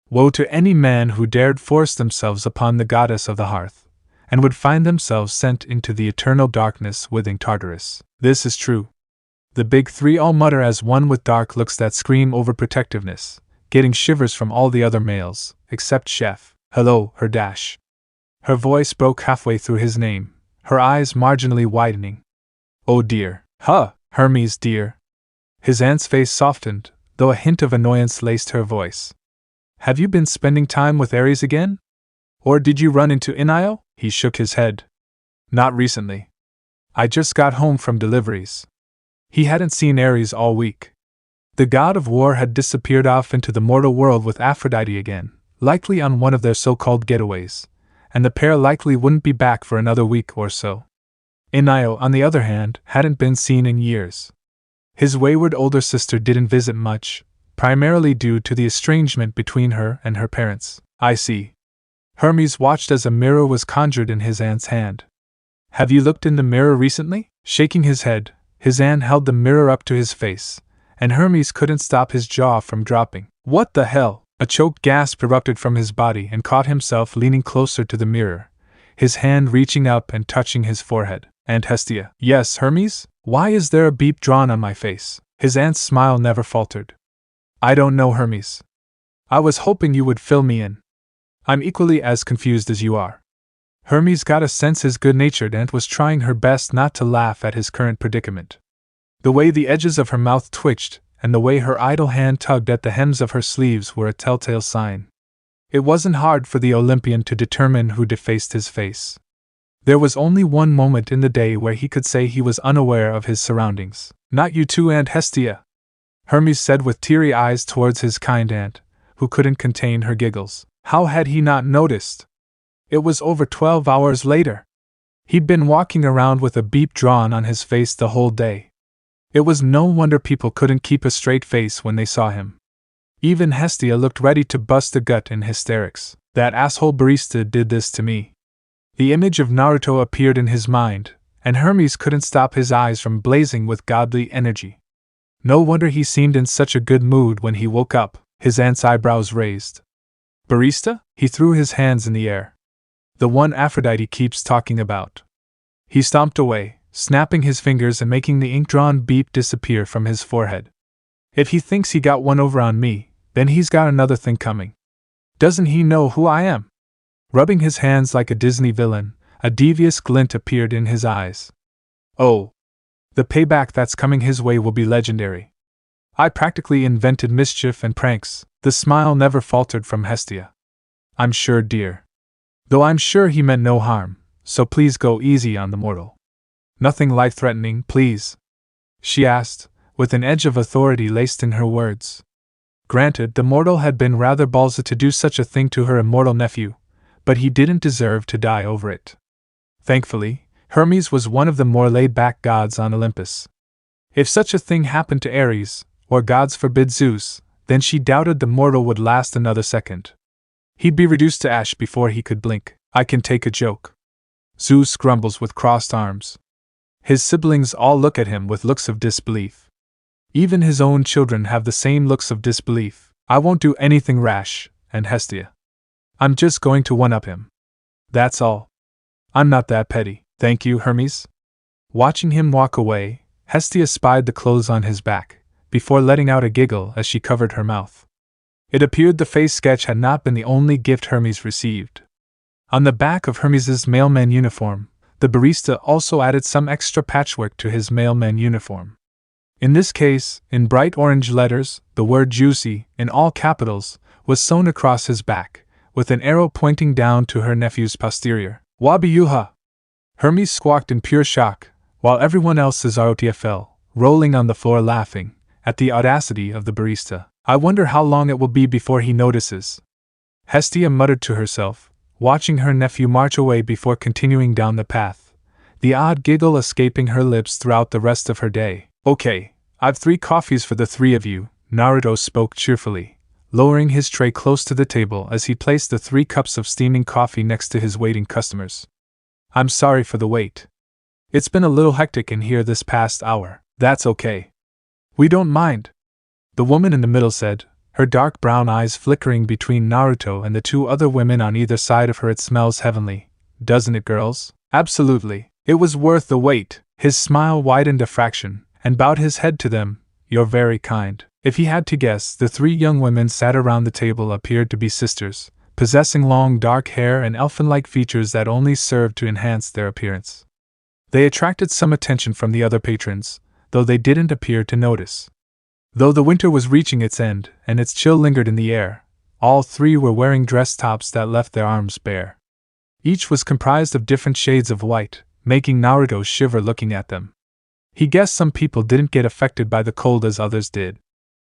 Woe to any man who dared force themselves upon the goddess of the hearth, and would find themselves sent into the eternal darkness within Tartarus. This is true. The big three all mutter as one with dark looks that scream overprotectiveness, getting shivers from all the other males, except Chef. Hello, her dash. Her voice broke halfway through his name, her eyes marginally widening. Oh dear. Huh, Hermes dear. His aunt's face softened, though a hint of annoyance laced her voice. Have you been spending time with Ares again? Or did you run into Io? He shook his head. Not recently. I just got home from deliveries. He hadn't seen Ares all week. The god of war had disappeared off into the mortal world with Aphrodite again, likely on one of their so-called getaways, and the pair likely wouldn't be back for another week or so. Io, on the other hand, hadn't been seen in years. His wayward older sister didn't visit much, primarily due to the estrangement between her and her parents. I see. Hermes watched as a mirror was conjured in his aunt's hand. Have you looked in the mirror recently? Shaking his head, his aunt held the mirror up to his face, and Hermes couldn't stop his jaw from dropping. What the hell? A choked gasp erupted from his body and caught himself leaning closer to the mirror, his hand reaching up and touching his forehead. Aunt Hestia. Yes, Hermes? Why is there a beep drawn on my face? His aunt's smile never faltered. I don't know, Hermes. I was hoping you would fill me in. I'm equally as confused as you are. Hermes got a sense his good-natured aunt was trying her best not to laugh at his current predicament. The way the edges of her mouth twitched, and the way her idle hand tugged at the hems of her sleeves were a telltale sign. It wasn't hard for the Olympian to determine who defaced his face. There was only one moment in the day where he could say he was unaware of his surroundings. Not you too, Aunt Hestia, Hermes said with teary eyes towards his kind aunt, who couldn't contain her giggles. How had he not noticed? It was over 12 hours later. He'd been walking around with a beep drawn on his face the whole day. It was no wonder people couldn't keep a straight face when they saw him. Even Hestia looked ready to bust a gut in hysterics. That asshole barista did this to me. The image of Naruto appeared in his mind, and Hermes couldn't stop his eyes from blazing with godly energy. No wonder he seemed in such a good mood when he woke up, his aunt's eyebrows raised. Barista? He threw his hands in the air. The one Aphrodite keeps talking about. He stomped away, snapping his fingers and making the ink-drawn beep disappear from his forehead. If he thinks he got one over on me, then he's got another thing coming. Doesn't he know who I am? Rubbing his hands like a Disney villain, a devious glint appeared in his eyes. Oh. The payback that's coming his way will be legendary. I practically invented mischief and pranks. The smile never faltered from Hestia. I'm sure, dear. Though I'm sure he meant no harm, so please go easy on the mortal. Nothing life-threatening, please? She asked, with an edge of authority laced in her words. Granted, the mortal had been rather ballsy to do such a thing to her immortal nephew, but he didn't deserve to die over it. Thankfully, Hermes was one of the more laid-back gods on Olympus. If such a thing happened to Ares, or gods forbid Zeus, then she doubted the mortal would last another second. He'd be reduced to ash before he could blink. I can take a joke. Zeus grumbles with crossed arms. His siblings all look at him with looks of disbelief. Even his own children have the same looks of disbelief. I won't do anything rash, and Hestia. I'm just going to one-up him. That's all. I'm not that petty, thank you, Hermes. Watching him walk away, Hestia spied the clothes on his back, before letting out a giggle as she covered her mouth. It appeared the face sketch had not been the only gift Hermes received. On the back of Hermes's mailman uniform, the barista also added some extra patchwork to his mailman uniform. In this case, in bright orange letters, the word juicy, in all capitals, was sewn across his back, with an arrow pointing down to her nephew's posterior. Wabiyuha! Hermes squawked in pure shock, while everyone else's Aotia fell, rolling on the floor laughing, at the audacity of the barista. I wonder how long it will be before he notices. Hestia muttered to herself, watching her nephew march away before continuing down the path, the odd giggle escaping her lips throughout the rest of her day. Okay, I've 3 coffees for the 3 of you, Naruto spoke cheerfully, lowering his tray close to the table as he placed the 3 cups of steaming coffee next to his waiting customers. I'm sorry for the wait. It's been a little hectic in here this past hour. That's okay. We don't mind, the woman in the middle said, her dark brown eyes flickering between Naruto and the 2 other women on either side of her. It smells heavenly, doesn't it, girls? Absolutely. It was worth the wait. His smile widened a fraction, and bowed his head to them. You're very kind. If he had to guess, the 3 young women sat around the table appeared to be sisters, possessing long dark hair and elfin-like features that only served to enhance their appearance. They attracted some attention from the other patrons, though they didn't appear to notice. Though the winter was reaching its end, and its chill lingered in the air, all 3 were wearing dress tops that left their arms bare. Each was comprised of different shades of white, making Naruto shiver looking at them. He guessed some people didn't get affected by the cold as others did.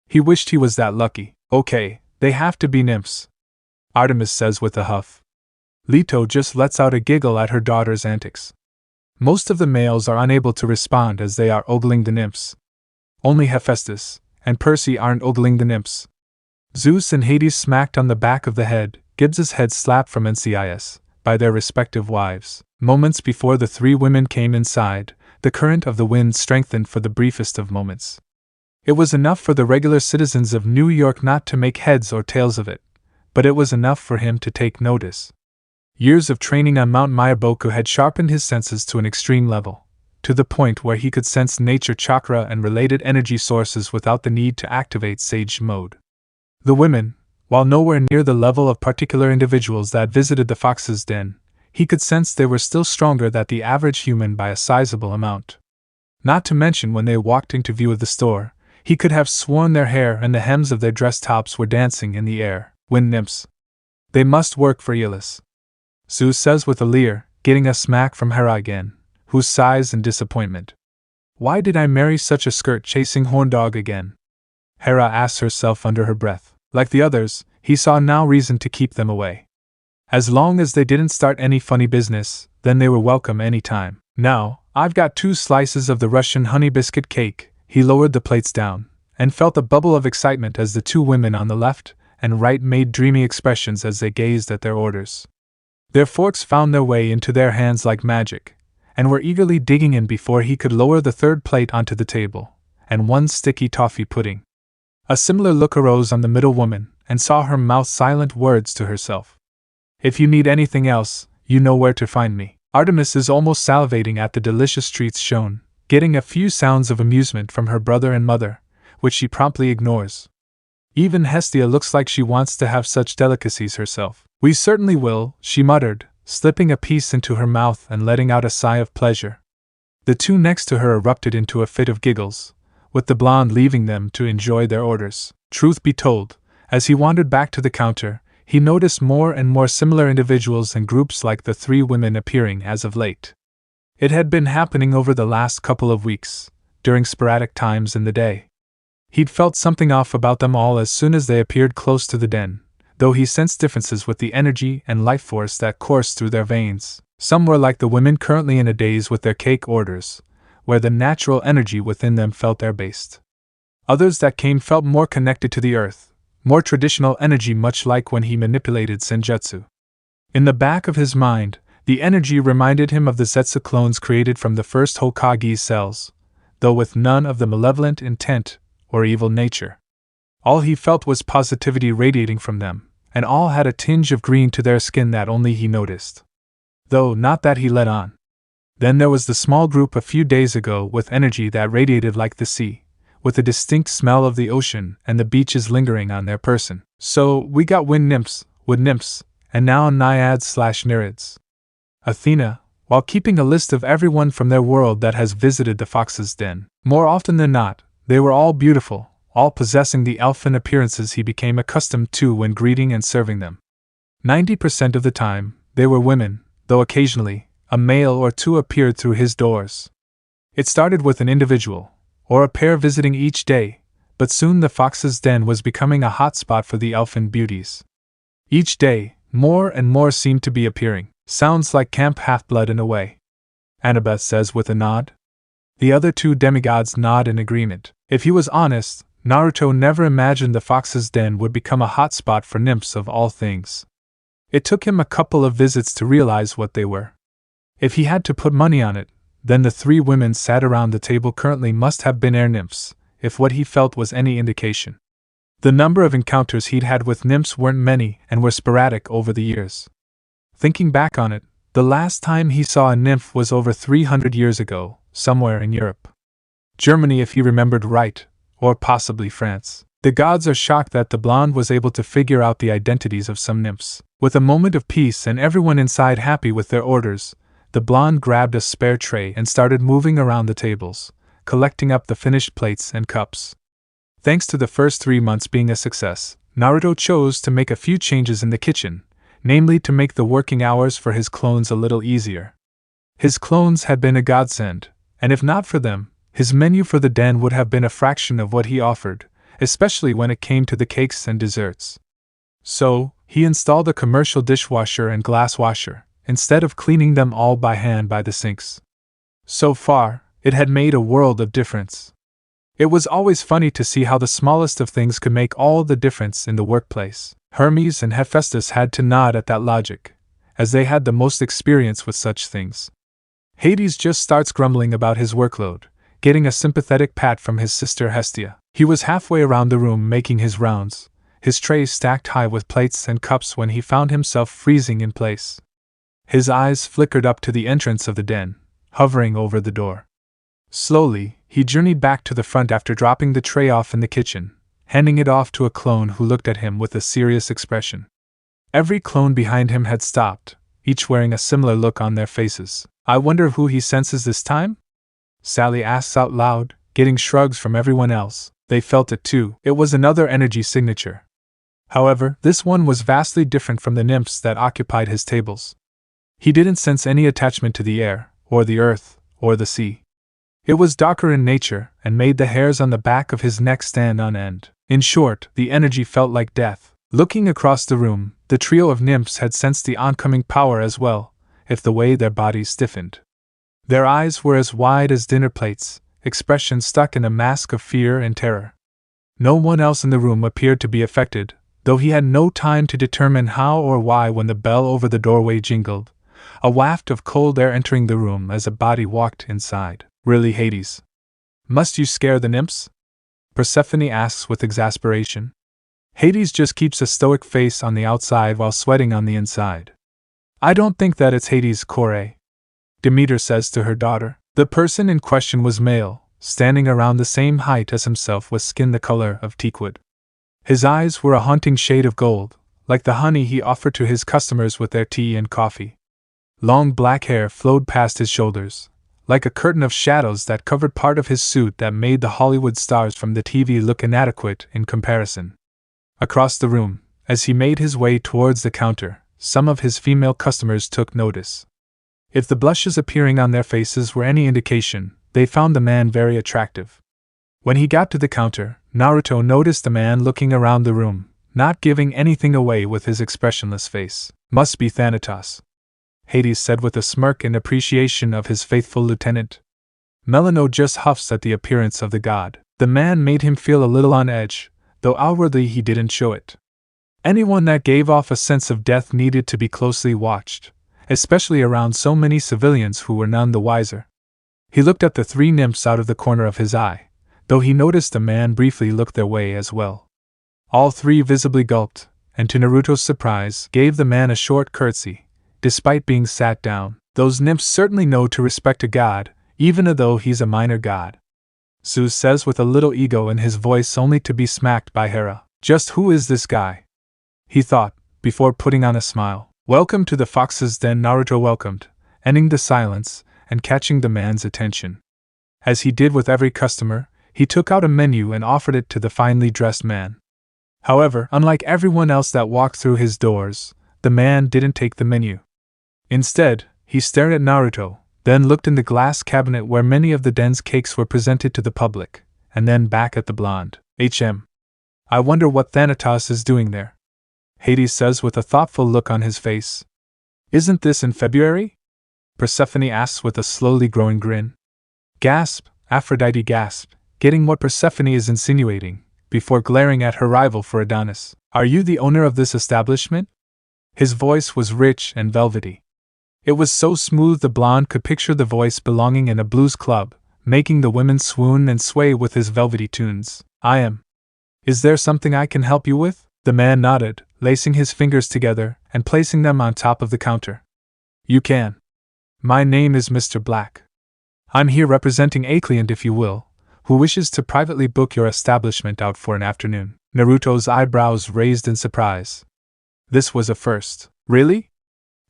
He wished he was that lucky. Okay, they have to be nymphs, Artemis says with a huff. Leto just lets out a giggle at her daughter's antics. Most of the males are unable to respond as they are ogling the nymphs. Only Hephaestus and Percy aren't ogling the nymphs. Zeus and Hades smacked on the back of the head, Gibbs's head slapped from NCIS, by their respective wives. Moments before the 3 women came inside, the current of the wind strengthened for the briefest of moments. It was enough for the regular citizens of New York not to make heads or tails of it, but it was enough for him to take notice. Years of training on Mount Myaboku had sharpened his senses to an extreme level, to the point where he could sense nature chakra and related energy sources without the need to activate Sage mode. The women, while nowhere near the level of particular individuals that visited the Fox's Den, he could sense they were still stronger than the average human by a sizable amount. Not to mention when they walked into view of the store, he could have sworn their hair and the hems of their dress tops were dancing in the air. Wind nymphs. They must work for Aeolus, Zeus says with a leer, getting a smack from Hera again, who sighs in disappointment. Why did I marry such a skirt-chasing horndog again? Hera asks herself under her breath. Like the others, he saw now reason to keep them away. As long as they didn't start any funny business, then they were welcome any time. Now, I've got 2 slices of the Russian honey biscuit cake. He lowered the plates down, and felt a bubble of excitement as the 2 women on the left and right made dreamy expressions as they gazed at their orders. Their forks found their way into their hands like magic, and were eagerly digging in before he could lower the 3rd plate onto the table, and 1 sticky toffee pudding. A similar look arose on the middle woman, and saw her mouth silent words to herself. If you need anything else, you know where to find me. Artemis is almost salivating at the delicious treats shown, getting a few sounds of amusement from her brother and mother, which she promptly ignores. Even Hestia looks like she wants to have such delicacies herself. We certainly will, she muttered, slipping a piece into her mouth and letting out a sigh of pleasure. The 2 next to her erupted into a fit of giggles, with the blonde leaving them to enjoy their orders. Truth be told, as he wandered back to the counter, he noticed more and more similar individuals and groups like the 3 women appearing as of late. It had been happening over the last couple of weeks, during sporadic times in the day. He'd felt something off about them all as soon as they appeared close to the den, though he sensed differences with the energy and life force that coursed through their veins. Some were like the women currently in a daze with their cake orders, where the natural energy within them felt air-based. Others that came felt more connected to the earth, more traditional energy, much like when he manipulated senjutsu. In the back of his mind, the energy reminded him of the Zetsu clones created from the first Hokage's cells, though with none of the malevolent intent or evil nature. All he felt was positivity radiating from them, and all had a tinge of green to their skin that only he noticed. Though not that he let on. Then there was the small group a few days ago with energy that radiated like the sea, with a distinct smell of the ocean and the beaches lingering on their person. So, we got wind nymphs, wood nymphs, and now naiads/nereids. Athena, while keeping a list of everyone from their world that has visited the fox's den. More often than not, they were all beautiful, all possessing the elfin appearances he became accustomed to when greeting and serving them. 90% of the time, they were women, though occasionally, a male or two appeared through his doors. It started with an individual, or a pair visiting each day, but soon the fox's den was becoming a hot spot for the elfin beauties. Each day, more and more seemed to be appearing. Sounds like Camp Half-Blood in a way, Annabeth says with a nod. The other two demigods nod in agreement. If he was honest, Naruto never imagined the fox's den would become a hot spot for nymphs of all things. It took him a couple of visits to realize what they were. If he had to put money on it, then the three women sat around the table currently must have been air nymphs, if what he felt was any indication. The number of encounters he'd had with nymphs weren't many and were sporadic over the years. Thinking back on it, the last time he saw a nymph was over 300 years ago, somewhere in Europe. Germany if he remembered right, or possibly France. The gods are shocked that the blonde was able to figure out the identities of some nymphs. With a moment of peace and everyone inside happy with their orders, the blonde grabbed a spare tray and started moving around the tables, collecting up the finished plates and cups. Thanks to the first 3 months being a success, Naruto chose to make a few changes in the kitchen, namely to make the working hours for his clones a little easier. His clones had been a godsend, and if not for them, his menu for the den would have been a fraction of what he offered, especially when it came to the cakes and desserts. So, he installed a commercial dishwasher and glass washer, instead of cleaning them all by hand by the sinks. So far, it had made a world of difference. It was always funny to see how the smallest of things could make all the difference in the workplace. Hermes and Hephaestus had to nod at that logic, as they had the most experience with such things. Hades just starts grumbling about his workload, getting a sympathetic pat from his sister Hestia. He was halfway around the room making his rounds, his tray stacked high with plates and cups when he found himself freezing in place. His eyes flickered up to the entrance of the den, hovering over the door. Slowly, he journeyed back to the front after dropping the tray off in the kitchen, handing it off to a clone who looked at him with a serious expression. Every clone behind him had stopped, each wearing a similar look on their faces. "I wonder who he senses this time?" Sally asks out loud, getting shrugs from everyone else. They felt it too. It was another energy signature. However, this one was vastly different from the nymphs that occupied his tables. He didn't sense any attachment to the air, or the earth, or the sea. It was darker in nature, and made the hairs on the back of his neck stand on end. In short, the energy felt like death. Looking across the room, the trio of nymphs had sensed the oncoming power as well, if the way their bodies stiffened. Their eyes were as wide as dinner plates, expressions stuck in a mask of fear and terror. No one else in the room appeared to be affected, though he had no time to determine how or why when the bell over the doorway jingled, a waft of cold air entering the room as a body walked inside. "Really, Hades? Must you scare the nymphs?" Persephone asks with exasperation. Hades just keeps a stoic face on the outside while sweating on the inside. "I don't think that it's Hades, Kore," Demeter says to her daughter. The person in question was male, standing around the same height as himself with skin the color of teakwood. His eyes were a haunting shade of gold, like the honey he offered to his customers with their tea and coffee. Long black hair flowed past his shoulders, like a curtain of shadows that covered part of his suit that made the Hollywood stars from the TV look inadequate in comparison. Across the room, as he made his way towards the counter, some of his female customers took notice. If the blushes appearing on their faces were any indication, they found the man very attractive. When he got to the counter, Naruto noticed the man looking around the room, not giving anything away with his expressionless face. "Must be Thanatos," Hades said with a smirk in appreciation of his faithful lieutenant. Melinoe just huffs at the appearance of the god. The man made him feel a little on edge, though outwardly he didn't show it. Anyone that gave off a sense of death needed to be closely watched, especially around so many civilians who were none the wiser. He looked at the three nymphs out of the corner of his eye, though he noticed the man briefly look their way as well. All three visibly gulped, and to Naruto's surprise, gave the man a short curtsy, despite being sat down. Those nymphs certainly know to respect a god, even though he's a minor god. Zeus says with a little ego in his voice only to be smacked by Hera. Just who is this guy? He thought, before putting on a smile. Welcome to the Fox's Den, Naruto welcomed, ending the silence and catching the man's attention. As he did with every customer, he took out a menu and offered it to the finely dressed man. However, unlike everyone else that walked through his doors, the man didn't take the menu. Instead, he stared at Naruto, then looked in the glass cabinet where many of the den's cakes were presented to the public, and then back at the blonde. I wonder what Thanatos is doing there. Hades says with a thoughtful look on his face. Isn't this in February? Persephone asks with a slowly growing grin. Gasp, Aphrodite gasped, getting what Persephone is insinuating, before glaring at her rival for Adonis. Are you the owner of this establishment? His voice was rich and velvety. It was so smooth the blonde could picture the voice belonging in a blues club, making the women swoon and sway with his velvety tunes. I am. Is there something I can help you with? The man nodded, lacing his fingers together and placing them on top of the counter. You can. My name is Mr. Black. I'm here representing a client, if you will, who wishes to privately book your establishment out for an afternoon. Naruto's eyebrows raised in surprise. This was a first. Really?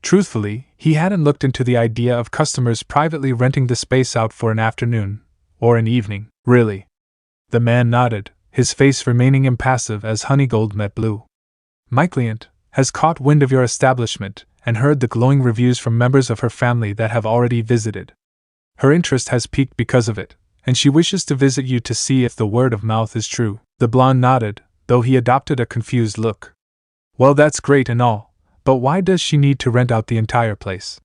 Truthfully, he hadn't looked into the idea of customers privately renting the space out for an afternoon, or an evening. Really? The man nodded, his face remaining impassive as Honeygold met blue. My client has caught wind of your establishment and heard the glowing reviews from members of her family that have already visited. Her interest has piqued because of it, and she wishes to visit you to see if the word of mouth is true. The blonde nodded, though he adopted a confused look. Well, that's great and all, but why does she need to rent out the entire place?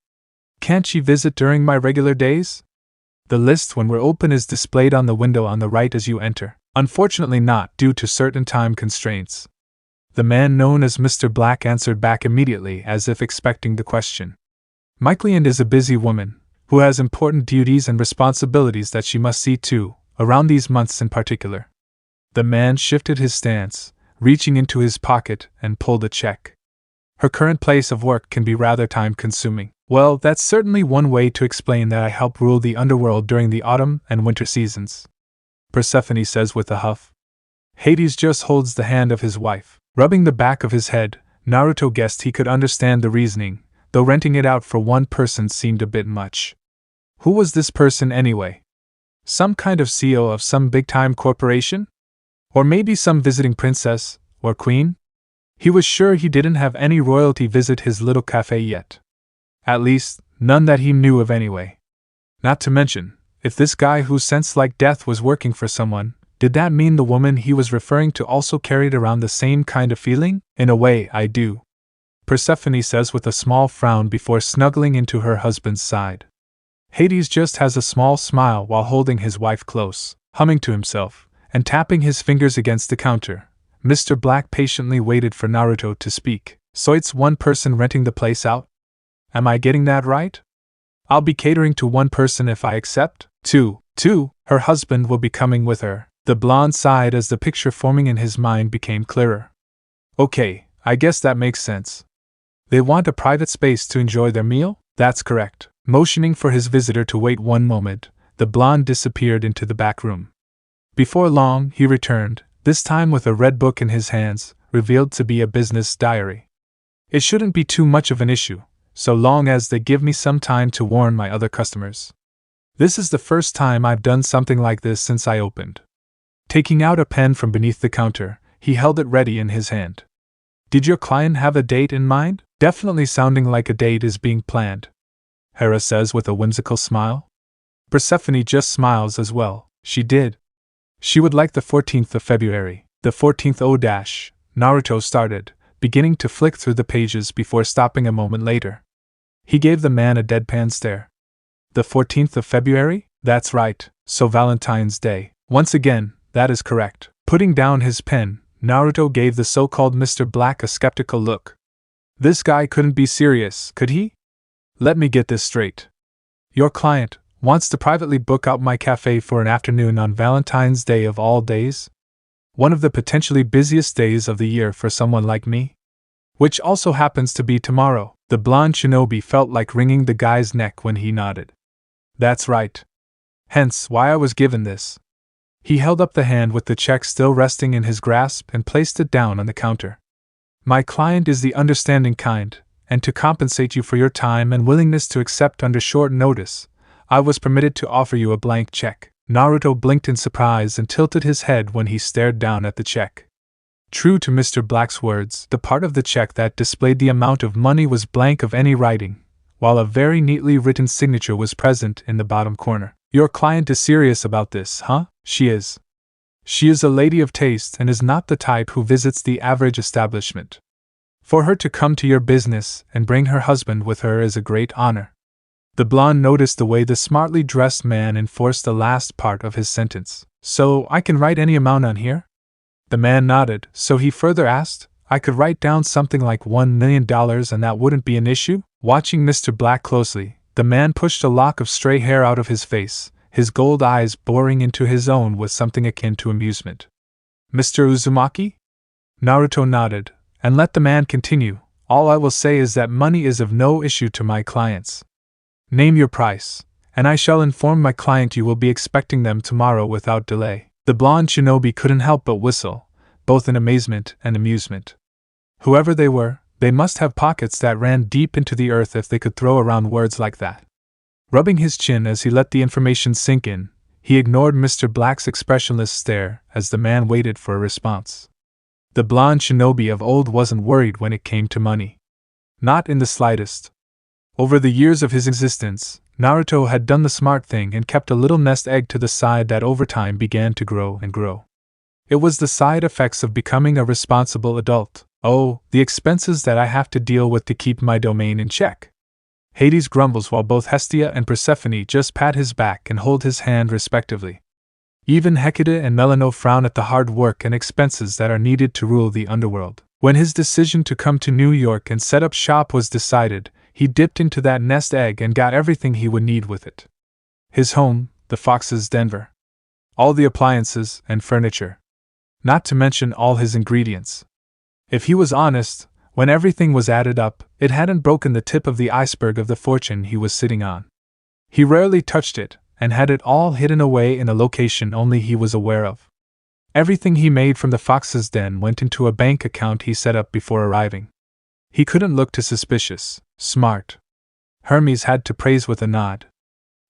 Can't she visit during my regular days? The list when we're open is displayed on the window on the right as you enter. Unfortunately not, due to certain time constraints. The man known as Mr. Black answered back immediately as if expecting the question. My client is a busy woman, who has important duties and responsibilities that she must see to, around these months in particular. The man shifted his stance, reaching into his pocket and pulled a check. Her current place of work can be rather time-consuming. Well, that's certainly one way to explain that I help rule the underworld during the autumn and winter seasons. Persephone says with a huff. Hades just holds the hand of his wife. Rubbing the back of his head, Naruto guessed he could understand the reasoning, though renting it out for one person seemed a bit much. Who was this person anyway? Some kind of CEO of some big-time corporation? Or maybe some visiting princess, or queen? He was sure he didn't have any royalty visit his little café yet. At least, none that he knew of anyway. Not to mention, if this guy who sensed like death was working for someone, did that mean the woman he was referring to also carried around the same kind of feeling? In a way, I do. Persephone says with a small frown before snuggling into her husband's side. Hades just has a small smile while holding his wife close, humming to himself, and tapping his fingers against the counter. Mr. Black patiently waited for Naruto to speak. So it's one person renting the place out? Am I getting that right? I'll be catering to one person if I accept. Two, her husband will be coming with her. The blonde sighed as the picture forming in his mind became clearer. Okay, I guess that makes sense. They want a private space to enjoy their meal? That's correct. Motioning for his visitor to wait one moment, the blonde disappeared into the back room. Before long, he returned, this time with a red book in his hands, revealed to be a business diary. It shouldn't be too much of an issue, so long as they give me some time to warn my other customers. This is the first time I've done something like this since I opened. Taking out a pen from beneath the counter, he held it ready in his hand. Did your client have a date in mind? Definitely sounding like a date is being planned. Hera says with a whimsical smile. Persephone just smiles as well. She did. She would like the 14th of February. The 14th Naruto started, beginning to flick through the pages before stopping a moment later. He gave the man a deadpan stare. The 14th of February? That's right, so Valentine's Day. Once again, that is correct. Putting down his pen, Naruto gave the so-called Mr. Black a skeptical look. This guy couldn't be serious, could he? Let me get this straight. Your client wants to privately book out my cafe for an afternoon on Valentine's Day of all days? One of the potentially busiest days of the year for someone like me? Which also happens to be tomorrow. The blonde shinobi felt like wringing the guy's neck when he nodded. That's right. Hence why I was given this. He held up the hand with the check still resting in his grasp and placed it down on the counter. My client is the understanding kind, and to compensate you for your time and willingness to accept under short notice, I was permitted to offer you a blank check. Naruto blinked in surprise and tilted his head when he stared down at the check. True to Mr. Black's words, the part of the check that displayed the amount of money was blank of any writing, while a very neatly written signature was present in the bottom corner. Your client is serious about this, huh? She is. She is a lady of taste and is not the type who visits the average establishment. For her to come to your business and bring her husband with her is a great honor. The blonde noticed the way the smartly dressed man enforced the last part of his sentence. So, I can write any amount on here? The man nodded, so he further asked, I could write down something like $1 million and that wouldn't be an issue? Watching Mr. Black closely, the man pushed a lock of stray hair out of his face, his gold eyes boring into his own with something akin to amusement. Mr. Uzumaki? Naruto nodded, and let the man continue. All I will say is that money is of no issue to my clients. Name your price, and I shall inform my client you will be expecting them tomorrow without delay. The blonde shinobi couldn't help but whistle, both in amazement and amusement. Whoever they were, they must have pockets that ran deep into the earth if they could throw around words like that. Rubbing his chin as he let the information sink in, he ignored Mr. Black's expressionless stare as the man waited for a response. The blonde shinobi of old wasn't worried when it came to money. Not in the slightest. Over the years of his existence, Naruto had done the smart thing and kept a little nest egg to the side that over time began to grow and grow. It was the side effects of becoming a responsible adult. Oh, the expenses that I have to deal with to keep my domain in check. Hades grumbles while both Hestia and Persephone just pat his back and hold his hand respectively. Even Hecate and Melinoe frown at the hard work and expenses that are needed to rule the underworld. When his decision to come to New York and set up shop was decided, he dipped into that nest egg and got everything he would need with it. His home, the Fox's Denver. All the appliances and furniture. Not to mention all his ingredients. If he was honest, when everything was added up, it hadn't broken the tip of the iceberg of the fortune he was sitting on. He rarely touched it, and had it all hidden away in a location only he was aware of. Everything he made from the Fox's Den went into a bank account he set up before arriving. He couldn't look too suspicious, smart. Hermes had to praise with a nod.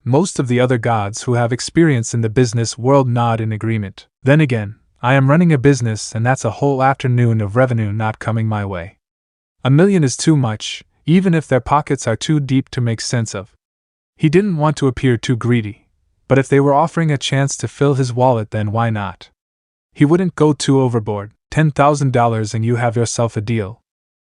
Most of the other gods who have experience in the business world nod in agreement. Then again, I am running a business and that's a whole afternoon of revenue not coming my way. $1 million is too much, even if their pockets are too deep to make sense of. He didn't want to appear too greedy, but if they were offering a chance to fill his wallet then why not? He wouldn't go too overboard. $10,000 and you have yourself a deal.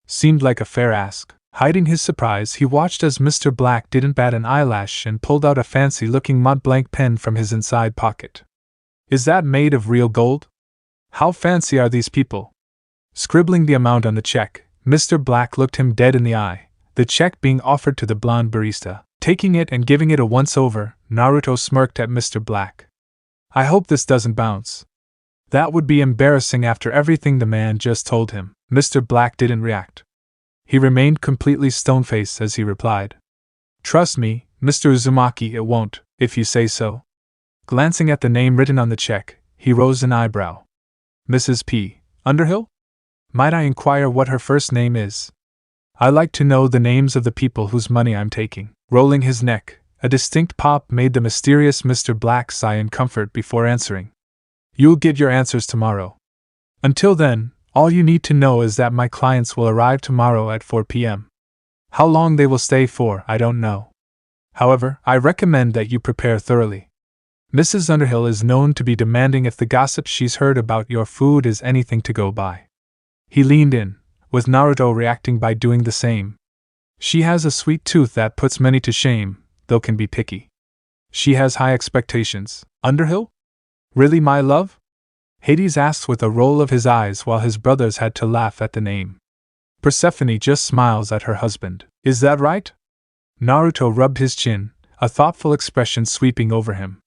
Seemed like a fair ask. Hiding his surprise, he watched as Mr. Black didn't bat an eyelash and pulled out a fancy-looking Mont-Blanc pen from his inside pocket. Is that made of real gold? How fancy are these people? Scribbling the amount on the check, Mr. Black looked him dead in the eye, the check being offered to the blonde barista. Taking it and giving it a once-over, Naruto smirked at Mr. Black. I hope this doesn't bounce. That would be embarrassing after everything the man just told him. Mr. Black didn't react. He remained completely stone-faced as he replied. Trust me, Mr. Uzumaki, it won't, if you say so. Glancing at the name written on the check, he rose an eyebrow. Mrs. P. Underhill? Might I inquire what her first name is? I like to know the names of the people whose money I'm taking. Rolling his neck, a distinct pop made the mysterious Mr. Black sigh in comfort before answering. You'll get your answers tomorrow. Until then, all you need to know is that my clients will arrive tomorrow at 4 p.m. How long they will stay for, I don't know. However, I recommend that you prepare thoroughly. Mrs. Underhill is known to be demanding if the gossip she's heard about your food is anything to go by. He leaned in, with Naruto reacting by doing the same. She has a sweet tooth that puts many to shame, though can be picky. She has high expectations. Underhill? Really, my love? Hades asked with a roll of his eyes while his brothers had to laugh at the name. Persephone just smiles at her husband. Is that right? Naruto rubbed his chin, a thoughtful expression sweeping over him.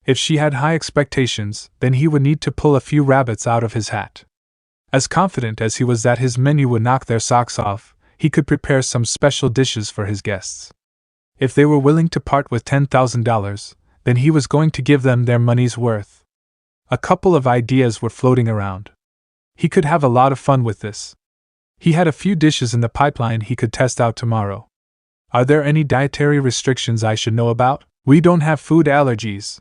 If she had high expectations, then he would need to pull a few rabbits out of his hat. As confident as he was that his menu would knock their socks off, he could prepare some special dishes for his guests. If they were willing to part with $10,000, then he was going to give them their money's worth. A couple of ideas were floating around. He could have a lot of fun with this. He had a few dishes in the pipeline he could test out tomorrow. Are there any dietary restrictions I should know about? We don't have food allergies.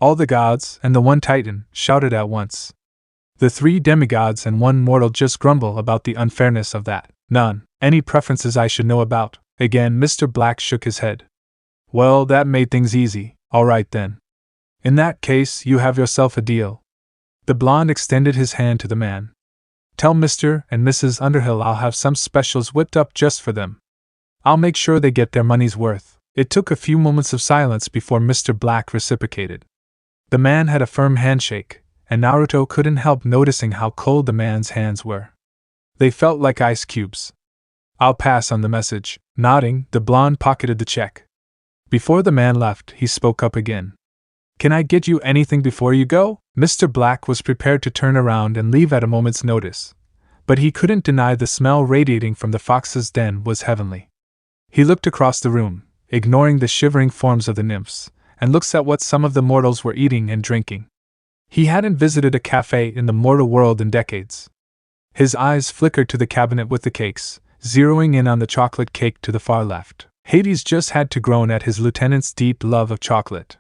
All the gods and the one titan shouted at once. The 3 demigods and 1 mortal just grumble about the unfairness of that. None. Any preferences I should know about? Again, Mr. Black shook his head. Well, that made things easy. All right then. In that case, you have yourself a deal. The blonde extended his hand to the man. Tell Mr. and Mrs. Underhill I'll have some specials whipped up just for them. I'll make sure they get their money's worth. It took a few moments of silence before Mr. Black reciprocated. The man had a firm handshake, and Naruto couldn't help noticing how cold the man's hands were. They felt like ice cubes. I'll pass on the message. Nodding, the blonde pocketed the check. Before the man left, he spoke up again. Can I get you anything before you go? Mr. Black was prepared to turn around and leave at a moment's notice, but he couldn't deny the smell radiating from the fox's den was heavenly. He looked across the room, ignoring the shivering forms of the nymphs, and looked at what some of the mortals were eating and drinking. He hadn't visited a café in the mortal world in decades. His eyes flickered to the cabinet with the cakes, zeroing in on the chocolate cake to the far left. Hades just had to groan at his lieutenant's deep love of chocolate.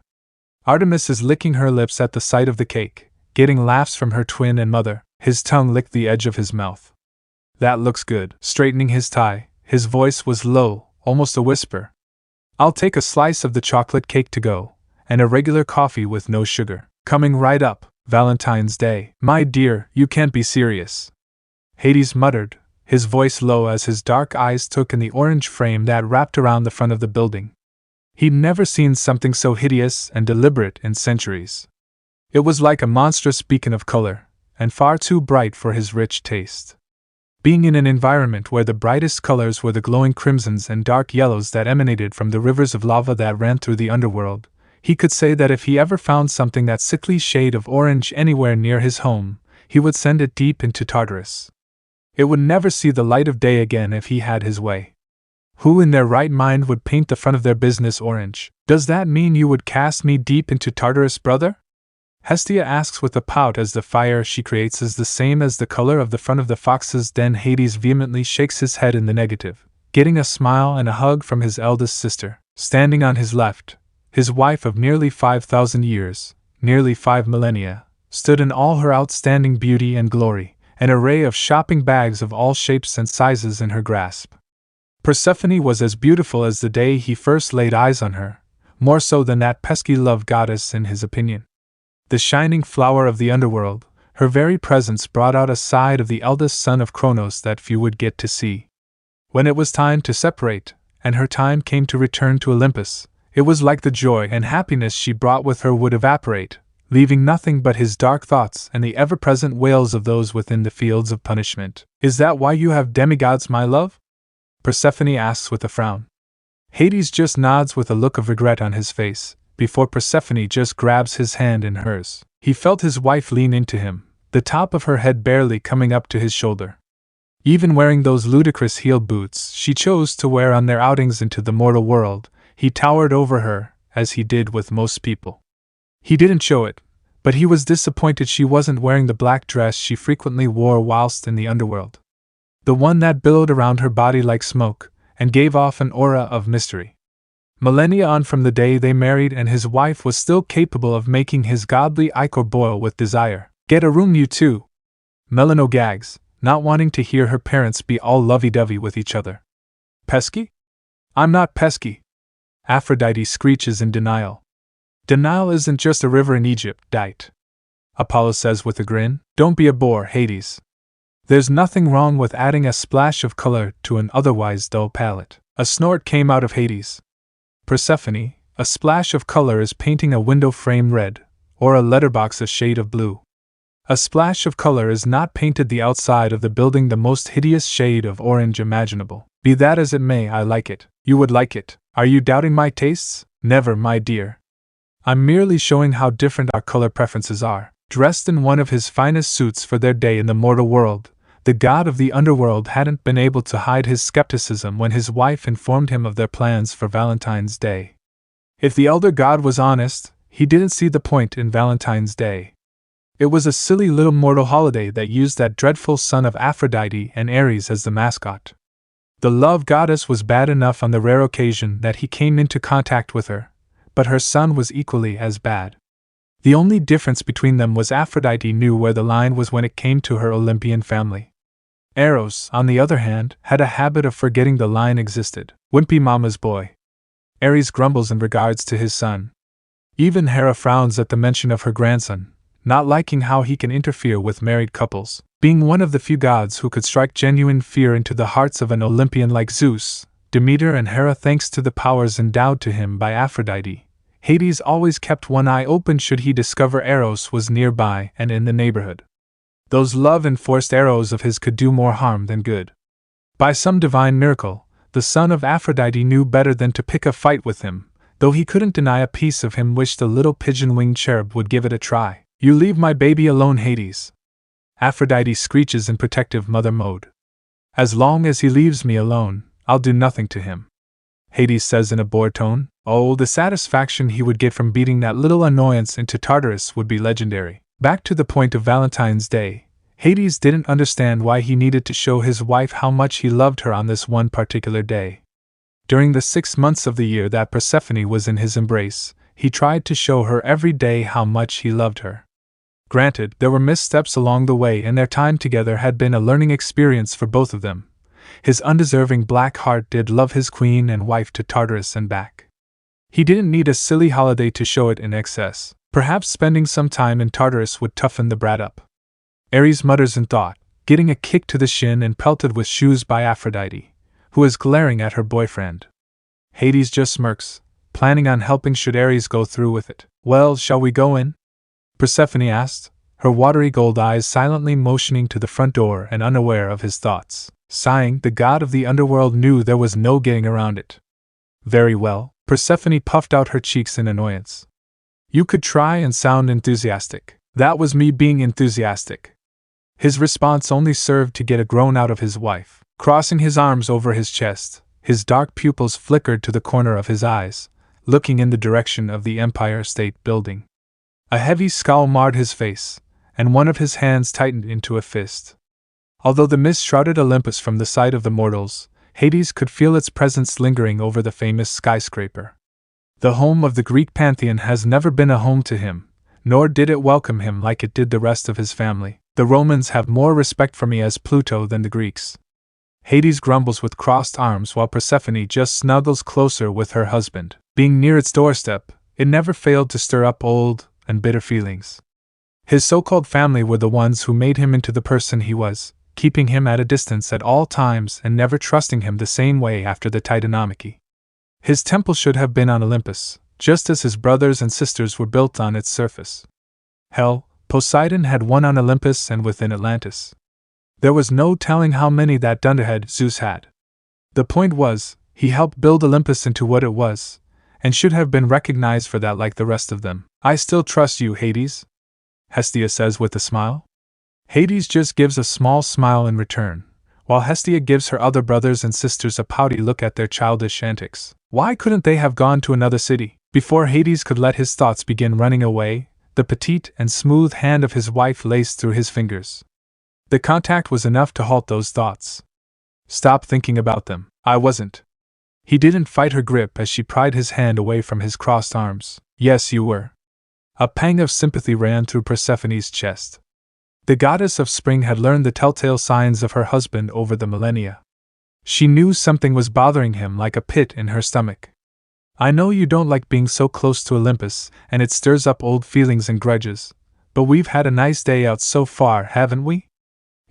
Artemis is licking her lips at the sight of the cake, getting laughs from her twin and mother. His tongue licked the edge of his mouth. That looks good. Straightening his tie, his voice was low, almost a whisper. I'll take a slice of the chocolate cake to go, and a regular coffee with no sugar. Coming right up. Valentine's Day. My dear, you can't be serious. Hades muttered, his voice low as his dark eyes took in the orange frame that wrapped around the front of the building. He'd never seen something so hideous and deliberate in centuries. It was like a monstrous beacon of color, and far too bright for his rich taste. Being in an environment where the brightest colors were the glowing crimsons and dark yellows that emanated from the rivers of lava that ran through the underworld, he could say that if he ever found something that sickly shade of orange anywhere near his home, he would send it deep into Tartarus. It would never see the light of day again if he had his way. Who in their right mind would paint the front of their business orange? Does that mean you would cast me deep into Tartarus, brother? Hestia asks with a pout as the fire she creates is the same as the color of the front of the fox's den. Hades vehemently shakes his head in the negative, getting a smile and a hug from his eldest sister. Standing on his left, his wife of nearly 5,000 years, nearly 5 millennia, stood in all her outstanding beauty and glory, an array of shopping bags of all shapes and sizes in her grasp. Persephone was as beautiful as the day he first laid eyes on her, more so than that pesky love goddess in his opinion. The shining flower of the underworld, her very presence brought out a side of the eldest son of Kronos that few would get to see. When it was time to separate, and her time came to return to Olympus, it was like the joy and happiness she brought with her would evaporate, leaving nothing but his dark thoughts and the ever-present wails of those within the fields of punishment. Is that why you have demigods, my love? Persephone asks with a frown. Hades just nods with a look of regret on his face, before Persephone just grabs his hand in hers. He felt his wife lean into him, the top of her head barely coming up to his shoulder. Even wearing those ludicrous heel boots she chose to wear on their outings into the mortal world, he towered over her, as he did with most people. He didn't show it, but he was disappointed she wasn't wearing the black dress she frequently wore whilst in the underworld. The one that billowed around her body like smoke, and gave off an aura of mystery. Millennia on from the day they married, and his wife was still capable of making his godly ichor boil with desire. Get a room, you two. Melinoe gags, not wanting to hear her parents be all lovey-dovey with each other. Pesky? I'm not pesky. Aphrodite screeches in denial. Denial isn't just a river in Egypt, Dite. Apollo says with a grin. Don't be a bore, Hades. There's nothing wrong with adding a splash of color to an otherwise dull palette. A snort came out of Hades. Persephone, a splash of color is painting a window frame red, or a letterbox a shade of blue. A splash of color is not painted the outside of the building the most hideous shade of orange imaginable. Be that as it may, I like it. You would like it. Are you doubting my tastes? Never, my dear. I'm merely showing how different our color preferences are. Dressed in one of his finest suits for their day in the mortal world, the god of the underworld hadn't been able to hide his skepticism when his wife informed him of their plans for Valentine's Day. If the elder god was honest, he didn't see the point in Valentine's Day. It was a silly little mortal holiday that used that dreadful son of Aphrodite and Ares as the mascot. The love goddess was bad enough on the rare occasion that he came into contact with her, but her son was equally as bad. The only difference between them was Aphrodite knew where the line was when it came to her Olympian family. Eros, on the other hand, had a habit of forgetting the line existed. Wimpy mama's boy. Ares grumbles in regards to his son. Even Hera frowns at the mention of her grandson, not liking how he can interfere with married couples. Being one of the few gods who could strike genuine fear into the hearts of an Olympian like Zeus, Demeter and Hera, thanks to the powers endowed to him by Aphrodite, Hades always kept one eye open should he discover Eros was nearby and in the neighborhood. Those love-enforced arrows of his could do more harm than good. By some divine miracle, the son of Aphrodite knew better than to pick a fight with him, though he couldn't deny a piece of him wished the little pigeon-winged cherub would give it a try. "You leave my baby alone, Hades," Aphrodite screeches in protective mother mode. "As long as he leaves me alone, I'll do nothing to him," Hades says in a bored tone. Oh, the satisfaction he would get from beating that little annoyance into Tartarus would be legendary. Back to the point of Valentine's Day, Hades didn't understand why he needed to show his wife how much he loved her on this one particular day. During the 6 months of the year that Persephone was in his embrace, he tried to show her every day how much he loved her. Granted, there were missteps along the way and their time together had been a learning experience for both of them. His undeserving black heart did love his queen and wife to Tartarus and back. He didn't need a silly holiday to show it in excess. Perhaps spending some time in Tartarus would toughen the brat up. Ares mutters in thought, getting a kick to the shin and pelted with shoes by Aphrodite, who is glaring at her boyfriend. Hades just smirks, planning on helping should Ares go through with it. "Well, shall we go in?" Persephone asked, her watery gold eyes silently motioning to the front door and unaware of his thoughts. Sighing, the god of the underworld knew there was no getting around it. "Very well," Persephone puffed out her cheeks in annoyance. "You could try and sound enthusiastic." "That was me being enthusiastic." His response only served to get a groan out of his wife. Crossing his arms over his chest, his dark pupils flickered to the corner of his eyes, looking in the direction of the Empire State Building. A heavy scowl marred his face, and one of his hands tightened into a fist. Although the mist shrouded Olympus from the sight of the mortals, Hades could feel its presence lingering over the famous skyscraper. The home of the Greek pantheon has never been a home to him, nor did it welcome him like it did the rest of his family. "The Romans have more respect for me as Pluto than the Greeks," Hades grumbles with crossed arms while Persephone just snuggles closer with her husband. Being near its doorstep, it never failed to stir up old and bitter feelings. His so-called family were the ones who made him into the person he was, keeping him at a distance at all times and never trusting him the same way after the Titanomachy. His temple should have been on Olympus, just as his brothers and sisters were built on its surface. Hell, Poseidon had one on Olympus and within Atlantis. There was no telling how many that dunderhead Zeus had. The point was, he helped build Olympus into what it was, and should have been recognized for that like the rest of them. "I still trust you, Hades," Hestia says with a smile. Hades just gives a small smile in return, while Hestia gives her other brothers and sisters a pouty look at their childish antics. Why couldn't they have gone to another city? Before Hades could let his thoughts begin running away, the petite and smooth hand of his wife laced through his fingers. The contact was enough to halt those thoughts. "Stop thinking about them." "I wasn't." He didn't fight her grip as she pried his hand away from his crossed arms. "Yes, you were." A pang of sympathy ran through Persephone's chest. The goddess of spring had learned the telltale signs of her husband over the millennia. She knew something was bothering him like a pit in her stomach. "I know you don't like being so close to Olympus, and it stirs up old feelings and grudges, but we've had a nice day out so far, haven't we?"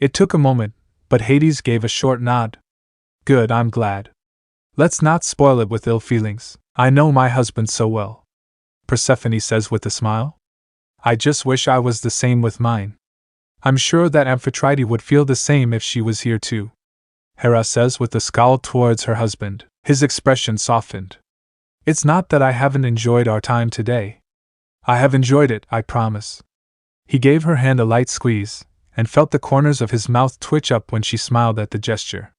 It took a moment, but Hades gave a short nod. "Good, I'm glad. Let's not spoil it with ill feelings. I know my husband so well," Persephone says with a smile. "I just wish I was the same with mine." "I'm sure that Amphitrite would feel the same if she was here too," Hera says with a scowl towards her husband. His expression softened. "It's not that I haven't enjoyed our time today. I have enjoyed it, I promise. He gave her hand a light squeeze, and felt the corners of his mouth twitch up when she smiled at the gesture.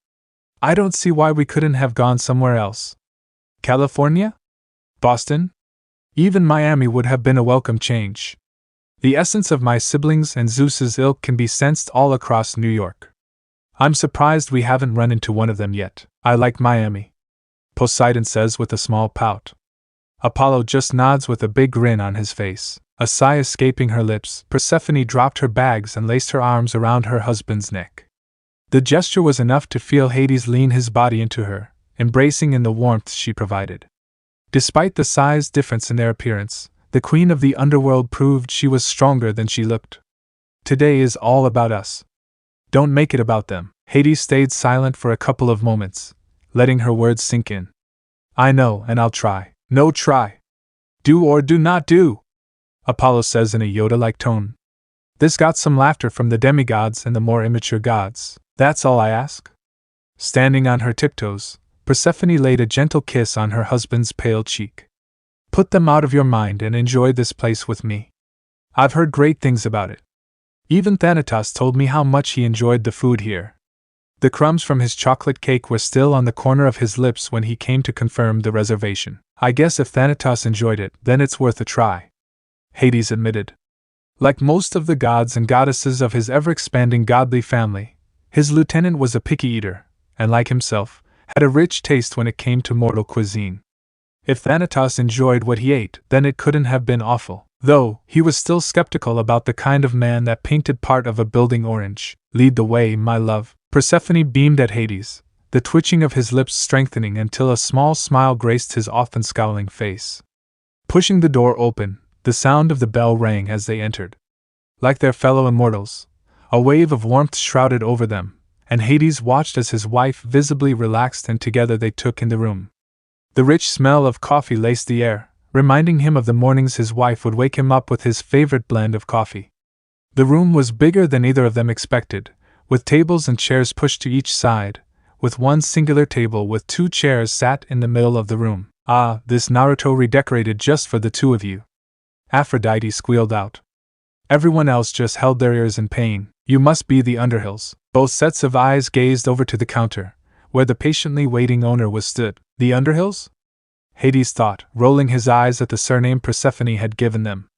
I don't see why we couldn't have gone somewhere else. California? Boston? Even Miami would have been a welcome change. The essence of my siblings and Zeus's ilk can be sensed all across New York. I'm surprised we haven't run into one of them yet. I like Miami, Poseidon says with a small pout. Apollo just nods with a big grin on his face. A sigh escaping her lips, Persephone dropped her bags and laced her arms around her husband's neck. The gesture was enough to feel Hades lean his body into her, embracing in the warmth she provided. Despite the size difference in their appearance, the queen of the underworld proved she was stronger than she looked. Today is all about us. Don't make it about them. Hades stayed silent for a couple of moments, letting her words sink in. I know, and I'll try. No, try. Do or do not do, Apollo says in a Yoda-like tone. This got some laughter from the demigods and the more immature gods. That's all I ask. Standing on her tiptoes, Persephone laid a gentle kiss on her husband's pale cheek. Put them out of your mind and enjoy this place with me. I've heard great things about it. Even Thanatos told me how much he enjoyed the food here. The crumbs from his chocolate cake were still on the corner of his lips when he came to confirm the reservation. I guess if Thanatos enjoyed it, then it's worth a try, Hades admitted. Like most of the gods and goddesses of his ever-expanding godly family, his lieutenant was a picky eater, and like himself, had a rich taste when it came to mortal cuisine. If Thanatos enjoyed what he ate, then it couldn't have been awful, though he was still skeptical about the kind of man that painted part of a building orange. Lead the way, my love. Persephone beamed at Hades, the twitching of his lips strengthening until a small smile graced his often scowling face. Pushing the door open, the sound of the bell rang as they entered. Like their fellow immortals, a wave of warmth shrouded over them, and Hades watched as his wife visibly relaxed, and together they took in the room. The rich smell of coffee laced the air, reminding him of the mornings his wife would wake him up with his favorite blend of coffee. The room was bigger than either of them expected, with tables and chairs pushed to each side, with one singular table with 2 chairs sat in the middle of the room. Ah, this Naruto redecorated just for the 2 of you, Aphrodite squealed out. Everyone else just held their ears in pain. You must be the Underhills. Both sets of eyes gazed over to the counter, where the patiently waiting owner was stood. The Underhills? Hades thought, rolling his eyes at the surname Persephone had given them.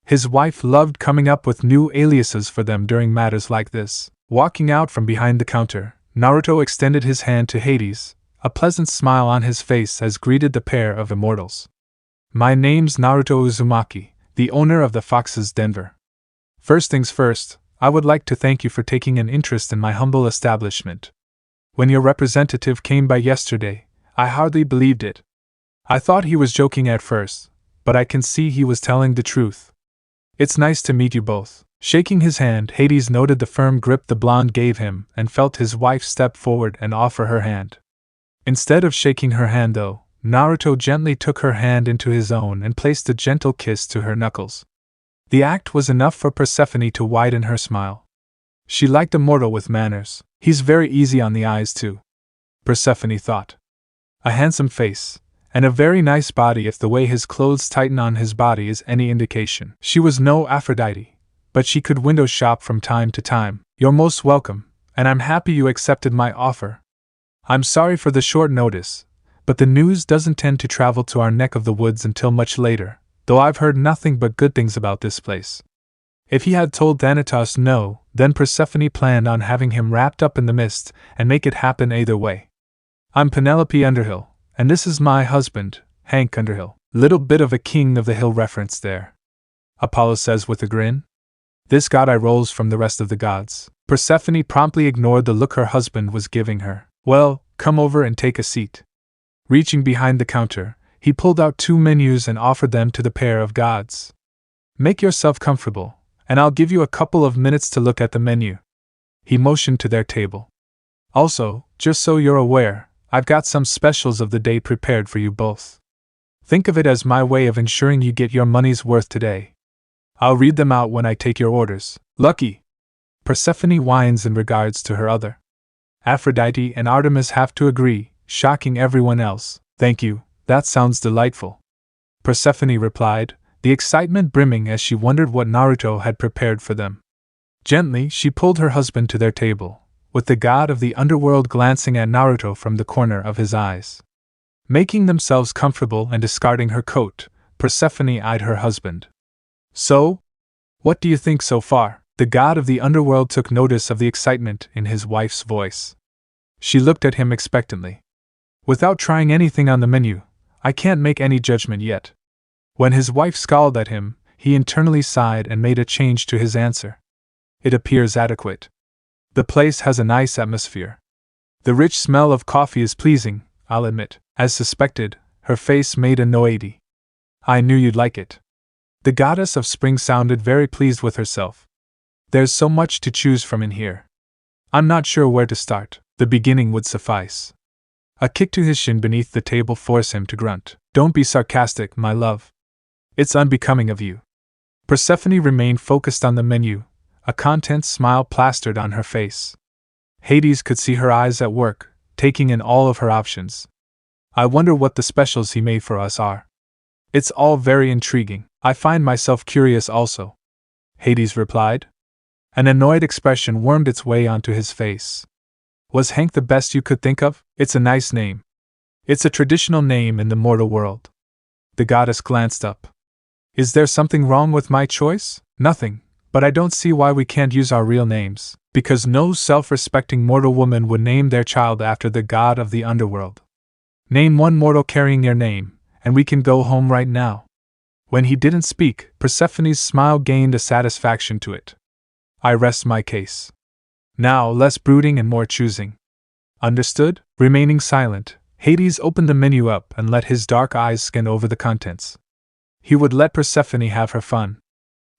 His wife loved coming up with new aliases for them during matters like this. Walking out from behind the counter, Naruto extended his hand to Hades, a pleasant smile on his face as greeted the pair of immortals. My name's Naruto Uzumaki, the owner of the Fox's Denver. First things first, I would like to thank you for taking an interest in my humble establishment. When your representative came by yesterday, I hardly believed it. I thought he was joking at first, but I can see he was telling the truth. It's nice to meet you both. Shaking his hand, Hades noted the firm grip the blonde gave him and felt his wife step forward and offer her hand. Instead of shaking her hand though, Naruto gently took her hand into his own and placed a gentle kiss to her knuckles. The act was enough for Persephone to widen her smile. She liked a mortal with manners. He's very easy on the eyes too, Persephone thought. A handsome face, and a very nice body if the way his clothes tighten on his body is any indication. She was no Aphrodite, but she could window shop from time to time. You're most welcome, and I'm happy you accepted my offer. I'm sorry for the short notice, but the news doesn't tend to travel to our neck of the woods until much later, though I've heard nothing but good things about this place. If he had told Thanatos no, then Persephone planned on having him wrapped up in the mist and make it happen either way. I'm Penelope Underhill, and this is my husband, Hank Underhill. Little bit of a King of the Hill reference there, Apollo says with a grin. This god eye rolls from the rest of the gods. Persephone promptly ignored the look her husband was giving her. Well, come over and take a seat. Reaching behind the counter, he pulled out 2 menus and offered them to the pair of gods. Make yourself comfortable, and I'll give you a couple of minutes to look at the menu. He motioned to their table. Also, just so you're aware, I've got some specials of the day prepared for you both. Think of it as my way of ensuring you get your money's worth today. I'll read them out when I take your orders. Lucky! Persephone whines in regards to her other. Aphrodite and Artemis have to agree, shocking everyone else. Thank you, that sounds delightful, Persephone replied, the excitement brimming as she wondered what Naruto had prepared for them. Gently, she pulled her husband to their table, with the god of the underworld glancing at Naruto from the corner of his eyes. Making themselves comfortable and discarding her coat, Persephone eyed her husband. So? What do you think so far? The god of the underworld took notice of the excitement in his wife's voice. She looked at him expectantly. Without trying anything on the menu, I can't make any judgment yet. When his wife scowled at him, he internally sighed and made a change to his answer. It appears adequate. The place has a nice atmosphere. The rich smell of coffee is pleasing, I'll admit. As suspected, her face made a no 80. I knew you'd like it. The goddess of spring sounded very pleased with herself. There's so much to choose from in here. I'm not sure where to start. The beginning would suffice. A kick to his shin beneath the table forced him to grunt. Don't be sarcastic, my love. It's unbecoming of you. Persephone remained focused on the menu, a content smile plastered on her face. Hades could see her eyes at work, taking in all of her options. I wonder what the specials he made for us are. It's all very intriguing. I find myself curious also, Hades replied. An annoyed expression wormed its way onto his face. Was Hank the best you could think of? It's a nice name. It's a traditional name in the mortal world. The goddess glanced up. Is there something wrong with my choice? Nothing, but I don't see why we can't use our real names, because no self-respecting mortal woman would name their child after the god of the underworld. Name one mortal carrying your name, and we can go home right now. When he didn't speak, Persephone's smile gained a satisfaction to it. I rest my case. Now less brooding and more choosing. Understood? Remaining silent, Hades opened the menu up and let his dark eyes scan over the contents. He would let Persephone have her fun.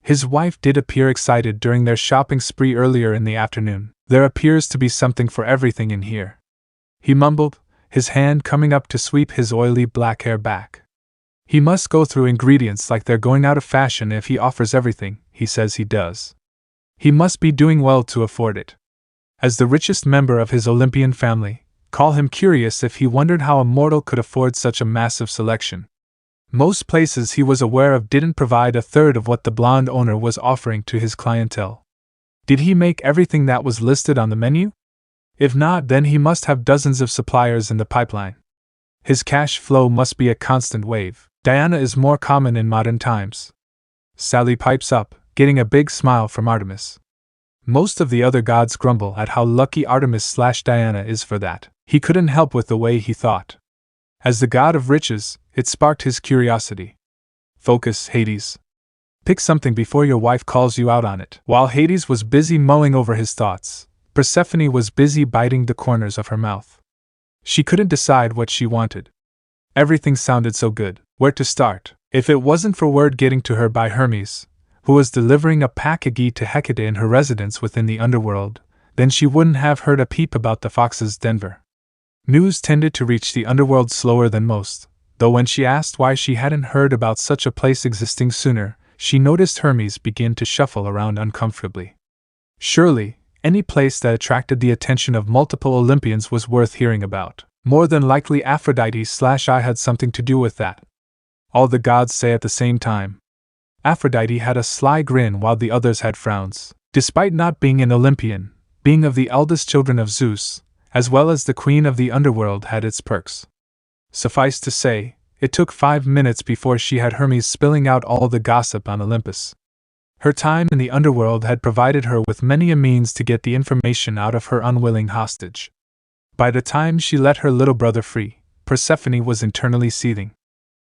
His wife did appear excited during their shopping spree earlier in the afternoon. There appears to be something for everything in here. He mumbled, his hand coming up to sweep his oily black hair back. He must go through ingredients like they're going out of fashion if he offers everything he says he does. He must be doing well to afford it. As the richest member of his Olympian family, call him curious if he wondered how a mortal could afford such a massive selection. Most places he was aware of didn't provide a third of what the blonde owner was offering to his clientele. Did he make everything that was listed on the menu? If not, then he must have dozens of suppliers in the pipeline. His cash flow must be a constant wave. Diana is more common in modern times. Sally pipes up, getting a big smile from Artemis. Most of the other gods grumble at how lucky Artemis/Diana is for that. He couldn't help with the way he thought. As the god of riches, it sparked his curiosity. Focus, Hades. Pick something before your wife calls you out on it. While Hades was busy mulling over his thoughts, Persephone was busy biting the corners of her mouth. She couldn't decide what she wanted. Everything sounded so good. Where to start? If it wasn't for word getting to her by Hermes, who was delivering a package to Hecate in her residence within the underworld, then she wouldn't have heard a peep about the Fox's Denver. News tended to reach the underworld slower than most, though when she asked why she hadn't heard about such a place existing sooner, she noticed Hermes begin to shuffle around uncomfortably. Surely, any place that attracted the attention of multiple Olympians was worth hearing about. More than likely Aphrodite/I had something to do with that. All the gods say at the same time. Aphrodite had a sly grin while the others had frowns. Despite not being an Olympian, being of the eldest children of Zeus, as well as the queen of the underworld, had its perks. Suffice to say, it took 5 minutes before she had Hermes spilling out all the gossip on Olympus. Her time in the underworld had provided her with many a means to get the information out of her unwilling hostage. By the time she let her little brother free, Persephone was internally seething.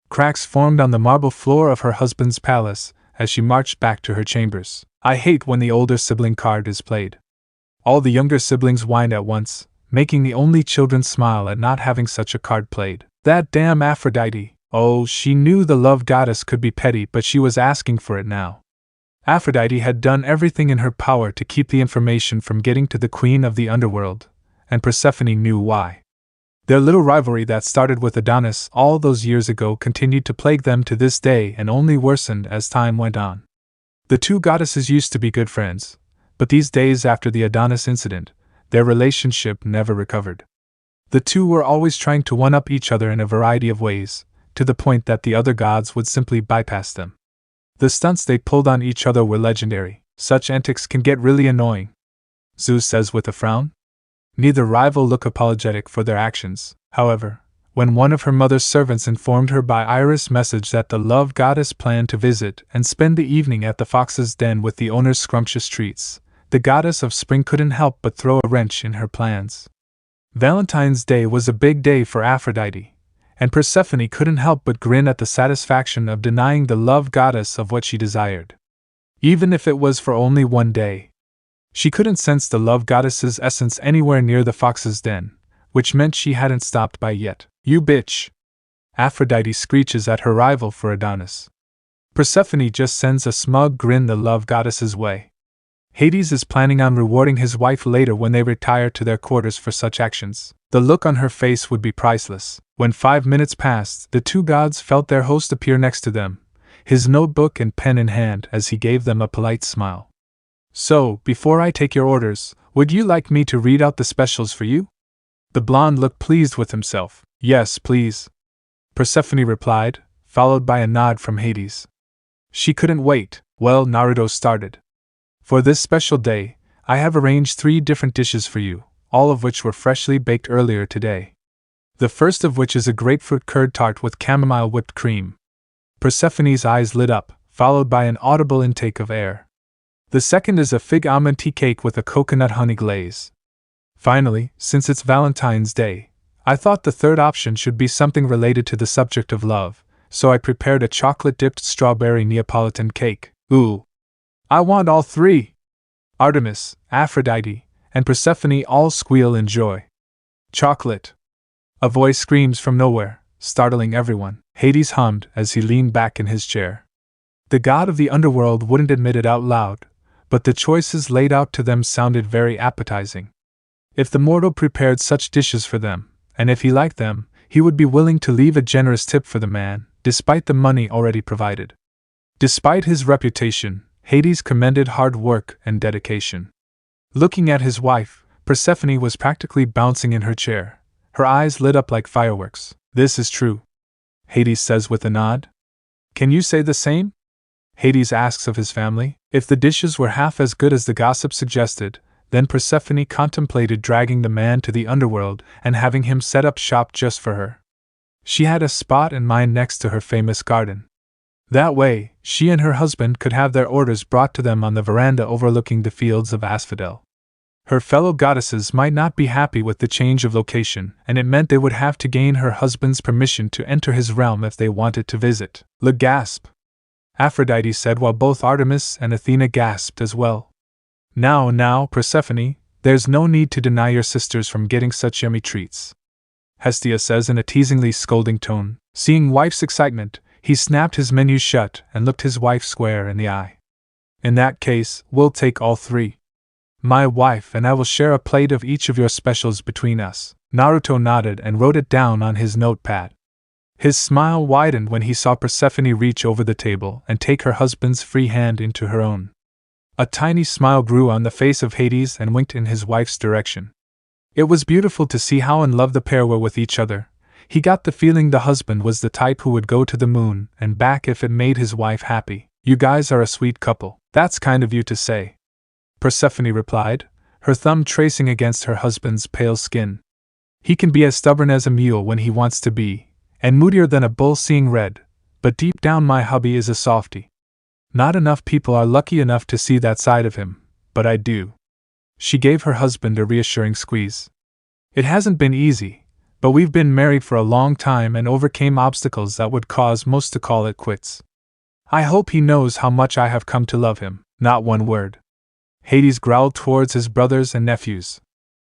Cracks formed on the marble floor of her husband's palace as she marched back to her chambers. I hate when the older sibling card is played. All the younger siblings whined at once, making the only children smile at not having such a card played. That damn Aphrodite! Oh, she knew the love goddess could be petty, but she was asking for it now. Aphrodite had done everything in her power to keep the information from getting to the queen of the underworld, and Persephone knew why. Their little rivalry that started with Adonis all those years ago continued to plague them to this day and only worsened as time went on. The two goddesses used to be good friends, but these days after the Adonis incident, their relationship never recovered. The two were always trying to one-up each other in a variety of ways, to the point that the other gods would simply bypass them. The stunts they pulled on each other were legendary. Such antics can get really annoying, Zeus says with a frown. Neither rival look apologetic for their actions, however. When one of her mother's servants informed her by iris message that the love goddess planned to visit and spend the evening at the fox's den with the owner's scrumptious treats, the goddess of spring couldn't help but throw a wrench in her plans. Valentine's Day was a big day for Aphrodite, and Persephone couldn't help but grin at the satisfaction of denying the love goddess of what she desired. Even if it was for only one day. She couldn't sense the love goddess's essence anywhere near the fox's den, which meant she hadn't stopped by yet. You bitch! Aphrodite screeches at her rival for Adonis. Persephone just sends a smug grin the love goddess's way. Hades is planning on rewarding his wife later when they retire to their quarters for such actions. The look on her face would be priceless. When 5 minutes passed, the two gods felt their host appear next to them, his notebook and pen in hand as he gave them a polite smile. So, before I take your orders, would you like me to read out the specials for you? The blonde looked pleased with himself. Yes, please, Persephone replied, followed by a nod from Hades. She couldn't wait. Well, Naruto started. For this special day, I have arranged 3 different dishes for you, all of which were freshly baked earlier today. The first of which is a grapefruit curd tart with chamomile whipped cream. Persephone's eyes lit up, followed by an audible intake of air. The second is a fig almond tea cake with a coconut honey glaze. Finally, since it's Valentine's Day, I thought the third option should be something related to the subject of love, so I prepared a chocolate-dipped strawberry Neapolitan cake. Ooh! I want all 3! Artemis, Aphrodite, and Persephone all squeal in joy. Chocolate! A voice screams from nowhere, startling everyone. Hades hummed as he leaned back in his chair. The god of the underworld wouldn't admit it out loud, but the choices laid out to them sounded very appetizing. If the mortal prepared such dishes for them, and if he liked them, he would be willing to leave a generous tip for the man, despite the money already provided. Despite his reputation, Hades commended hard work and dedication. Looking at his wife, Persephone was practically bouncing in her chair. Her eyes lit up like fireworks. This is true, Hades says with a nod. Can you say the same? Hades asks of his family. If the dishes were half as good as the gossip suggested, then Persephone contemplated dragging the man to the underworld and having him set up shop just for her. She had a spot in mind next to her famous garden. That way, she and her husband could have their orders brought to them on the veranda overlooking the fields of asphodel. Her fellow goddesses might not be happy with the change of location, and it meant they would have to gain her husband's permission to enter his realm if they wanted to visit. Le gasp! Aphrodite said while both Artemis and Athena gasped as well. Now, Persephone, there's no need to deny your sisters from getting such yummy treats, Hestia says in a teasingly scolding tone. Seeing wife's excitement, he snapped his menu shut and looked his wife square in the eye. In that case, we'll take all 3. My wife and I will share a plate of each of your specials between us. Naruto nodded and wrote it down on his notepad. His smile widened when he saw Persephone reach over the table and take her husband's free hand into her own. A tiny smile grew on the face of Hades and winked in his wife's direction. It was beautiful to see how in love the pair were with each other. He got the feeling the husband was the type who would go to the moon and back if it made his wife happy. You guys are a sweet couple. That's kind of you to say, Persephone replied, her thumb tracing against her husband's pale skin. He can be as stubborn as a mule when he wants to be, and moodier than a bull seeing red, but deep down my hubby is a softie. Not enough people are lucky enough to see that side of him, but I do. She gave her husband a reassuring squeeze. It hasn't been easy, but we've been married for a long time and overcame obstacles that would cause most to call it quits. I hope he knows how much I have come to love him. Not one word. Hades growled towards his brothers and nephews.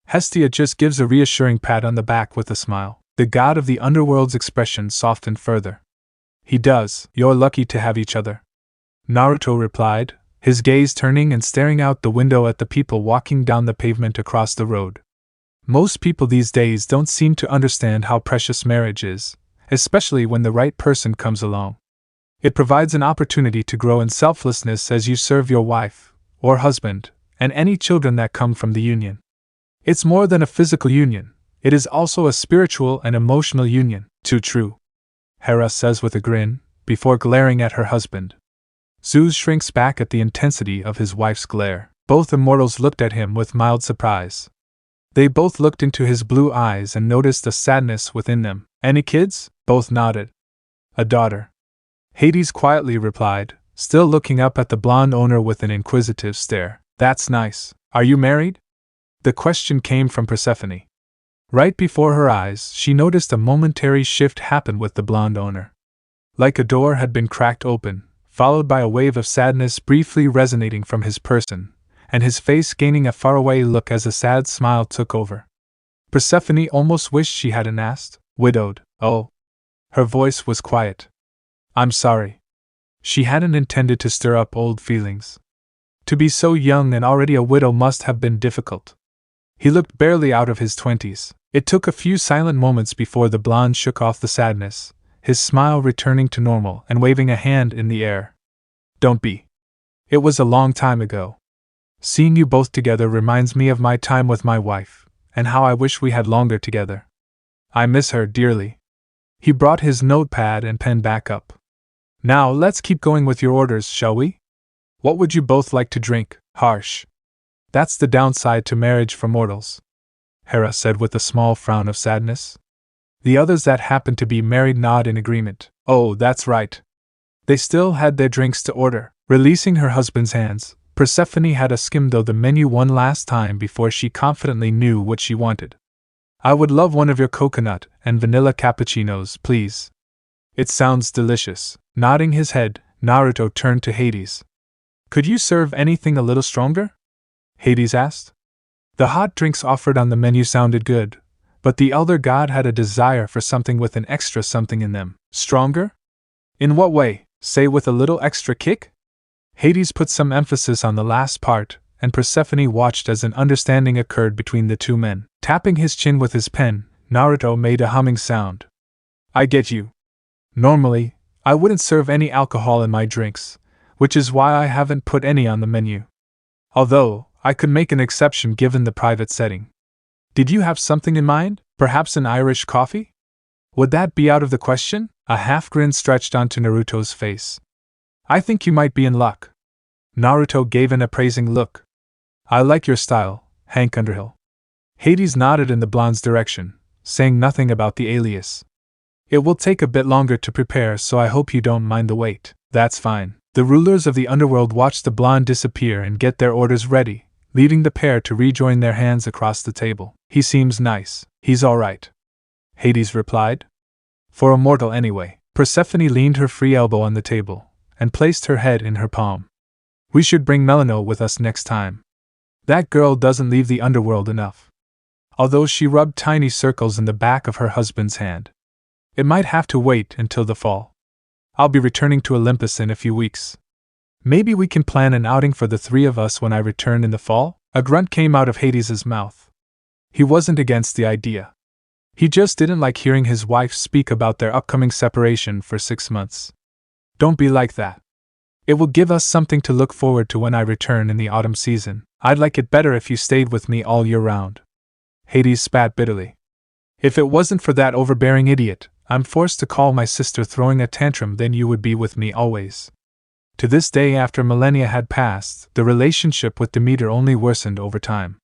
Hestia just gives a reassuring pat on the back with a smile. The god of the underworld's expression softened further. He does. You're lucky to have each other, Naruto replied, his gaze turning and staring out the window at the people walking down the pavement across the road. Most people these days don't seem to understand how precious marriage is, especially when the right person comes along. It provides an opportunity to grow in selflessness as you serve your wife, or husband, and any children that come from the union. It's more than a physical union, it is also a spiritual and emotional union. Too true, Hera says with a grin, before glaring at her husband. Zeus shrinks back at the intensity of his wife's glare. Both immortals looked at him with mild surprise. They both looked into his blue eyes and noticed a sadness within them. Any kids? Both nodded. A daughter. Hades quietly replied, still looking up at the blonde owner with an inquisitive stare. That's nice. Are you married? The question came from Persephone. Right before her eyes, she noticed a momentary shift happen with the blonde owner. Like a door had been cracked open, followed by a wave of sadness briefly resonating from his person, and his face gaining a faraway look as a sad smile took over. Persephone almost wished she hadn't asked, widowed, oh. Her voice was quiet. I'm sorry. She hadn't intended to stir up old feelings. To be so young and already a widow must have been difficult. He looked barely out of his 20s. It took a few silent moments before the blonde shook off the sadness, his smile returning to normal and waving a hand in the air. Don't be. It was a long time ago. Seeing you both together reminds me of my time with my wife, and how I wish we had longer together. I miss her dearly. He brought his notepad and pen back up. Now let's keep going with your orders, shall we? What would you both like to drink? Harsh. That's the downside to marriage for mortals, Hera said with a small frown of sadness. The others that happened to be married nod in agreement. Oh, that's right. They still had their drinks to order. Releasing her husband's hands, Persephone had a skim through the menu one last time before she confidently knew what she wanted. I would love one of your coconut and vanilla cappuccinos, please. It sounds delicious. Nodding his head, Naruto turned to Hades. Could you serve anything a little stronger? Hades asked. The hot drinks offered on the menu sounded good, but the elder god had a desire for something with an extra something in them. Stronger? In what way? Say with a little extra kick? Hades put some emphasis on the last part, and Persephone watched as an understanding occurred between the two men. Tapping his chin with his pen, Naruto made a humming sound. I get you. Normally, I wouldn't serve any alcohol in my drinks, which is why I haven't put any on the menu. Although, I could make an exception given the private setting. Did you have something in mind? Perhaps an Irish coffee? Would that be out of the question? A half grin stretched onto Naruto's face. I think you might be in luck. Naruto gave an appraising look. I like your style, Hank Underhill. Hades nodded in the blonde's direction, saying nothing about the alias. It will take a bit longer to prepare, so I hope you don't mind the wait. That's fine. The rulers of the underworld watched the blonde disappear and get their orders ready, leaving the pair to rejoin their hands across the table. He seems nice. He's all right, Hades replied. For a mortal anyway. Persephone leaned her free elbow on the table and placed her head in her palm. We should bring Melinoe with us next time. That girl doesn't leave the underworld enough. Although she rubbed tiny circles in the back of her husband's hand. It might have to wait until the fall. I'll be returning to Olympus in a few weeks. Maybe we can plan an outing for the three of us when I return in the fall? A grunt came out of Hades's mouth. He wasn't against the idea. He just didn't like hearing his wife speak about their upcoming separation for 6 months. Don't be like that. It will give us something to look forward to when I return in the autumn season. I'd like it better if you stayed with me all year round. Hades spat bitterly. If it wasn't for that overbearing idiot, I'm forced to call my sister throwing a tantrum, then you would be with me always. To this day, after millennia had passed, the relationship with Demeter only worsened over time.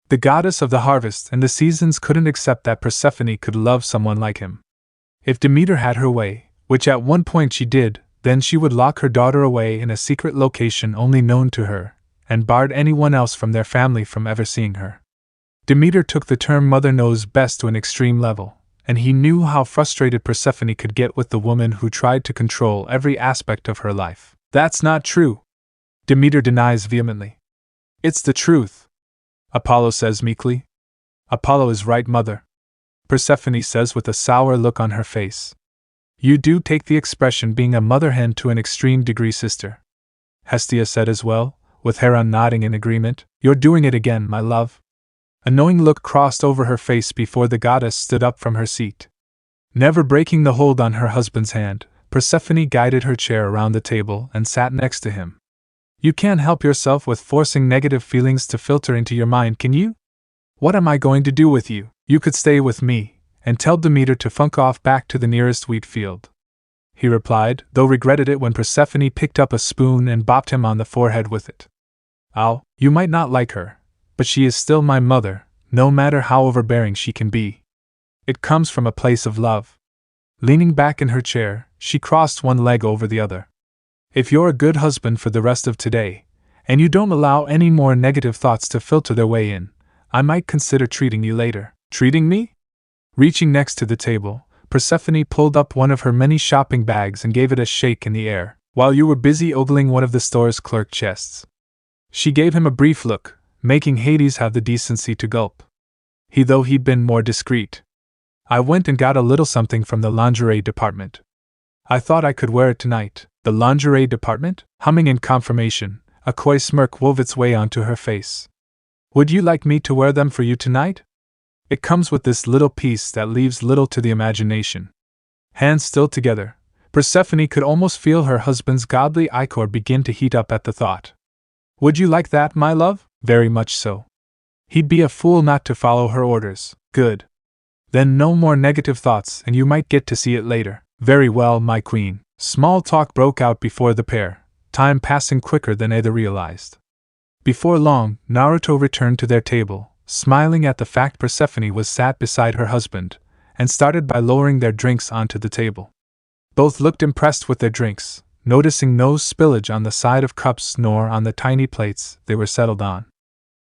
The goddess of the harvest and the seasons couldn't accept that Persephone could love someone like him. If Demeter had her way, which at one point she did, then she would lock her daughter away in a secret location only known to her, and barred anyone else from their family from ever seeing her. Demeter took the term mother knows best to an extreme level, and he knew how frustrated Persephone could get with the woman who tried to control every aspect of her life. That's not true, Demeter denies vehemently. It's the truth, Apollo says meekly. Apollo is right, mother, Persephone says with a sour look on her face. You do take the expression being a mother hen to an extreme degree, sister, Hestia said as well, with Hera nodding in agreement. You're doing it again, my love. A knowing look crossed over her face before the goddess stood up from her seat. Never breaking the hold on her husband's hand, Persephone guided her chair around the table and sat next to him. You can't help yourself with forcing negative feelings to filter into your mind, can you? What am I going to do with you? You could stay with me, and tell Demeter to funk off back to the nearest wheat field. he replied, though regretted it when Persephone picked up a spoon and bopped him on the forehead with it. "Ow, you might not like her, but she is still my mother, no matter how overbearing she can be. It comes from a place of love." Leaning back in her chair, she crossed one leg over the other. "If you're a good husband for the rest of today, and you don't allow any more negative thoughts to filter their way in, I might consider treating you later." "Treating me?" Reaching next to the table, Persephone pulled up one of her many shopping bags and gave it a shake in the air, while you were busy ogling one of the store's clerk chests. She gave him a brief look, making Hades have the decency to gulp. Though he'd been more discreet. "I went and got a little something from the lingerie department. I thought I could wear it tonight." "The lingerie department?" Humming in confirmation, a coy smirk wove its way onto her face. "Would you like me to wear them for you tonight? It comes with this little piece that leaves little to the imagination." Hands still together, Persephone could almost feel her husband's godly ichor begin to heat up at the thought. "Would you like that, my love?" "Very much so." He'd be a fool not to follow her orders. "Good. Then no more negative thoughts and you might get to see it later." "Very well, my queen." Small talk broke out before the pair, time passing quicker than either realized. Before long, Naruto returned to their table, smiling at the fact Persephone was sat beside her husband, and started by lowering their drinks onto the table. Both looked impressed with their drinks, noticing no spillage on the side of cups nor on the tiny plates they were settled on.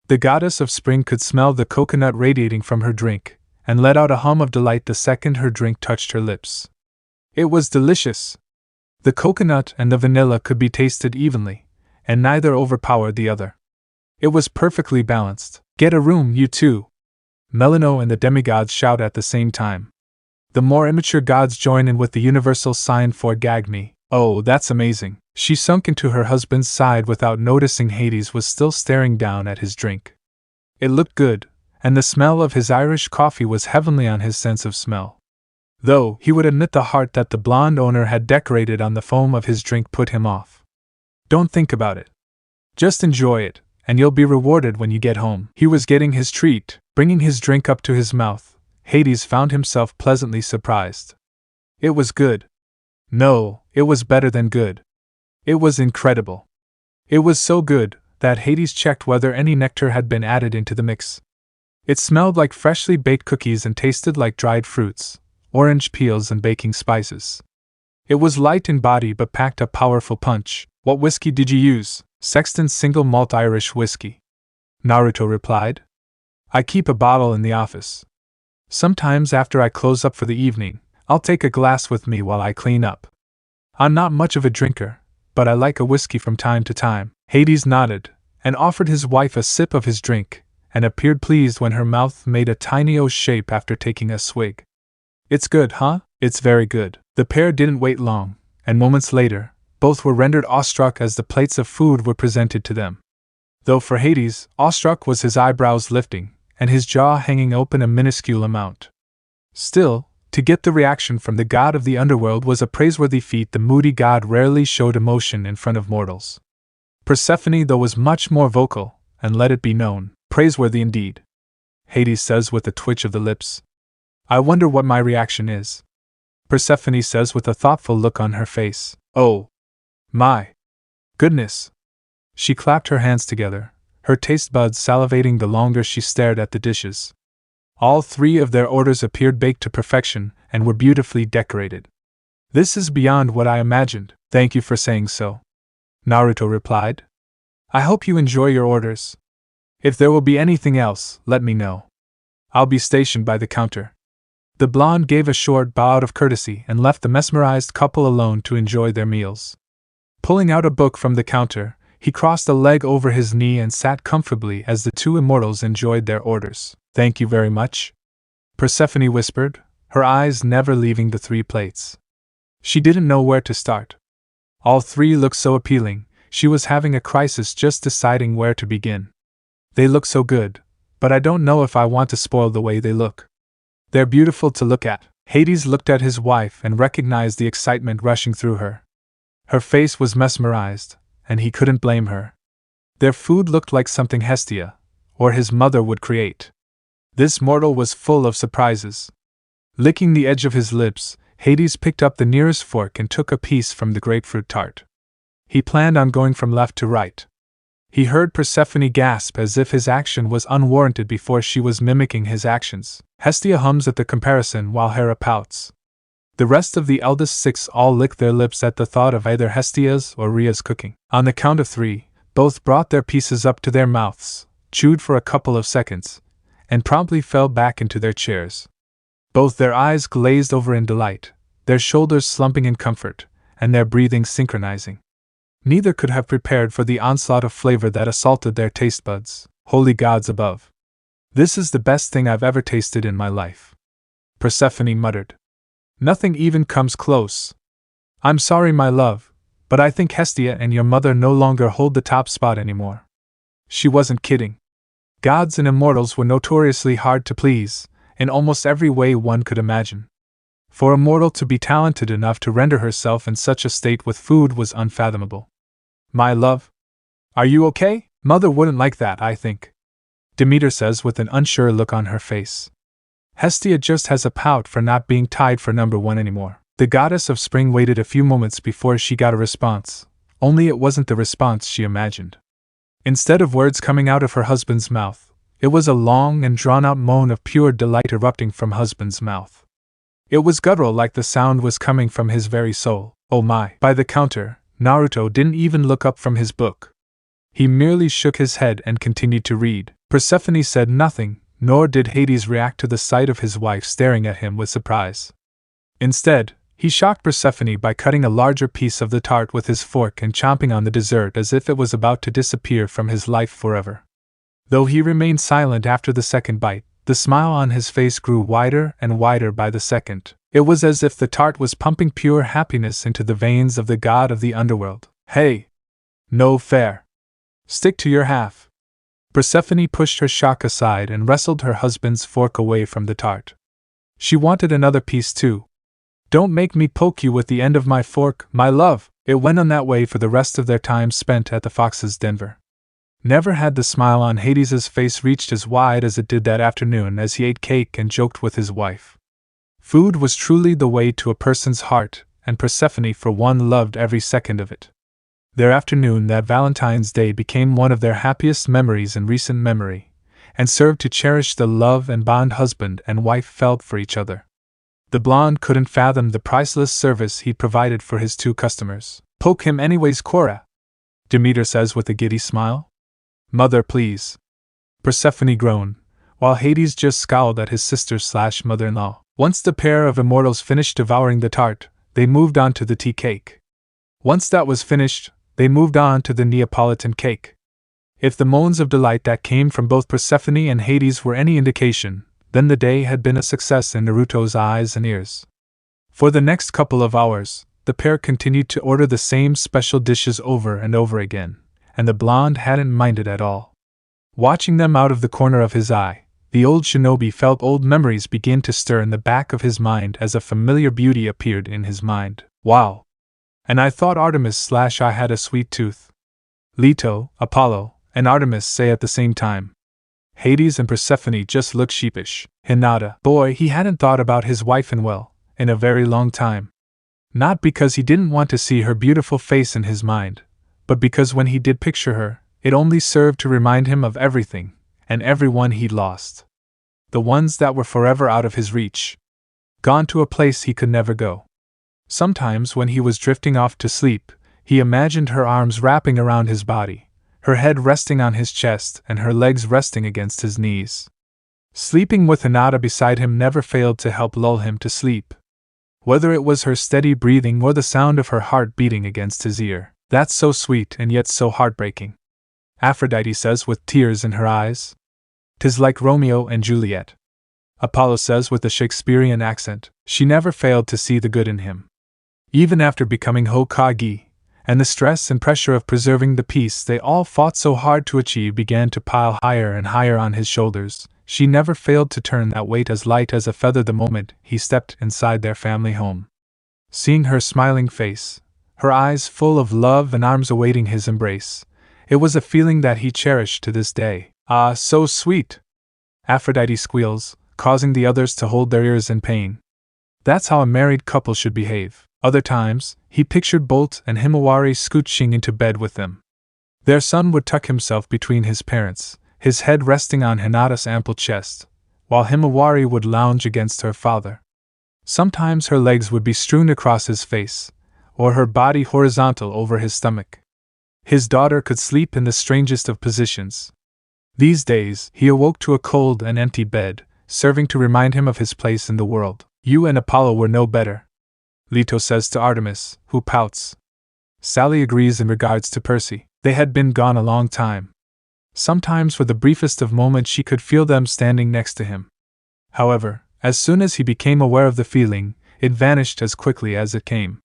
The goddess of spring could smell the coconut radiating from her drink, and let out a hum of delight the second her drink touched her lips. It was delicious. The coconut and the vanilla could be tasted evenly, and neither overpowered the other. It was perfectly balanced. "Get a room, you two!" Melinoe and the demigods shout at the same time. The more immature gods join in with the universal sign for "gag me." "Oh, that's amazing." She sunk into her husband's side without noticing Hades was still staring down at his drink. It looked good, and the smell of his Irish coffee was heavenly on his sense of smell. Though he would admit the heart that the blonde owner had decorated on the foam of his drink put him off. "Don't think about it. Just enjoy it, and you'll be rewarded when you get home." He was getting his treat, bringing his drink up to his mouth. Hades found himself pleasantly surprised. It was good. No, it was better than good. It was incredible. It was so good that Hades checked whether any nectar had been added into the mix. It smelled like freshly baked cookies and tasted like dried fruits, orange peels and baking spices. It was light in body but packed a powerful punch. "What whiskey did you use?" "Sexton's single malt Irish whiskey," Naruto replied. "I keep a bottle in the office. Sometimes after I close up for the evening, I'll take a glass with me while I clean up. I'm not much of a drinker, but I like a whiskey from time to time." Hades nodded, and offered his wife a sip of his drink, and appeared pleased when her mouth made a tiny O shape after taking a swig. "It's good, huh?" "It's very good." The pair didn't wait long, and moments later, both were rendered awestruck as the plates of food were presented to them. Though for Hades, awestruck was his eyebrows lifting, and his jaw hanging open a minuscule amount. Still, to get the reaction from the god of the underworld was a praiseworthy feat. The moody god rarely showed emotion in front of mortals. Persephone, though, was much more vocal, and let it be known. "Praiseworthy indeed," Hades says with a twitch of the lips. "I wonder what my reaction is," Persephone says with a thoughtful look on her face. "Oh, my goodness!" She clapped her hands together, her taste buds salivating the longer she stared at the dishes. All three of their orders appeared baked to perfection and were beautifully decorated. "This is beyond what I imagined." "Thank you for saying so," Naruto replied. "I hope you enjoy your orders. If there will be anything else, let me know. I'll be stationed by the counter." The blonde gave a short bow out of courtesy and left the mesmerized couple alone to enjoy their meals. Pulling out a book from the counter, he crossed a leg over his knee and sat comfortably as the two immortals enjoyed their orders. "Thank you very much," Persephone whispered, her eyes never leaving the three plates. She didn't know where to start. All three looked so appealing, she was having a crisis just deciding where to begin. "They look so good, but I don't know if I want to spoil the way they look. They're beautiful to look at." Hades looked at his wife and recognized the excitement rushing through her. Her face was mesmerized, and he couldn't blame her. Their food looked like something Hestia, or his mother, would create. This mortal was full of surprises. Licking the edge of his lips, Hades picked up the nearest fork and took a piece from the grapefruit tart. He planned on going from left to right. He heard Persephone gasp as if his action was unwarranted before she was mimicking his actions. Hestia hums at the comparison while Hera pouts. The rest of the eldest six all licked their lips at the thought of either Hestia's or Rhea's cooking. On the count of 3, both brought their pieces up to their mouths, chewed for a couple of seconds, and promptly fell back into their chairs. Both their eyes glazed over in delight, their shoulders slumping in comfort, and their breathing synchronizing. Neither could have prepared for the onslaught of flavor that assaulted their taste buds. Holy gods above! This is the best thing I've ever tasted in my life, Persephone muttered. Nothing even comes close. I'm sorry, my love, but I think Hestia and your mother no longer hold the top spot anymore. She wasn't kidding. Gods and immortals were notoriously hard to please, in almost every way one could imagine. For a mortal to be talented enough to render herself in such a state with food was unfathomable. My love? Are you okay? Mother wouldn't like that, I think, Demeter says with an unsure look on her face. Hestia just has a pout for not being tied for number 1 anymore. The goddess of spring waited a few moments before she got a response, only it wasn't the response she imagined. Instead of words coming out of her husband's mouth, it was a long and drawn-out moan of pure delight erupting from husband's mouth. It was guttural, like the sound was coming from his very soul. Oh my! By the counter, Naruto didn't even look up from his book. He merely shook his head and continued to read. Persephone said nothing, nor did Hades react to the sight of his wife staring at him with surprise. Instead, he shocked Persephone by cutting a larger piece of the tart with his fork and chomping on the dessert as if it was about to disappear from his life forever. Though he remained silent after the second bite, the smile on his face grew wider and wider by the second. It was as if the tart was pumping pure happiness into the veins of the god of the underworld. Hey! No fair! Stick to your half! Persephone pushed her shock aside and wrestled her husband's fork away from the tart. She wanted another piece too. Don't make me poke you with the end of my fork, my love! It went on that way for the rest of their time spent at the Fox's Denver. Never had the smile on Hades's face reached as wide as it did that afternoon as he ate cake and joked with his wife. Food was truly the way to a person's heart, and Persephone for one loved every second of it. Their afternoon that Valentine's Day became one of their happiest memories in recent memory, and served to cherish the love and bond husband and wife felt for each other. The blonde couldn't fathom the priceless service he'd provided for his 2 customers. Poke him anyways, Cora, Demeter says with a giddy smile. Mother, please, Persephone groaned, while Hades just scowled at his sister/mother-in-law. Once the pair of immortals finished devouring the tart, they moved on to the tea cake. Once that was finished, they moved on to the Neapolitan cake. If the moans of delight that came from both Persephone and Hades were any indication, then the day had been a success in Naruto's eyes and ears. For the next couple of hours, the pair continued to order the same special dishes over and over again, and the blonde hadn't minded at all. Watching them out of the corner of his eye, the old shinobi felt old memories begin to stir in the back of his mind as a familiar beauty appeared in his mind. Wow! And I thought Artemis/I had a sweet tooth. Leto, Apollo, and Artemis say at the same time. Hades and Persephone just looked sheepish. Hinata, boy, he hadn't thought about his wife in a very long time. Not because he didn't want to see her beautiful face in his mind, but because when he did picture her, it only served to remind him of everything and everyone he'd lost. The ones that were forever out of his reach. Gone to a place he could never go. Sometimes when he was drifting off to sleep, he imagined her arms wrapping around his body, her head resting on his chest and her legs resting against his knees. Sleeping with Hinata beside him never failed to help lull him to sleep. Whether it was her steady breathing or the sound of her heart beating against his ear. That's so sweet and yet so heartbreaking, Aphrodite says with tears in her eyes. 'Tis like Romeo and Juliet, Apollo says with a Shakespearean accent. She never failed to see the good in him. Even after becoming Hokage, and the stress and pressure of preserving the peace they all fought so hard to achieve began to pile higher and higher on his shoulders, she never failed to turn that weight as light as a feather the moment he stepped inside their family home. Seeing her smiling face, her eyes full of love and arms awaiting his embrace, it was a feeling that he cherished to this day. Ah, so sweet! Aphrodite squeals, causing the others to hold their ears in pain. That's how a married couple should behave. Other times, he pictured Bolt and Himawari scooching into bed with them. Their son would tuck himself between his parents, his head resting on Hinata's ample chest, while Himawari would lounge against her father. Sometimes her legs would be strewn across his face, or her body horizontal over his stomach. His daughter could sleep in the strangest of positions. These days, he awoke to a cold and empty bed, serving to remind him of his place in the world. You and Apollo were no better, Leto says to Artemis, who pouts. Sally agrees in regards to Percy. They had been gone a long time. Sometimes for the briefest of moments she could feel them standing next to him. However, as soon as he became aware of the feeling, it vanished as quickly as it came.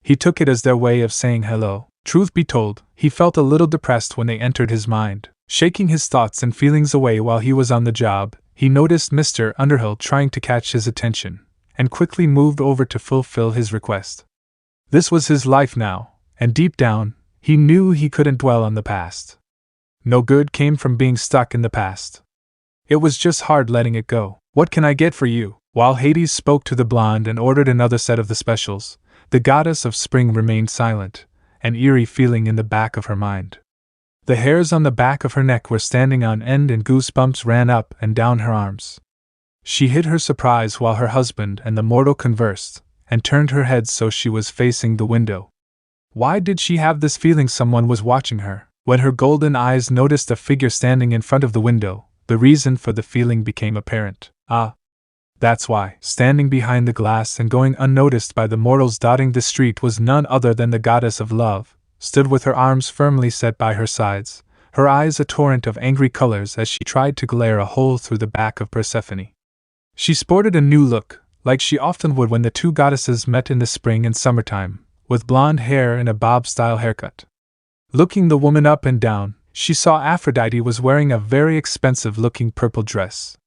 He took it as their way of saying hello. Truth be told, he felt a little depressed when they entered his mind. Shaking his thoughts and feelings away while he was on the job, he noticed Mr. Underhill trying to catch his attention, and quickly moved over to fulfill his request. This was his life now, and deep down, he knew he couldn't dwell on the past. No good came from being stuck in the past. It was just hard letting it go. What can I get for you? While Hades spoke to the blonde and ordered another set of the specials, the goddess of spring remained silent, an eerie feeling in the back of her mind. The hairs on the back of her neck were standing on end and goosebumps ran up and down her arms. She hid her surprise while her husband and the mortal conversed, and turned her head so she was facing the window. Why did she have this feeling someone was watching her? When her golden eyes noticed a figure standing in front of the window, the reason for the feeling became apparent. Ah! That's why. Standing behind the glass and going unnoticed by the mortals dotting the street was none other than the goddess of love, stood with her arms firmly set by her sides, her eyes a torrent of angry colors as she tried to glare a hole through the back of Persephone. She sported a new look, like she often would when the two goddesses met in the spring and summertime, with blonde hair and a bob-style haircut. Looking the woman up and down, she saw Aphrodite was wearing a very expensive-looking purple dress.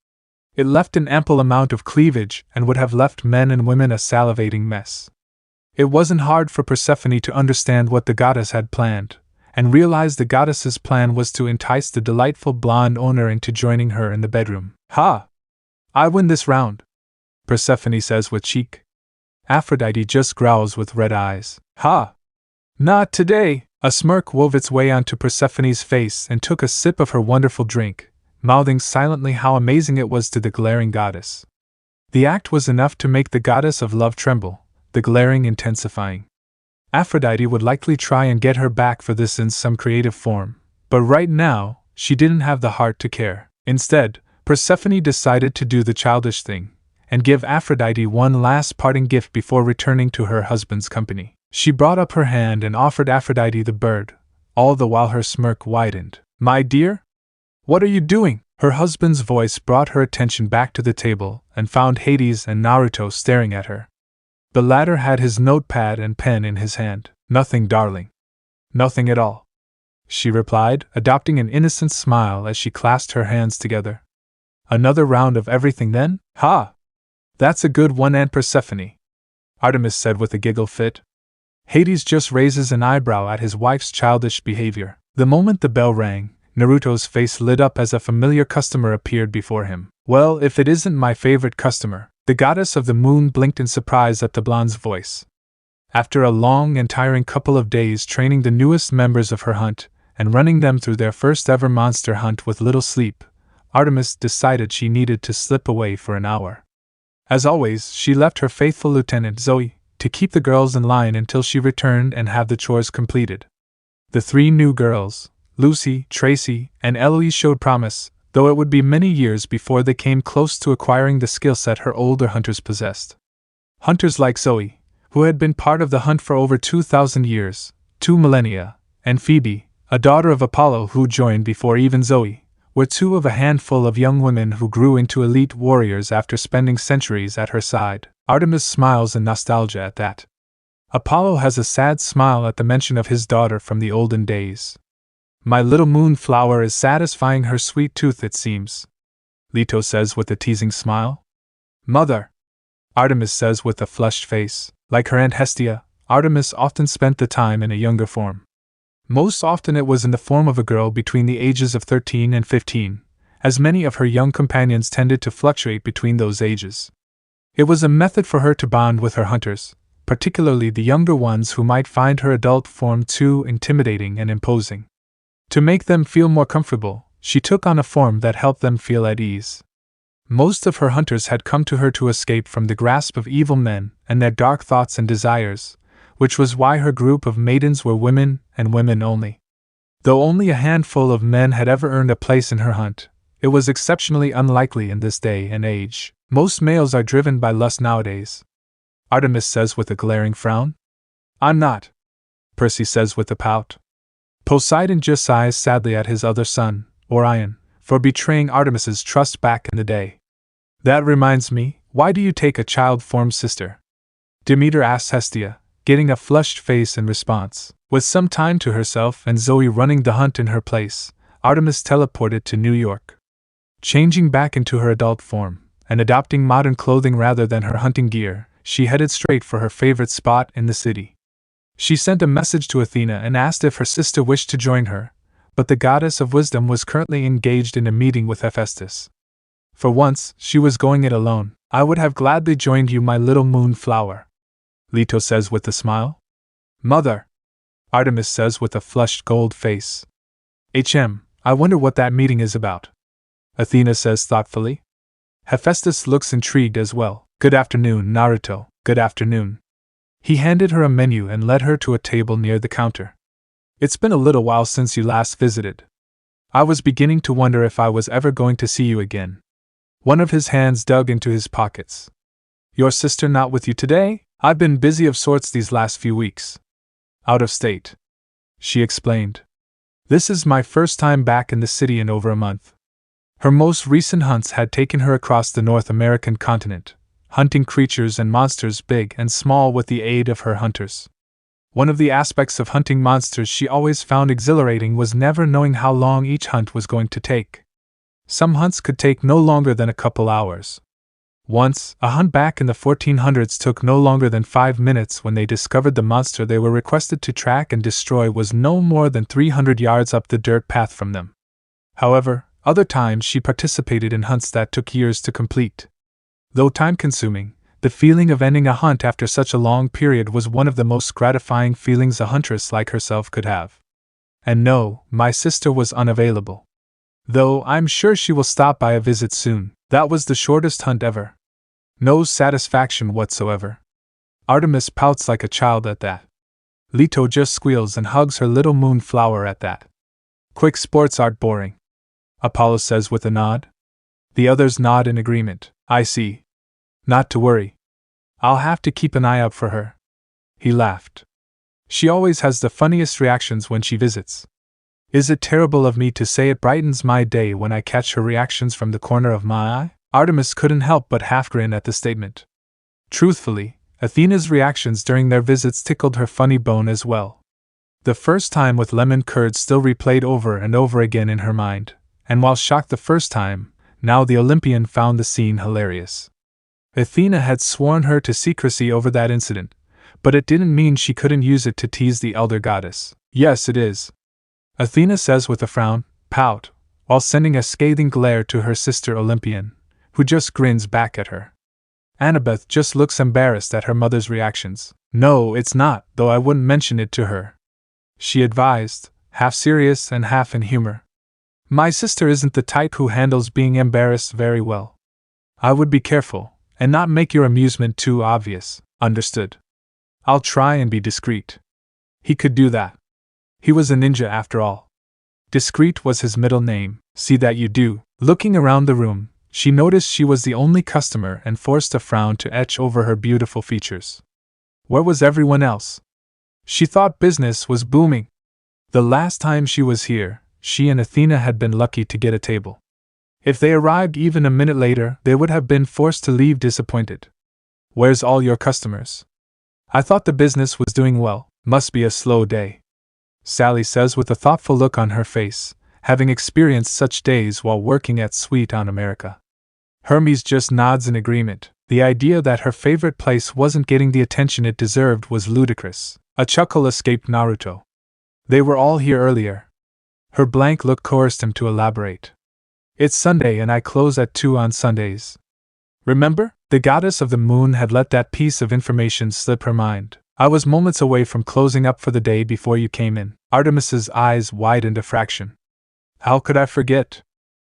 It left an ample amount of cleavage and would have left men and women a salivating mess. It wasn't hard for Persephone to understand what the goddess had planned, and realize the goddess's plan was to entice the delightful blonde owner into joining her in the bedroom. Ha! I win this round, Persephone says with cheek. Aphrodite just growls with red eyes. Ha! Not today! A smirk wove its way onto Persephone's face and took a sip of her wonderful drink, mouthing silently how amazing it was to the glaring goddess. The act was enough to make the goddess of love tremble, the glaring intensifying. Aphrodite would likely try and get her back for this in some creative form, but right now, she didn't have the heart to care. Instead, Persephone decided to do the childish thing, and give Aphrodite one last parting gift before returning to her husband's company. She brought up her hand and offered Aphrodite the bird, all the while her smirk widened. My dear? What are you doing? Her husband's voice brought her attention back to the table and found Hades and Naruto staring at her. The latter had his notepad and pen in his hand. Nothing, darling. Nothing at all, she replied, adopting an innocent smile as she clasped her hands together. Another round of everything then? Ha! That's a good one, Aunt Persephone, Artemis said with a giggle fit. Hades just raises an eyebrow at his wife's childish behavior. The moment the bell rang, Naruto's face lit up as a familiar customer appeared before him. Well, if it isn't my favorite customer, the goddess of the moon blinked in surprise at the blonde's voice. After a long and tiring couple of days training the newest members of her hunt, and running them through their first ever monster hunt with little sleep, Artemis decided she needed to slip away for an hour. As always, she left her faithful lieutenant Zoe to keep the girls in line until she returned and have the chores completed. The three new girls, Lucy, Tracy, and Eloise, showed promise, though it would be many years before they came close to acquiring the skill set her older hunters possessed. Hunters like Zoe, who had been part of the hunt for over 2,000 years, 2 millennia, and Phoebe, a daughter of Apollo who joined before even Zoe, were two of a handful of young women who grew into elite warriors after spending centuries at her side. Artemis smiles in nostalgia at that. Apollo has a sad smile at the mention of his daughter from the olden days. My little moonflower is satisfying her sweet tooth, it seems, Leto says with a teasing smile. Mother, Artemis says with a flushed face. Like her aunt Hestia, Artemis often spent the time in a younger form. Most often it was in the form of a girl between the ages of 13 and 15, as many of her young companions tended to fluctuate between those ages. It was a method for her to bond with her hunters, particularly the younger ones who might find her adult form too intimidating and imposing. To make them feel more comfortable, she took on a form that helped them feel at ease. Most of her hunters had come to her to escape from the grasp of evil men and their dark thoughts and desires, which was why her group of maidens were women and women only. Though only a handful of men had ever earned a place in her hunt, it was exceptionally unlikely in this day and age. Most males are driven by lust nowadays. Artemis says with a glaring frown. I'm not, Percy says with a pout. Poseidon just sighs sadly at his other son, Orion, for betraying Artemis's trust back in the day. That reminds me, why do you take a child-formed sister? Demeter asks Hestia, getting a flushed face in response. With some time to herself and Zoe running the hunt in her place, Artemis teleported to New York. Changing back into her adult form, and adopting modern clothing rather than her hunting gear, she headed straight for her favorite spot in the city. She sent a message to Athena and asked if her sister wished to join her, but the goddess of wisdom was currently engaged in a meeting with Hephaestus. For once, she was going it alone. I would have gladly joined you, my little moonflower, Leto says with a smile. Mother, Artemis says with a flushed gold face. I wonder what that meeting is about, Athena says thoughtfully. Hephaestus looks intrigued as well. Good afternoon, Naruto, good afternoon. He handed her a menu and led her to a table near the counter. It's been a little while since you last visited. I was beginning to wonder if I was ever going to see you again. One of his hands dug into his pockets. Your sister not with you today? I've been busy of sorts these last few weeks. Out of state, she explained. This is my first time back in the city in over a month. Her most recent hunts had taken her across the North American continent, hunting creatures and monsters big and small with the aid of her hunters. One of the aspects of hunting monsters she always found exhilarating was never knowing how long each hunt was going to take. Some hunts could take no longer than a couple hours. Once, a hunt back in the 1400s took no longer than 5 minutes when they discovered the monster they were requested to track and destroy was no more than 300 yards up the dirt path from them. However, other times she participated in hunts that took years to complete. Though time-consuming, the feeling of ending a hunt after such a long period was one of the most gratifying feelings a huntress like herself could have. And no, my sister was unavailable. Though I'm sure she will stop by a visit soon. That was the shortest hunt ever. No satisfaction whatsoever. Artemis pouts like a child at that. Leto just squeals and hugs her little moonflower at that. Quick sports aren't boring, Apollo says with a nod. The others nod in agreement. I see. Not to worry. I'll have to keep an eye out for her. He laughed. She always has the funniest reactions when she visits. Is it terrible of me to say it brightens my day when I catch her reactions from the corner of my eye? Artemis couldn't help but half grin at the statement. Truthfully, Athena's reactions during their visits tickled her funny bone as well. The first time with lemon curd still replayed over and over again in her mind, and while shocked the first time, now the Olympian found the scene hilarious. Athena had sworn her to secrecy over that incident, but it didn't mean she couldn't use it to tease the elder goddess. Yes, it is, Athena says with a frown, pout, while sending a scathing glare to her sister Olympian, who just grins back at her. Annabeth just looks embarrassed at her mother's reactions. No, it's not, though I wouldn't mention it to her, she advised, half serious and half in humor. My sister isn't the type who handles being embarrassed very well. I would be careful, and not make your amusement too obvious. Understood. I'll try and be discreet. He could do that. He was a ninja after all. Discreet was his middle name, see that you do. Looking around the room, she noticed she was the only customer and forced a frown to etch over her beautiful features. Where was everyone else? She thought business was booming. The last time she was here, she and Athena had been lucky to get a table. If they arrived even a minute later, they would have been forced to leave disappointed. Where's all your customers? I thought the business was doing well. Must be a slow day, Sally says with a thoughtful look on her face, having experienced such days while working at Sweet on America. Hermes just nods in agreement. The idea that her favorite place wasn't getting the attention it deserved was ludicrous. A chuckle escaped Naruto. They were all here earlier. Her blank look coerced him to elaborate. It's Sunday and I close at 2 on Sundays. Remember? The goddess of the moon had let that piece of information slip her mind. I was moments away from closing up for the day before you came in. Artemis's eyes widened a fraction. How could I forget?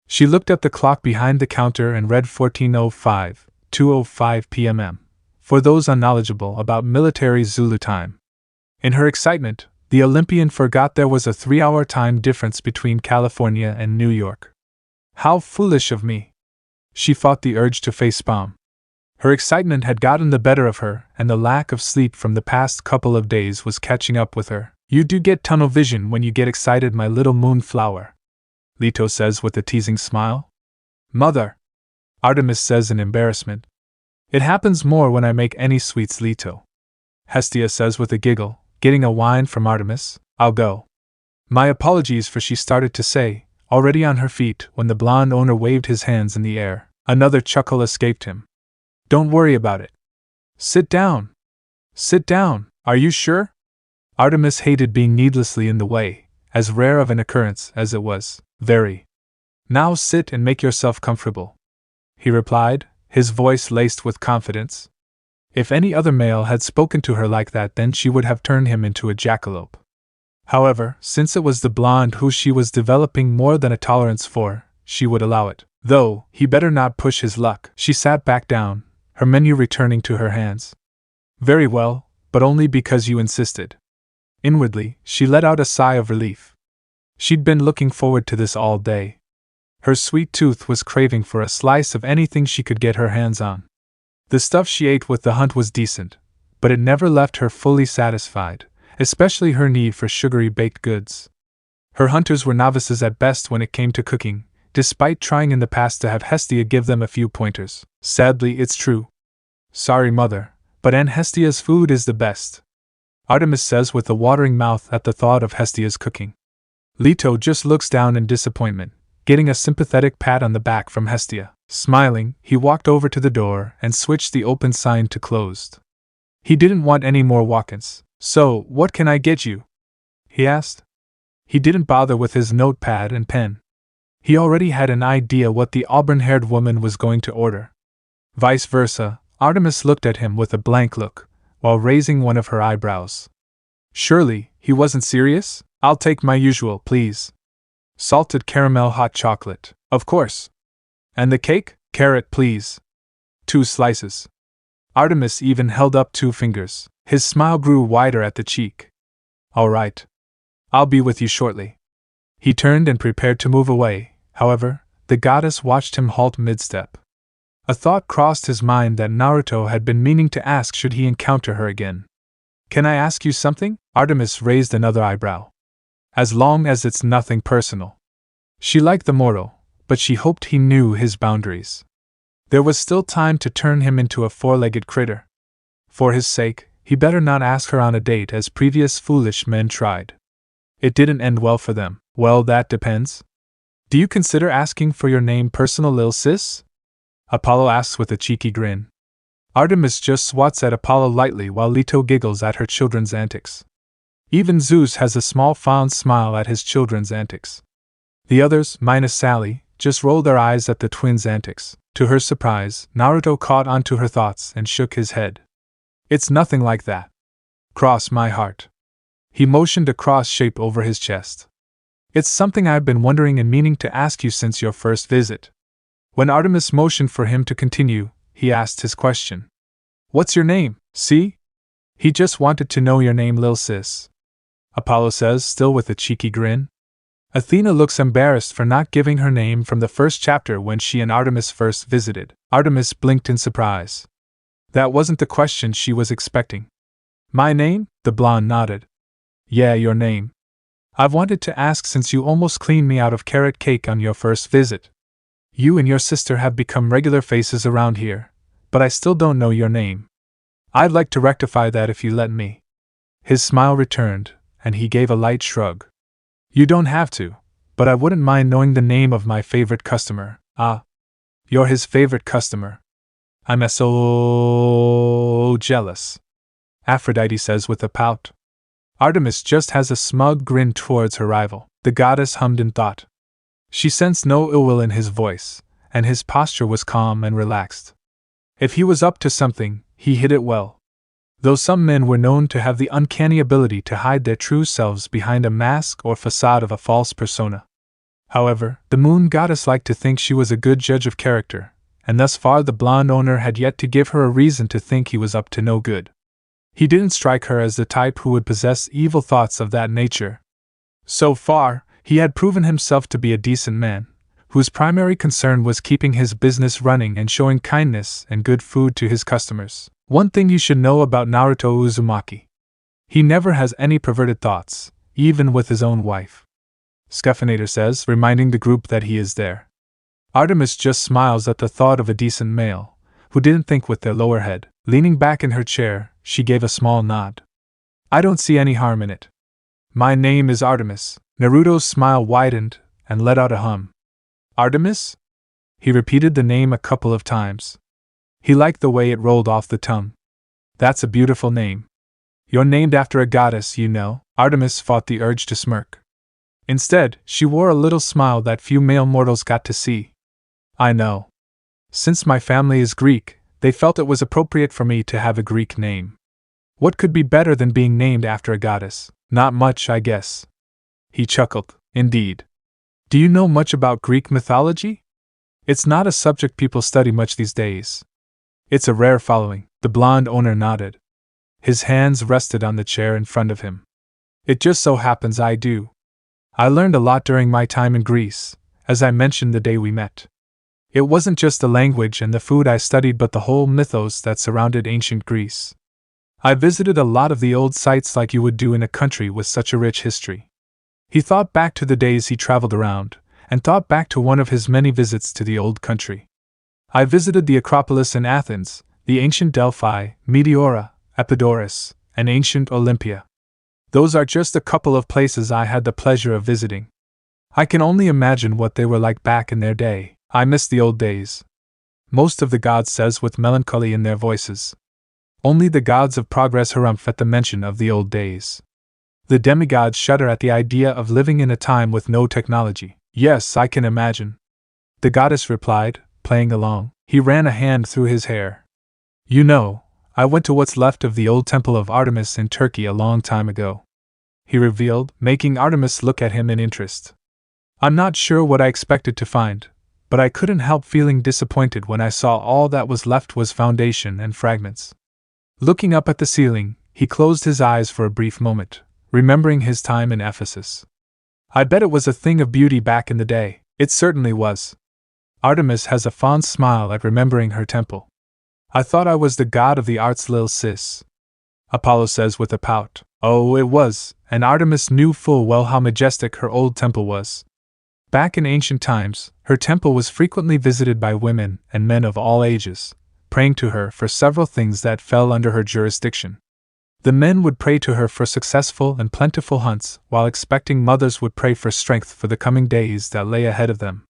She looked at the clock behind the counter and read 14:05, 2:05 p.m. for those unknowledgeable about military Zulu time. In her excitement, the Olympian forgot there was a 3-hour time difference between California and New York. How foolish of me! She fought the urge to facepalm. Her excitement had gotten the better of her, and the lack of sleep from the past couple of days was catching up with her. You do get tunnel vision when you get excited, my little moonflower, Leto says with a teasing smile. Mother, Artemis says in embarrassment. It happens more when I make any sweets, Leto. Hestia says with a giggle, getting a whine from Artemis. I'll go. My apologies, for she started to say, already on her feet when the blonde owner waved his hands in the air. Another chuckle escaped him. Don't worry about it. Sit down. Sit down, are you sure? Artemis hated being needlessly in the way, as rare of an occurrence as it was. Very. Now sit and make yourself comfortable, he replied, his voice laced with confidence. If any other male had spoken to her like that, then she would have turned him into a jackalope. However, since it was the blonde who she was developing more than a tolerance for, she would allow it. Though, he better not push his luck. She sat back down, her menu returning to her hands. Very well, but only because you insisted. Inwardly, she let out a sigh of relief. She'd been looking forward to this all day. Her sweet tooth was craving for a slice of anything she could get her hands on. The stuff she ate with the hunt was decent, but it never left her fully satisfied, especially her need for sugary baked goods. Her hunters were novices at best when it came to cooking, despite trying in the past to have Hestia give them a few pointers. Sadly, it's true. Sorry, Mother, but Aunt Hestia's food is the best, Artemis says with a watering mouth at the thought of Hestia's cooking. Leto just looks down in disappointment, getting a sympathetic pat on the back from Hestia. Smiling, he walked over to the door and switched the open sign to closed. He didn't want any more walk-ins. So, what can I get you? He asked. He didn't bother with his notepad and pen. He already had an idea what the auburn-haired woman was going to order. Vice versa, Artemis looked at him with a blank look, while raising one of her eyebrows. Surely, he wasn't serious? I'll take my usual, please. Salted caramel hot chocolate, of course. And the cake? Carrot, please. 2 slices. Artemis even held up 2 fingers. His smile grew wider at the cheek. All right. I'll be with you shortly. He turned and prepared to move away. However, the goddess watched him halt mid-step. A thought crossed his mind that Naruto had been meaning to ask should he encounter her again. Can I ask you something? Artemis raised another eyebrow. As long as it's nothing personal. She liked the mortal, but she hoped he knew his boundaries. There was still time to turn him into a 4-legged critter. For his sake, he better not ask her on a date as previous foolish men tried. It didn't end well for them. Well, that depends. Do you consider asking for your name personal, lil sis? Apollo asks with a cheeky grin. Artemis just swats at Apollo lightly while Leto giggles at her children's antics. Even Zeus has a small fond smile at his children's antics. The others, minus Sally, just rolled their eyes at the twins' antics. To her surprise, Naruto caught onto her thoughts and shook his head. It's nothing like that. Cross my heart. He motioned a cross shape over his chest. It's something I've been wondering and meaning to ask you since your first visit. When Artemis motioned for him to continue, he asked his question. What's your name? See? He just wanted to know your name, lil sis. Apollo says, still with a cheeky grin. Athena looks embarrassed for not giving her name from the first chapter when she and Artemis first visited. Artemis blinked in surprise. That wasn't the question she was expecting. My name? The blonde nodded. Yeah, your name. I've wanted to ask since you almost cleaned me out of carrot cake on your first visit. You and your sister have become regular faces around here, but I still don't know your name. I'd like to rectify that if you let me. His smile returned, and he gave a light shrug. You don't have to, but I wouldn't mind knowing the name of my favorite customer. Ah, you're his favorite customer. I'm so jealous, Aphrodite says with a pout. Artemis just has a smug grin towards her rival. The goddess hummed in thought. She sensed no ill will in his voice, and his posture was calm and relaxed. If he was up to something, he hid it well. Though some men were known to have the uncanny ability to hide their true selves behind a mask or facade of a false persona. However, the moon goddess liked to think she was a good judge of character, and thus far the blonde owner had yet to give her a reason to think he was up to no good. He didn't strike her as the type who would possess evil thoughts of that nature. So far, he had proven himself to be a decent man, whose primary concern was keeping his business running and showing kindness and good food to his customers. One thing you should know about Naruto Uzumaki. He never has any perverted thoughts, even with his own wife. Scheffinator says, reminding the group that he is there. Artemis just smiles at the thought of a decent male, who didn't think with their lower head. Leaning back in her chair, she gave a small nod. I don't see any harm in it. My name is Artemis. Naruto's smile widened and let out a hum. Artemis? He repeated the name a couple of times. He liked the way it rolled off the tongue. That's a beautiful name. You're named after a goddess, you know. Artemis fought the urge to smirk. Instead, she wore a little smile that few male mortals got to see. I know. Since my family is Greek, they felt it was appropriate for me to have a Greek name. What could be better than being named after a goddess? Not much, I guess. He chuckled. Indeed. Do you know much about Greek mythology? It's not a subject people study much these days. It's a rare following. The blonde owner nodded. His hands rested on the chair in front of him. It just so happens I do. I learned a lot during my time in Greece, as I mentioned the day we met. It wasn't just the language and the food I studied but the whole mythos that surrounded ancient Greece. I visited a lot of the old sites like you would do in a country with such a rich history. He thought back to the days he traveled around, and thought back to one of his many visits to the old country. I visited the Acropolis in Athens, the ancient Delphi, Meteora, Epidaurus, and ancient Olympia. Those are just a couple of places I had the pleasure of visiting. I can only imagine what they were like back in their day. I miss the old days. Most of the gods says with melancholy in their voices. Only the gods of progress harumph at the mention of the old days. The demigods shudder at the idea of living in a time with no technology. Yes, I can imagine. The goddess replied, playing along. He ran a hand through his hair. You know, I went to what's left of the old temple of Artemis in Turkey a long time ago. He revealed, making Artemis look at him in interest. I'm not sure what I expected to find, but I couldn't help feeling disappointed when I saw all that was left was foundation and fragments. Looking up at the ceiling, he closed his eyes for a brief moment, remembering his time in Ephesus. I bet it was a thing of beauty back in the day. It certainly was. Artemis has a fond smile at remembering her temple. I thought I was the god of the arts, lil sis. Apollo says with a pout. Oh, it was, and Artemis knew full well how majestic her old temple was. Back in ancient times, her temple was frequently visited by women and men of all ages, praying to her for several things that fell under her jurisdiction. The men would pray to her for successful and plentiful hunts, while expecting mothers would pray for strength for the coming days that lay ahead of them.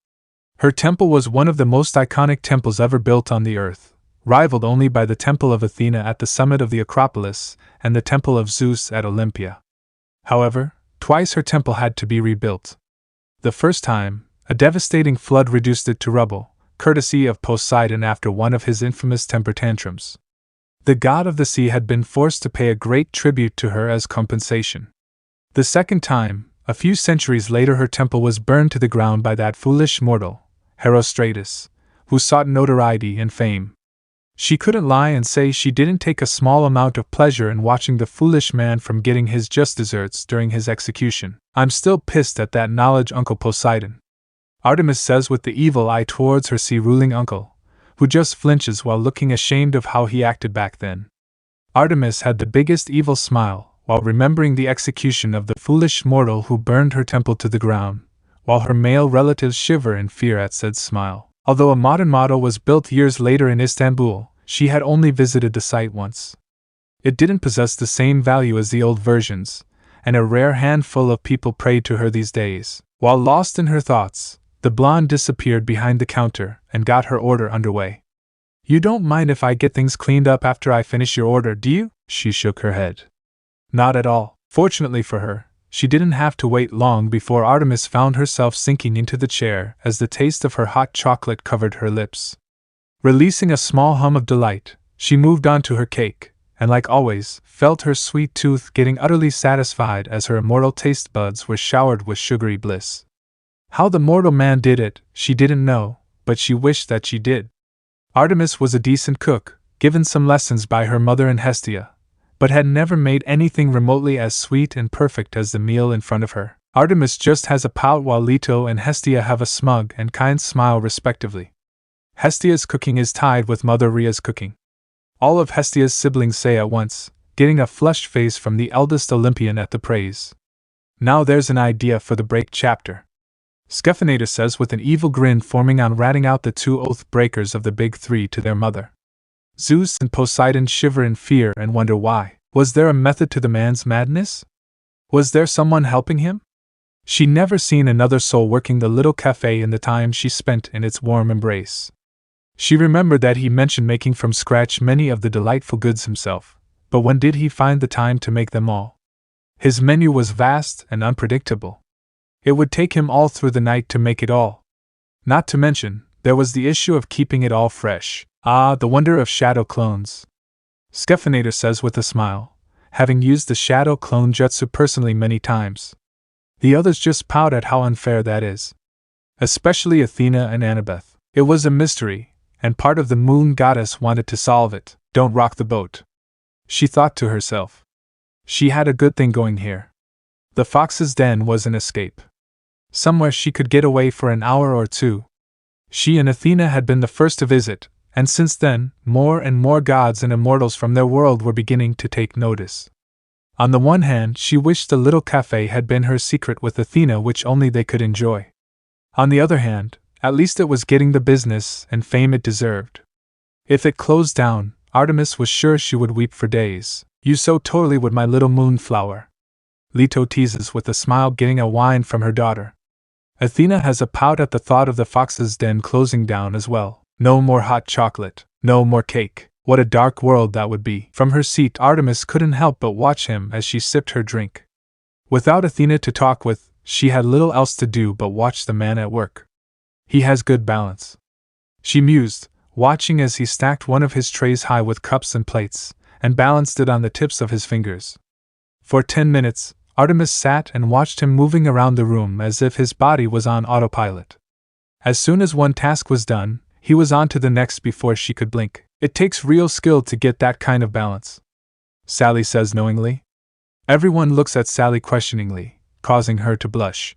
Her temple was one of the most iconic temples ever built on the earth, rivaled only by the Temple of Athena at the summit of the Acropolis and the Temple of Zeus at Olympia. However, twice her temple had to be rebuilt. The first time, a devastating flood reduced it to rubble, courtesy of Poseidon after one of his infamous temper tantrums. The god of the sea had been forced to pay a great tribute to her as compensation. The second time, a few centuries later, her temple was burned to the ground by that foolish mortal, Herostratus, who sought notoriety and fame. She couldn't lie and say she didn't take a small amount of pleasure in watching the foolish man from getting his just desserts during his execution. I'm still pissed at that knowledge, Uncle Poseidon. Artemis says with the evil eye towards her sea-ruling uncle, who just flinches while looking ashamed of how he acted back then. Artemis had the biggest evil smile while remembering the execution of the foolish mortal who burned her temple to the ground, while her male relatives shiver in fear at said smile. Although a modern model was built years later in Istanbul, she had only visited the site once. It didn't possess the same value as the old versions, and a rare handful of people prayed to her these days. While lost in her thoughts, the blonde disappeared behind the counter and got her order underway. You don't mind if I get things cleaned up after I finish your order, do you? She shook her head. Not at all. Fortunately for her, she didn't have to wait long before Artemis found herself sinking into the chair as the taste of her hot chocolate covered her lips. Releasing a small hum of delight, she moved on to her cake, and like always, felt her sweet tooth getting utterly satisfied as her immortal taste buds were showered with sugary bliss. How the mortal man did it, she didn't know, but she wished that she did. Artemis was a decent cook, given some lessons by her mother and Hestia, but had never made anything remotely as sweet and perfect as the meal in front of her. Artemis just has a pout while Leto and Hestia have a smug and kind smile respectively. Hestia's cooking is tied with Mother Rhea's cooking. All of Hestia's siblings say at once, getting a flushed face from the eldest Olympian at the praise. Now there's an idea for the break chapter, Scheffinator says with an evil grin forming on ratting out the two oath breakers of the big three to their mother. Zeus and Poseidon shiver in fear and wonder why. Was there a method to the man's madness? Was there someone helping him? She'd never seen another soul working the little café in the time she spent in its warm embrace. She remembered that he mentioned making from scratch many of the delightful goods himself, but when did he find the time to make them all? His menu was vast and unpredictable. It would take him all through the night to make it all. Not to mention, there was the issue of keeping it all fresh. Ah, the wonder of shadow clones. Scheffinator says with a smile, having used the shadow clone jutsu personally many times. The others just pout at how unfair that is. Especially Athena and Annabeth. It was a mystery, and part of the moon goddess wanted to solve it. Don't rock the boat, she thought to herself. She had a good thing going here. The fox's den was an escape. Somewhere she could get away for an hour or two. She and Athena had been the first to visit, and since then, more and more gods and immortals from their world were beginning to take notice. On the one hand, she wished the little cafe had been her secret with Athena which only they could enjoy. On the other hand, at least it was getting the business and fame it deserved. If it closed down, Artemis was sure she would weep for days. You so totally would my little moonflower, Leto teases with a smile getting a whine from her daughter. Athena has a pout at the thought of the fox's den closing down as well. No more hot chocolate, no more cake. What a dark world that would be. From her seat, Artemis couldn't help but watch him as she sipped her drink. Without Athena to talk with, she had little else to do but watch the man at work. He has good balance, she mused, watching as he stacked one of his trays high with cups and plates, and balanced it on the tips of his fingers. For 10 minutes, Artemis sat and watched him moving around the room as if his body was on autopilot. As soon as one task was done, he was on to the next before she could blink. It takes real skill to get that kind of balance, Sally says knowingly. Everyone looks at Sally questioningly, causing her to blush.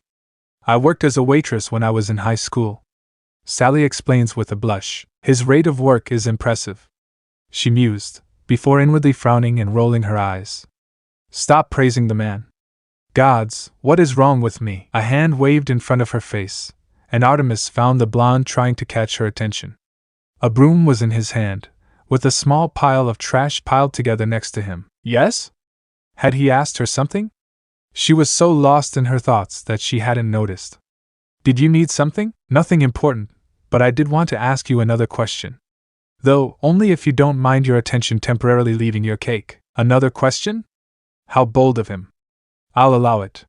I worked as a waitress when I was in high school, Sally explains with a blush. His rate of work is impressive, she mused, before inwardly frowning and rolling her eyes. Stop praising the man. Gods, what is wrong with me? A hand waved in front of her face, and Artemis found the blonde trying to catch her attention. A broom was in his hand, with a small pile of trash piled together next to him. Yes? Had he asked her something? She was so lost in her thoughts that she hadn't noticed. Did you need something? Nothing important, but I did want to ask you another question. Though, only if you don't mind your attention temporarily leaving your cake. Another question? How bold of him. I'll allow it.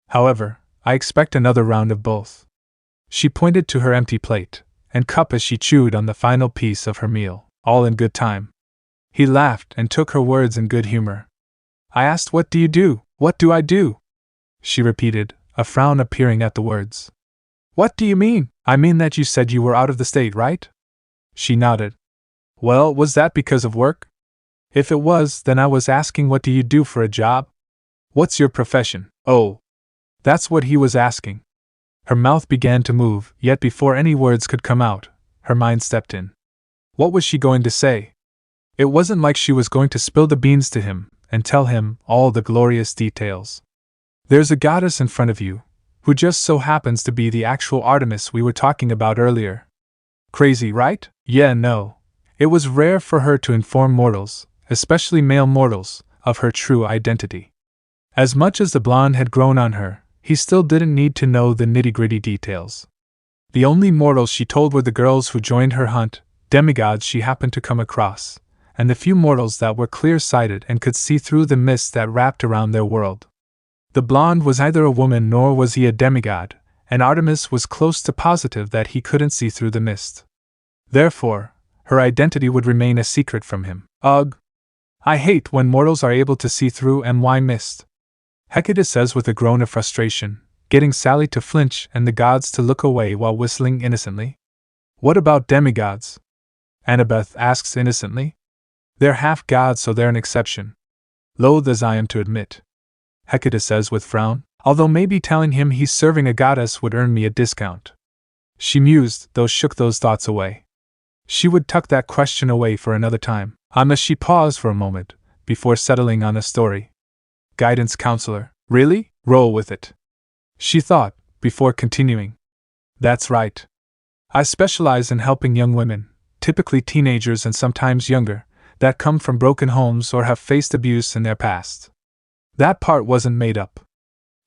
However, I expect another round of both. She pointed to her empty plate and cup as she chewed on the final piece of her meal, all in good time. He laughed and took her words in good humor. I asked, what do you do? What do I do? She repeated, a frown appearing at the words. What do you mean? I mean that you said you were out of the state, right? She nodded. Well, was that because of work? If it was, then I was asking what do you do for a job? What's your profession? Oh, that's what he was asking. Her mouth began to move, yet before any words could come out, her mind stepped in. What was she going to say? It wasn't like she was going to spill the beans to him and tell him all the glorious details. There's a goddess in front of you, who just so happens to be the actual Artemis we were talking about earlier. Crazy, right? Yeah, no. It was rare for her to inform mortals, especially male mortals, of her true identity. As much as the blonde had grown on her, he still didn't need to know the nitty-gritty details. The only mortals she told were the girls who joined her hunt, demigods she happened to come across, and the few mortals that were clear-sighted and could see through the mist that wrapped around their world. The blonde was neither a woman nor was he a demigod, and Artemis was close to positive that he couldn't see through the mist. Therefore, her identity would remain a secret from him. Ugh! I hate when mortals are able to see through my mist. Hecate says with a groan of frustration, getting Sally to flinch and the gods to look away while whistling innocently. What about demigods? Annabeth asks innocently. They're half gods, so they're an exception. Loath as I am to admit. Hecate says with frown, although maybe telling him he's serving a goddess would earn me a discount. She mused, though shook those thoughts away. She would tuck that question away for another time, unless she paused for a moment, before settling on a story. Guidance counselor, really? Roll with it. She thought, before continuing. That's right. I specialize in helping young women, typically teenagers and sometimes younger, that come from broken homes or have faced abuse in their past. That part wasn't made up.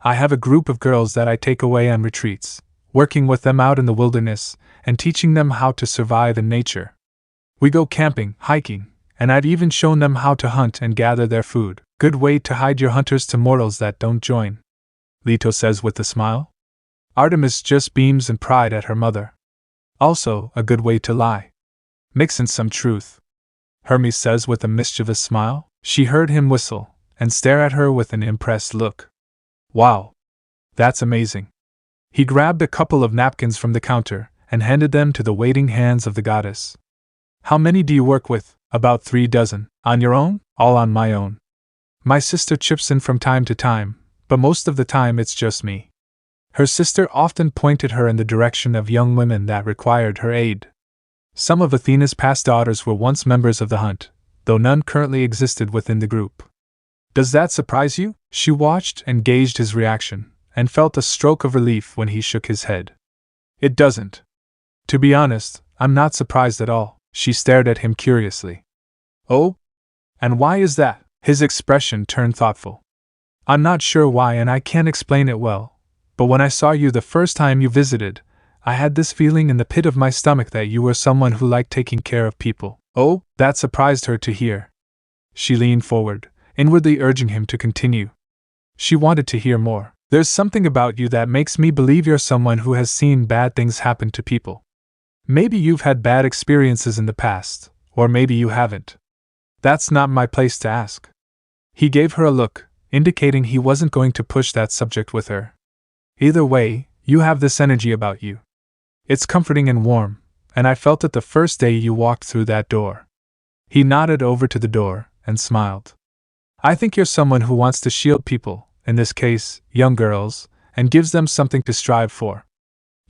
I have a group of girls that I take away on retreats, working with them out in the wilderness and teaching them how to survive in nature. We go camping, hiking, and I've even shown them how to hunt and gather their food. Good way to hide your hunters to mortals that don't join. Leto says with a smile. Artemis just beams in pride at her mother. Also, a good way to lie. Mix in some truth. Hermes says with a mischievous smile. She heard him whistle, and stare at her with an impressed look. Wow! That's amazing. He grabbed a couple of napkins from the counter, and handed them to the waiting hands of the goddess. How many do you work with? About 3 dozen. On your own? All on my own. My sister chips in from time to time, but most of the time it's just me. Her sister often pointed her in the direction of young women that required her aid. Some of Athena's past daughters were once members of the hunt, though none currently existed within the group. Does that surprise you? She watched and gauged his reaction, and felt a stroke of relief when he shook his head. It doesn't. To be honest, I'm not surprised at all. She stared at him curiously. Oh? And why is that? His expression turned thoughtful. I'm not sure why, and I can't explain it well, but when I saw you the first time you visited, I had this feeling in the pit of my stomach that you were someone who liked taking care of people. Oh? That surprised her to hear. She leaned forward, inwardly urging him to continue. She wanted to hear more. There's something about you that makes me believe you're someone who has seen bad things happen to people. Maybe you've had bad experiences in the past, or maybe you haven't. That's not my place to ask. He gave her a look, indicating he wasn't going to push that subject with her. Either way, you have this energy about you. It's comforting and warm, and I felt it the first day you walked through that door. He nodded over to the door and smiled. I think you're someone who wants to shield people, in this case, young girls, and gives them something to strive for.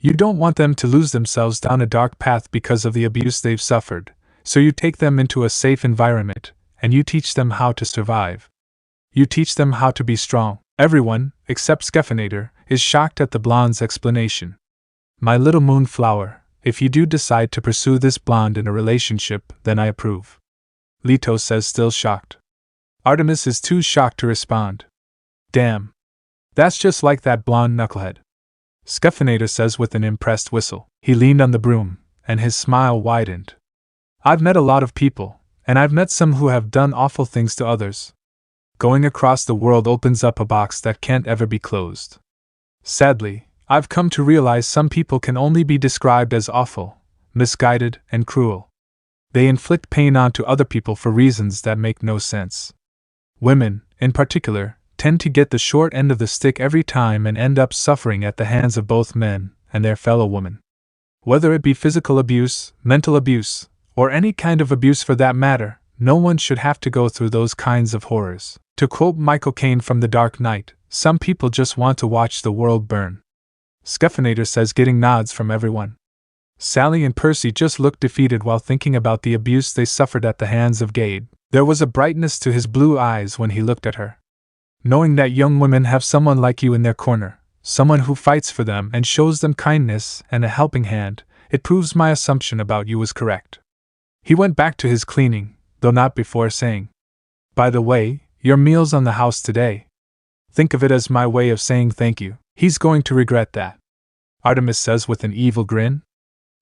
You don't want them to lose themselves down a dark path because of the abuse they've suffered, so you take them into a safe environment, and you teach them how to survive. You teach them how to be strong. Everyone, except Scheffinator, is shocked at the blonde's explanation. My little moonflower, if you do decide to pursue this blonde in a relationship, then I approve. Leto says, still shocked. Artemis is too shocked to respond. Damn. That's just like that blonde knucklehead. Scheffinator says with an impressed whistle. He leaned on the broom, and his smile widened. I've met a lot of people, and I've met some who have done awful things to others. Going across the world opens up a box that can't ever be closed. Sadly, I've come to realize some people can only be described as awful, misguided, and cruel. They inflict pain onto other people for reasons that make no sense. Women, in particular, tend to get the short end of the stick every time and end up suffering at the hands of both men and their fellow women. Whether it be physical abuse, mental abuse, or any kind of abuse for that matter, no one should have to go through those kinds of horrors. To quote Michael Caine from The Dark Knight, some people just want to watch the world burn. Scheffinator says, getting nods from everyone. Sally and Percy just looked defeated while thinking about the abuse they suffered at the hands of Gade. There was a brightness to his blue eyes when he looked at her. Knowing that young women have someone like you in their corner, someone who fights for them and shows them kindness and a helping hand, it proves my assumption about you was correct. He went back to his cleaning, though not before saying, by the way, your meal's on the house today. Think of it as my way of saying thank you. He's going to regret that. Artemis says with an evil grin.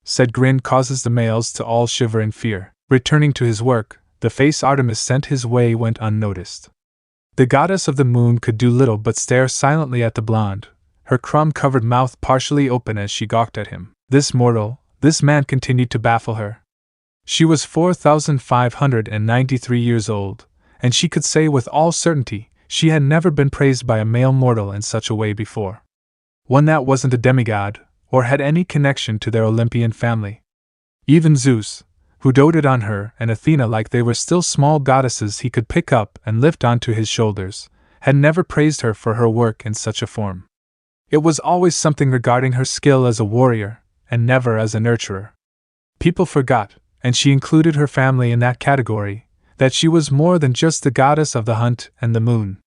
Said grin causes the males to all shiver in fear. Returning to his work, the face Artemis sent his way went unnoticed. The goddess of the moon could do little but stare silently at the blonde, her crumb-covered mouth partially open as she gawked at him. This mortal, this man continued to baffle her. She was 4,593 years old, and she could say with all certainty she had never been praised by a male mortal in such a way before. One that wasn't a demigod, or had any connection to their Olympian family. Even Zeus, who doted on her and Athena like they were still small goddesses he could pick up and lift onto his shoulders, had never praised her for her work in such a form. It was always something regarding her skill as a warrior, and never as a nurturer. People forgot, and she included her family in that category, that she was more than just the goddess of the hunt and the moon.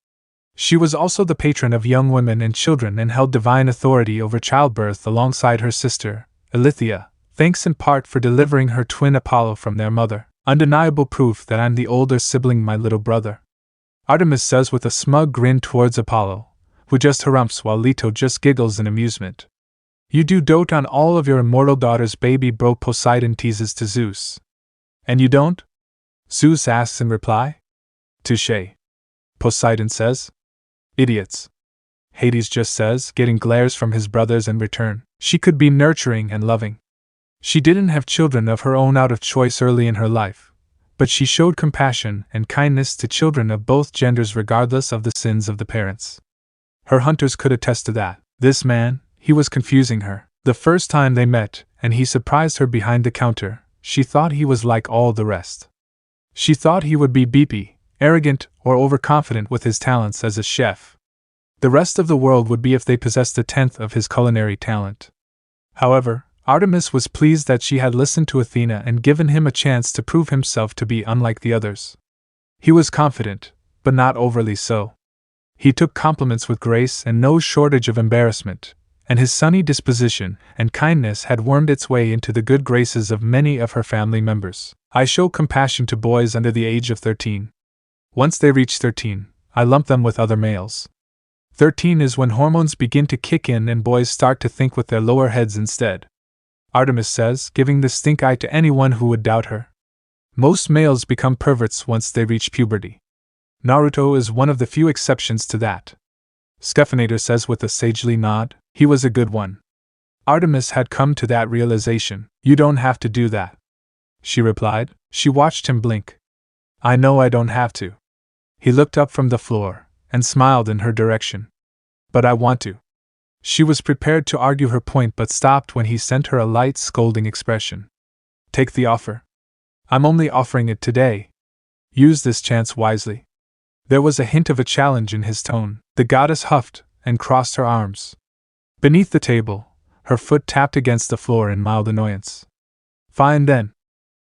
She was also the patron of young women and children and held divine authority over childbirth alongside her sister, Ilithyia, thanks in part for delivering her twin Apollo from their mother. Undeniable proof that I'm the older sibling, my little brother. Artemis says with a smug grin towards Apollo, who just harumphs while Leto just giggles in amusement. You do dote on all of your immortal daughters, baby bro, Poseidon teases to Zeus. And you don't? Zeus asks in reply. Touché. Poseidon says. Idiots. Hades just says, getting glares from his brothers in return. She could be nurturing and loving. She didn't have children of her own out of choice early in her life, but she showed compassion and kindness to children of both genders regardless of the sins of the parents. Her hunters could attest to that. This man, he was confusing her. The first time they met, and he surprised her behind the counter, she thought he was like all the rest. She thought he would be beepy, arrogant, or overconfident with his talents as a chef. The rest of the world would be if they possessed a tenth of his culinary talent. However, Artemis was pleased that she had listened to Athena and given him a chance to prove himself to be unlike the others. He was confident, but not overly so. He took compliments with grace and no shortage of embarrassment, and his sunny disposition and kindness had wormed its way into the good graces of many of her family members. I show compassion to boys under the age of 13. Once they reach 13, I lump them with other males. 13 is when hormones begin to kick in and boys start to think with their lower heads instead. Artemis says, giving the stink eye to anyone who would doubt her. Most males become perverts once they reach puberty. Naruto is one of the few exceptions to that. Scheffinator says with a sagely nod, he was a good one. Artemis had come to that realization. You don't have to do that, she replied. She watched him blink. I know I don't have to. He looked up from the floor and smiled in her direction. But I want to. She was prepared to argue her point but stopped when he sent her a light, scolding expression. Take the offer. I'm only offering it today. Use this chance wisely. There was a hint of a challenge in his tone. The goddess huffed and crossed her arms. Beneath the table, her foot tapped against the floor in mild annoyance. Fine then.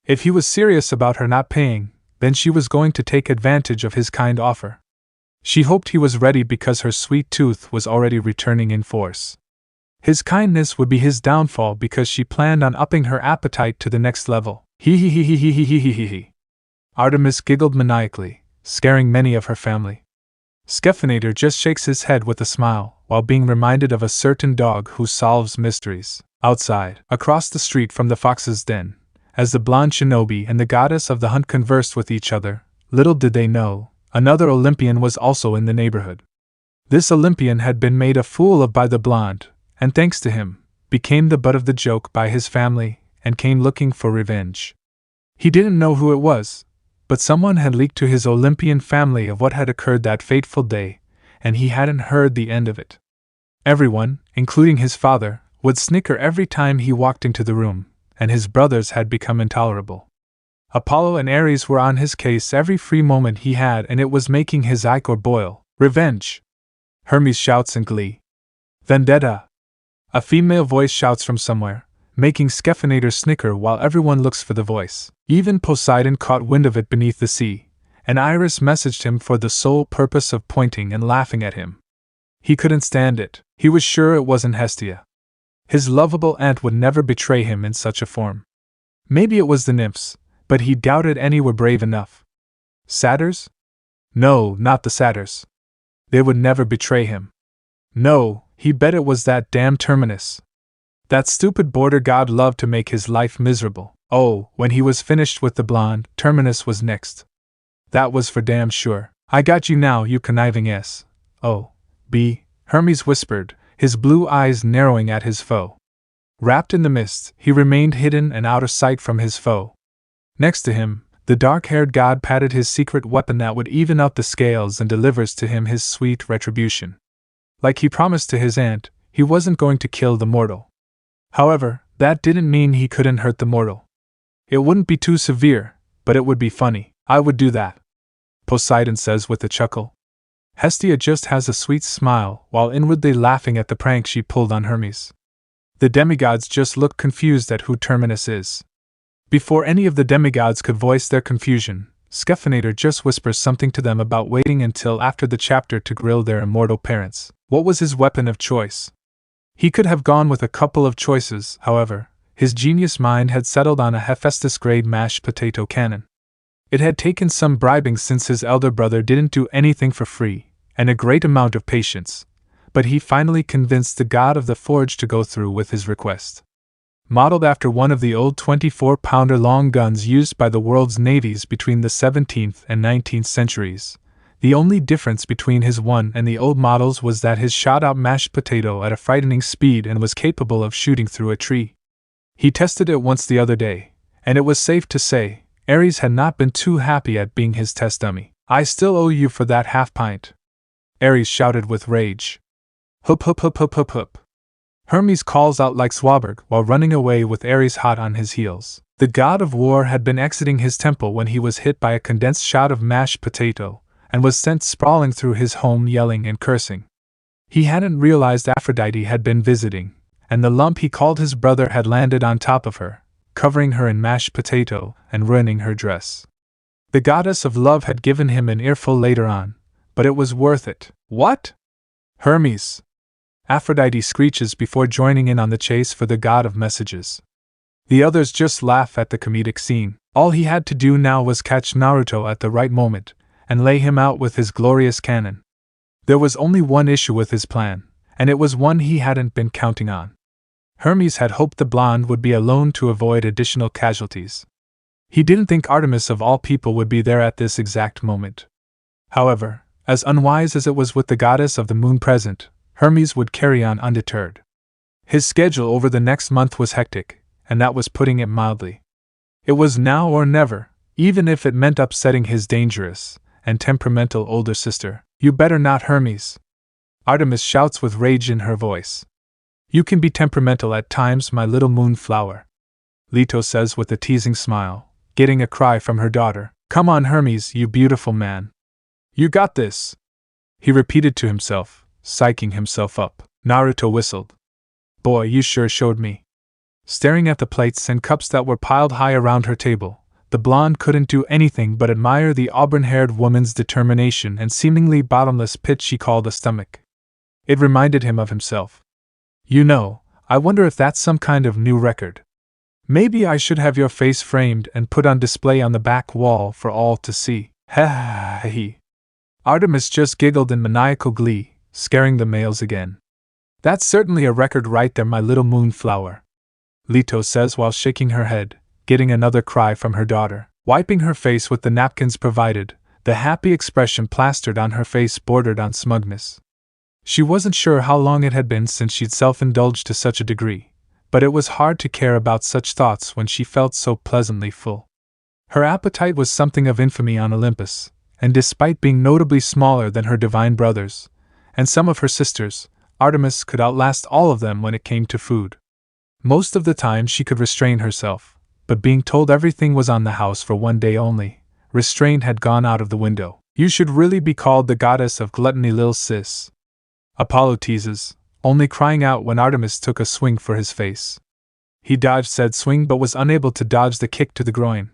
If he was serious about her not paying, then she was going to take advantage of his kind offer. She hoped he was ready because her sweet tooth was already returning in force. His kindness would be his downfall because she planned on upping her appetite to the next level. He. Artemis giggled maniacally, scaring many of her family. Scheffinator just shakes his head with a smile, while being reminded of a certain dog who solves mysteries. Outside, across the street from the fox's den, as the blonde shinobi and the goddess of the hunt conversed with each other, little did they know, another Olympian was also in the neighborhood. This Olympian had been made a fool of by the blonde, and thanks to him, became the butt of the joke by his family, and came looking for revenge. He didn't know who it was, but someone had leaked to his Olympian family of what had occurred that fateful day, and he hadn't heard the end of it. Everyone, including his father, would snicker every time he walked into the room, and his brothers had become intolerable. Apollo and Ares were on his case every free moment he had, and it was making his ichor boil. Revenge! Hermes shouts in glee. Vendetta! A female voice shouts from somewhere, making Scheffinator snicker while everyone looks for the voice. Even Poseidon caught wind of it beneath the sea, and Iris messaged him for the sole purpose of pointing and laughing at him. He couldn't stand it. He was sure it wasn't Hestia. His lovable aunt would never betray him in such a form. Maybe it was the nymphs, but he doubted any were brave enough. Satyrs? No, not the satyrs. They would never betray him. No, he bet it was that damn Terminus. That stupid border god loved to make his life miserable. Oh, when he was finished with the blonde, Terminus was next. That was for damn sure. I got you now, you conniving S. Oh, B, Hermes whispered, his blue eyes narrowing at his foe. Wrapped in the mist, he remained hidden and out of sight from his foe. Next to him, the dark-haired god patted his secret weapon that would even out the scales and delivers to him his sweet retribution. Like he promised to his aunt, he wasn't going to kill the mortal. However, that didn't mean he couldn't hurt the mortal. It wouldn't be too severe, but it would be funny. I would do that, Poseidon says with a chuckle. Hestia just has a sweet smile while inwardly laughing at the prank she pulled on Hermes. The demigods just look confused at who Terminus is. Before any of the demigods could voice their confusion, Scheffinator just whispers something to them about waiting until after the chapter to grill their immortal parents. What was his weapon of choice? He could have gone with a couple of choices, however. His genius mind had settled on a Hephaestus-grade mashed potato cannon. It had taken some bribing since his elder brother didn't do anything for free, and a great amount of patience, but he finally convinced the god of the forge to go through with his request. Modeled after one of the old 24-pounder long guns used by the world's navies between the 17th and 19th centuries, the only difference between his one and the old models was that his shot out mashed potato at a frightening speed and was capable of shooting through a tree. He tested it once the other day, and it was safe to say, Ares had not been too happy at being his test dummy. I still owe you for that half-pint, Ares shouted with rage. Hup hup hup hup hup hup. Hermes calls out like Swaberg while running away with Ares hot on his heels. The god of war had been exiting his temple when he was hit by a condensed shot of mashed potato, and was sent sprawling through his home yelling and cursing. He hadn't realized Aphrodite had been visiting, and the lump he called his brother had landed on top of her, covering her in mashed potato and ruining her dress. The goddess of love had given him an earful later on, but it was worth it. What? Hermes! Aphrodite screeches before joining in on the chase for the god of messages. The others just laugh at the comedic scene. All he had to do now was catch Naruto at the right moment, and lay him out with his glorious cannon. There was only one issue with his plan, and it was one he hadn't been counting on. Hermes had hoped the blonde would be alone to avoid additional casualties. He didn't think Artemis of all people would be there at this exact moment. However, as unwise as it was with the goddess of the moon present, Hermes would carry on undeterred. His schedule over the next month was hectic, and that was putting it mildly. It was now or never, even if it meant upsetting his dangerous and temperamental older sister. You better not, Hermes! Artemis shouts with rage in her voice. You can be temperamental at times, my little moonflower, Leto says with a teasing smile, getting a cry from her daughter. Come on, Hermes, you beautiful man. You got this, he repeated to himself, psyching himself up. Naruto whistled. Boy, you sure showed me. Staring at the plates and cups that were piled high around her table, the blonde couldn't do anything but admire the auburn-haired woman's determination and seemingly bottomless pit she called a stomach. It reminded him of himself. You know, I wonder if that's some kind of new record. Maybe I should have your face framed and put on display on the back wall for all to see. Ha ha ha. Artemis just giggled in maniacal glee, scaring the males again. That's certainly a record right there, my little moonflower, Leto says while shaking her head, getting another cry from her daughter. Wiping her face with the napkins provided, the happy expression plastered on her face bordered on smugness. She wasn't sure how long it had been since she'd self-indulged to such a degree, but it was hard to care about such thoughts when she felt so pleasantly full. Her appetite was something of infamy on Olympus, and despite being notably smaller than her divine brothers, and some of her sisters, Artemis could outlast all of them when it came to food. Most of the time she could restrain herself, but being told everything was on the house for one day only, restraint had gone out of the window. You should really be called the goddess of gluttony, lil sis, Apollo teases, only crying out when Artemis took a swing for his face. He dodged said swing but was unable to dodge the kick to the groin.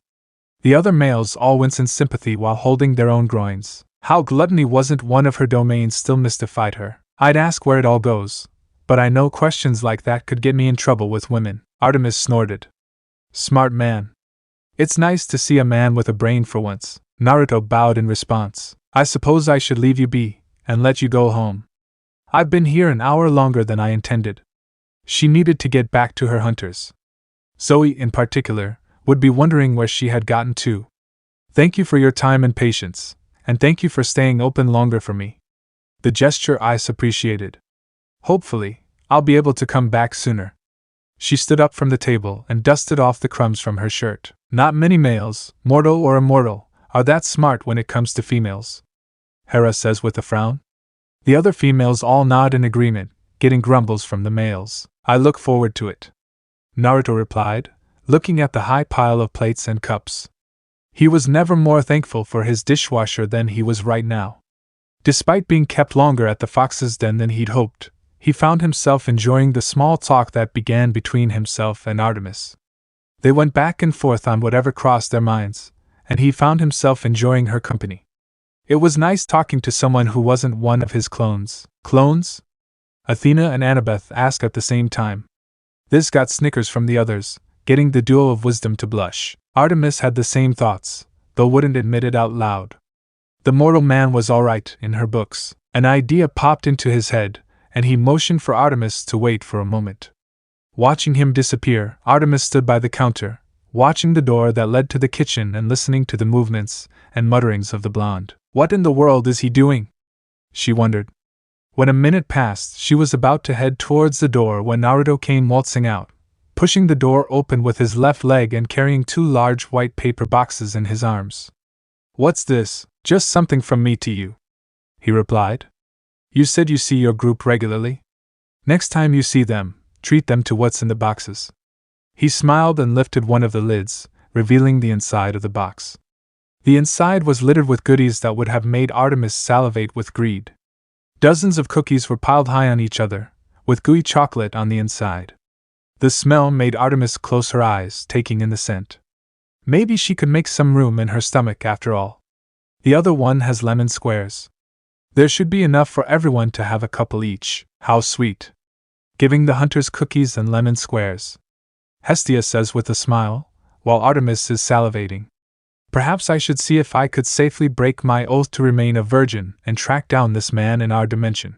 The other males all wince in sympathy while holding their own groins. How gluttony wasn't one of her domains still mystified her. I'd ask where it all goes, but I know questions like that could get me in trouble with women, Artemis snorted. Smart man. It's nice to see a man with a brain for once. Naruto bowed in response. I suppose I should leave you be, and let you go home. I've been here an hour longer than I intended. She needed to get back to her hunters. Zoe, in particular, would be wondering where she had gotten to. Thank you for your time and patience, and thank you for staying open longer for me. The gesture Ice appreciated. Hopefully, I'll be able to come back sooner. She stood up from the table and dusted off the crumbs from her shirt. Not many males, mortal or immortal, are that smart when it comes to females, Hera says with a frown. The other females all nod in agreement, getting grumbles from the males. I look forward to it, Naruto replied, looking at the high pile of plates and cups. He was never more thankful for his dishwasher than he was right now. Despite being kept longer at the fox's den than he'd hoped, he found himself enjoying the small talk that began between himself and Artemis. They went back and forth on whatever crossed their minds, and he found himself enjoying her company. It was nice talking to someone who wasn't one of his clones. Clones? Athena and Annabeth asked at the same time. This got snickers from the others, getting the duo of wisdom to blush. Artemis had the same thoughts, though wouldn't admit it out loud. The mortal man was alright in her books. An idea popped into his head, and he motioned for Artemis to wait for a moment. Watching him disappear, Artemis stood by the counter, watching the door that led to the kitchen and listening to the movements and mutterings of the blonde. What in the world is he doing? She wondered. When a minute passed, she was about to head towards the door when Naruto came waltzing out, pushing the door open with his left leg and carrying 2 large white paper boxes in his arms. What's this? Just something from me to you, he replied. You said you see your group regularly? Next time you see them, treat them to what's in the boxes. He smiled and lifted one of the lids, revealing the inside of the box. The inside was littered with goodies that would have made Artemis salivate with greed. Dozens of cookies were piled high on each other, with gooey chocolate on the inside. The smell made Artemis close her eyes, taking in the scent. Maybe she could make some room in her stomach after all. The other one has lemon squares. There should be enough for everyone to have a couple each. How sweet. Giving the hunters cookies and lemon squares, Hestia says with a smile, while Artemis is salivating. Perhaps I should see if I could safely break my oath to remain a virgin and track down this man in our dimension.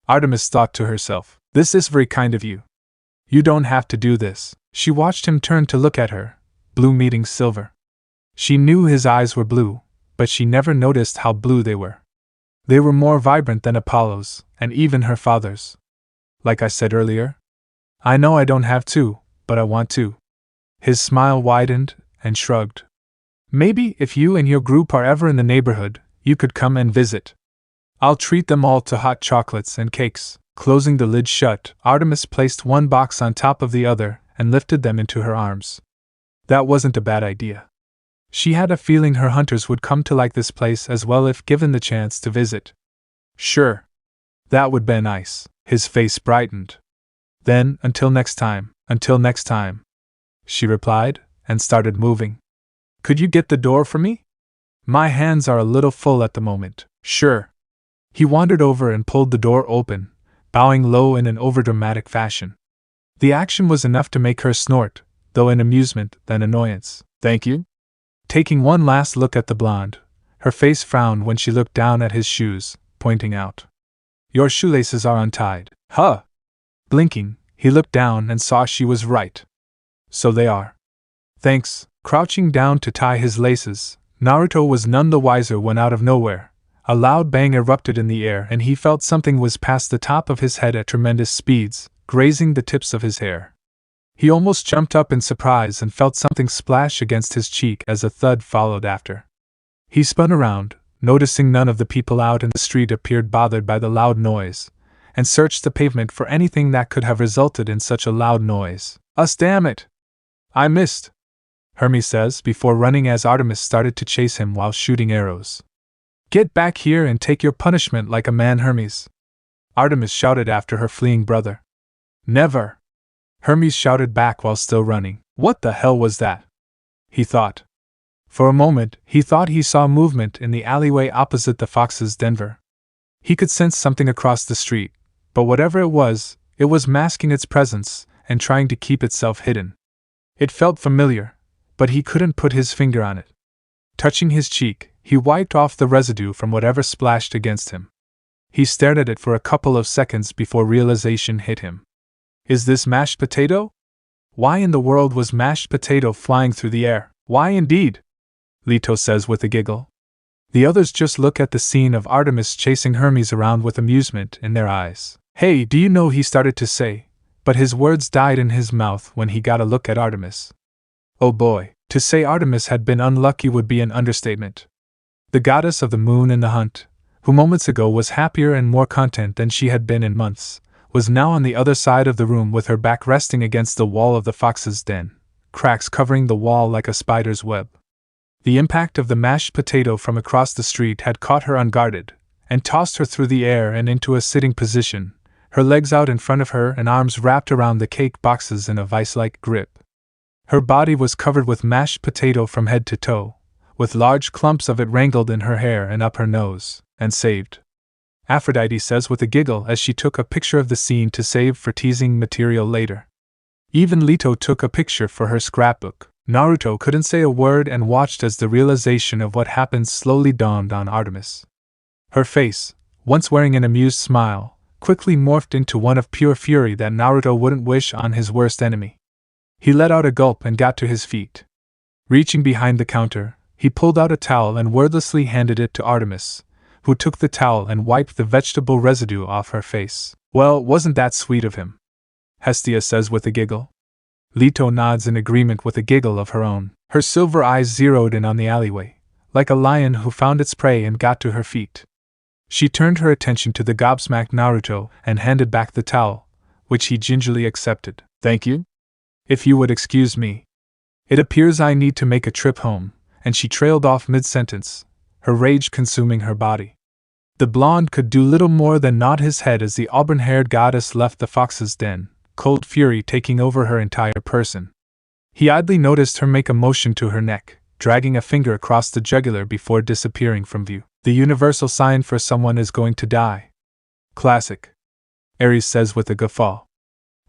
Artemis thought to herself, this is very kind of you. You don't have to do this. She watched him turn to look at her, blue meeting silver. She knew his eyes were blue, but she never noticed how blue they were. They were more vibrant than Apollo's, and even her father's. Like I said earlier, I know I don't have to, but I want to. His smile widened and shrugged. Maybe if you and your group are ever in the neighborhood, you could come and visit. I'll treat them all to hot chocolates and cakes. Closing the lid shut, Artemis placed one box on top of the other and lifted them into her arms. That wasn't a bad idea. She had a feeling her hunters would come to like this place as well if given the chance to visit. Sure. That would be nice. His face brightened. Then, until next time, she replied, and started moving. Could you get the door for me? My hands are a little full at the moment. Sure. He wandered over and pulled the door open, bowing low in an overdramatic fashion. The action was enough to make her snort, though in amusement than annoyance. Thank you? Taking one last look at the blonde, her face frowned when she looked down at his shoes, pointing out. Your shoelaces are untied. Huh! Blinking, he looked down and saw she was right. So they are. Thanks. Crouching down to tie his laces, Naruto was none the wiser when out of nowhere, a loud bang erupted in the air and he felt something whiz past the top of his head at tremendous speeds, grazing the tips of his hair. He almost jumped up in surprise and felt something splash against his cheek as a thud followed after. He spun around, noticing none of the people out in the street appeared bothered by the loud noise, and searched the pavement for anything that could have resulted in such a loud noise. Damn it! I missed! Hermes says before running as Artemis started to chase him while shooting arrows. Get back here and take your punishment like a man, Hermes! Artemis shouted after her fleeing brother. Never! Hermes shouted back while still running. What the hell was that? He thought. For a moment, he thought he saw movement in the alleyway opposite the Fox's den. He could sense something across the street, but whatever it was masking its presence and trying to keep itself hidden. It felt familiar, but he couldn't put his finger on it. Touching his cheek, he wiped off the residue from whatever splashed against him. He stared at it for a couple of seconds before realization hit him. Is this mashed potato? Why in the world was mashed potato flying through the air? Why indeed? Leto says with a giggle. The others just look at the scene of Artemis chasing Hermes around with amusement in their eyes. Hey, do you know, he started to say, but his words died in his mouth when he got a look at Artemis. Oh boy, to say Artemis had been unlucky would be an understatement. The goddess of the moon and the hunt, who moments ago was happier and more content than she had been in months, was now on the other side of the room with her back resting against the wall of the fox's den, cracks covering the wall like a spider's web. The impact of the mashed potato from across the street had caught her unguarded, and tossed her through the air and into a sitting position, her legs out in front of her and arms wrapped around the cake boxes in a vice-like grip. Her body was covered with mashed potato from head to toe, with large clumps of it wrangled in her hair and up her nose, and saved. Aphrodite says with a giggle as she took a picture of the scene to save for teasing material later. Even Leto took a picture for her scrapbook. Naruto couldn't say a word and watched as the realization of what happened slowly dawned on Artemis. Her face, once wearing an amused smile, quickly morphed into one of pure fury that Naruto wouldn't wish on his worst enemy. He let out a gulp and got to his feet. Reaching behind the counter, he pulled out a towel and wordlessly handed it to Artemis, who took the towel and wiped the vegetable residue off her face. Well, wasn't that sweet of him? Hestia says with a giggle. Leto nods in agreement with a giggle of her own. Her silver eyes zeroed in on the alleyway, like a lion who found its prey and got to her feet. She turned her attention to the gobsmacked Naruto and handed back the towel, which he gingerly accepted. Thank you? If you would excuse me. It appears I need to make a trip home, and she trailed off mid-sentence, her rage consuming her body. The blonde could do little more than nod his head as the auburn-haired goddess left the fox's den, cold fury taking over her entire person. He idly noticed her make a motion to her neck, dragging a finger across the jugular before disappearing from view. The universal sign for someone is going to die. Classic. Ares says with a guffaw.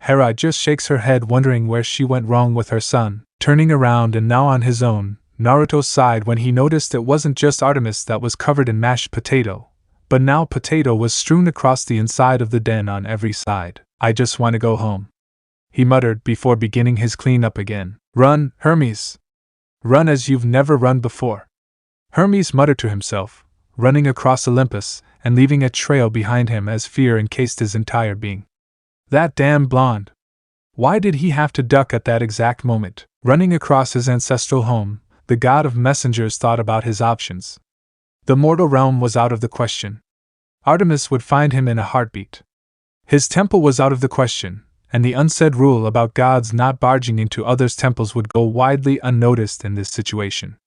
Hera just shakes her head wondering where she went wrong with her son. Turning around and now on his own, Naruto sighed when he noticed it wasn't just Artemis that was covered in mashed potato, but now potato was strewn across the inside of the den on every side. I just want to go home, he muttered before beginning his cleanup again. Run, Hermes! Run as you've never run before. Hermes muttered to himself, running across Olympus and leaving a trail behind him as fear encased his entire being. That damn blonde! Why did he have to duck at that exact moment? Running across his ancestral home, the god of messengers thought about his options. The mortal realm was out of the question. Artemis would find him in a heartbeat. His temple was out of the question, and the unsaid rule about gods not barging into others' temples would go widely unnoticed in this situation.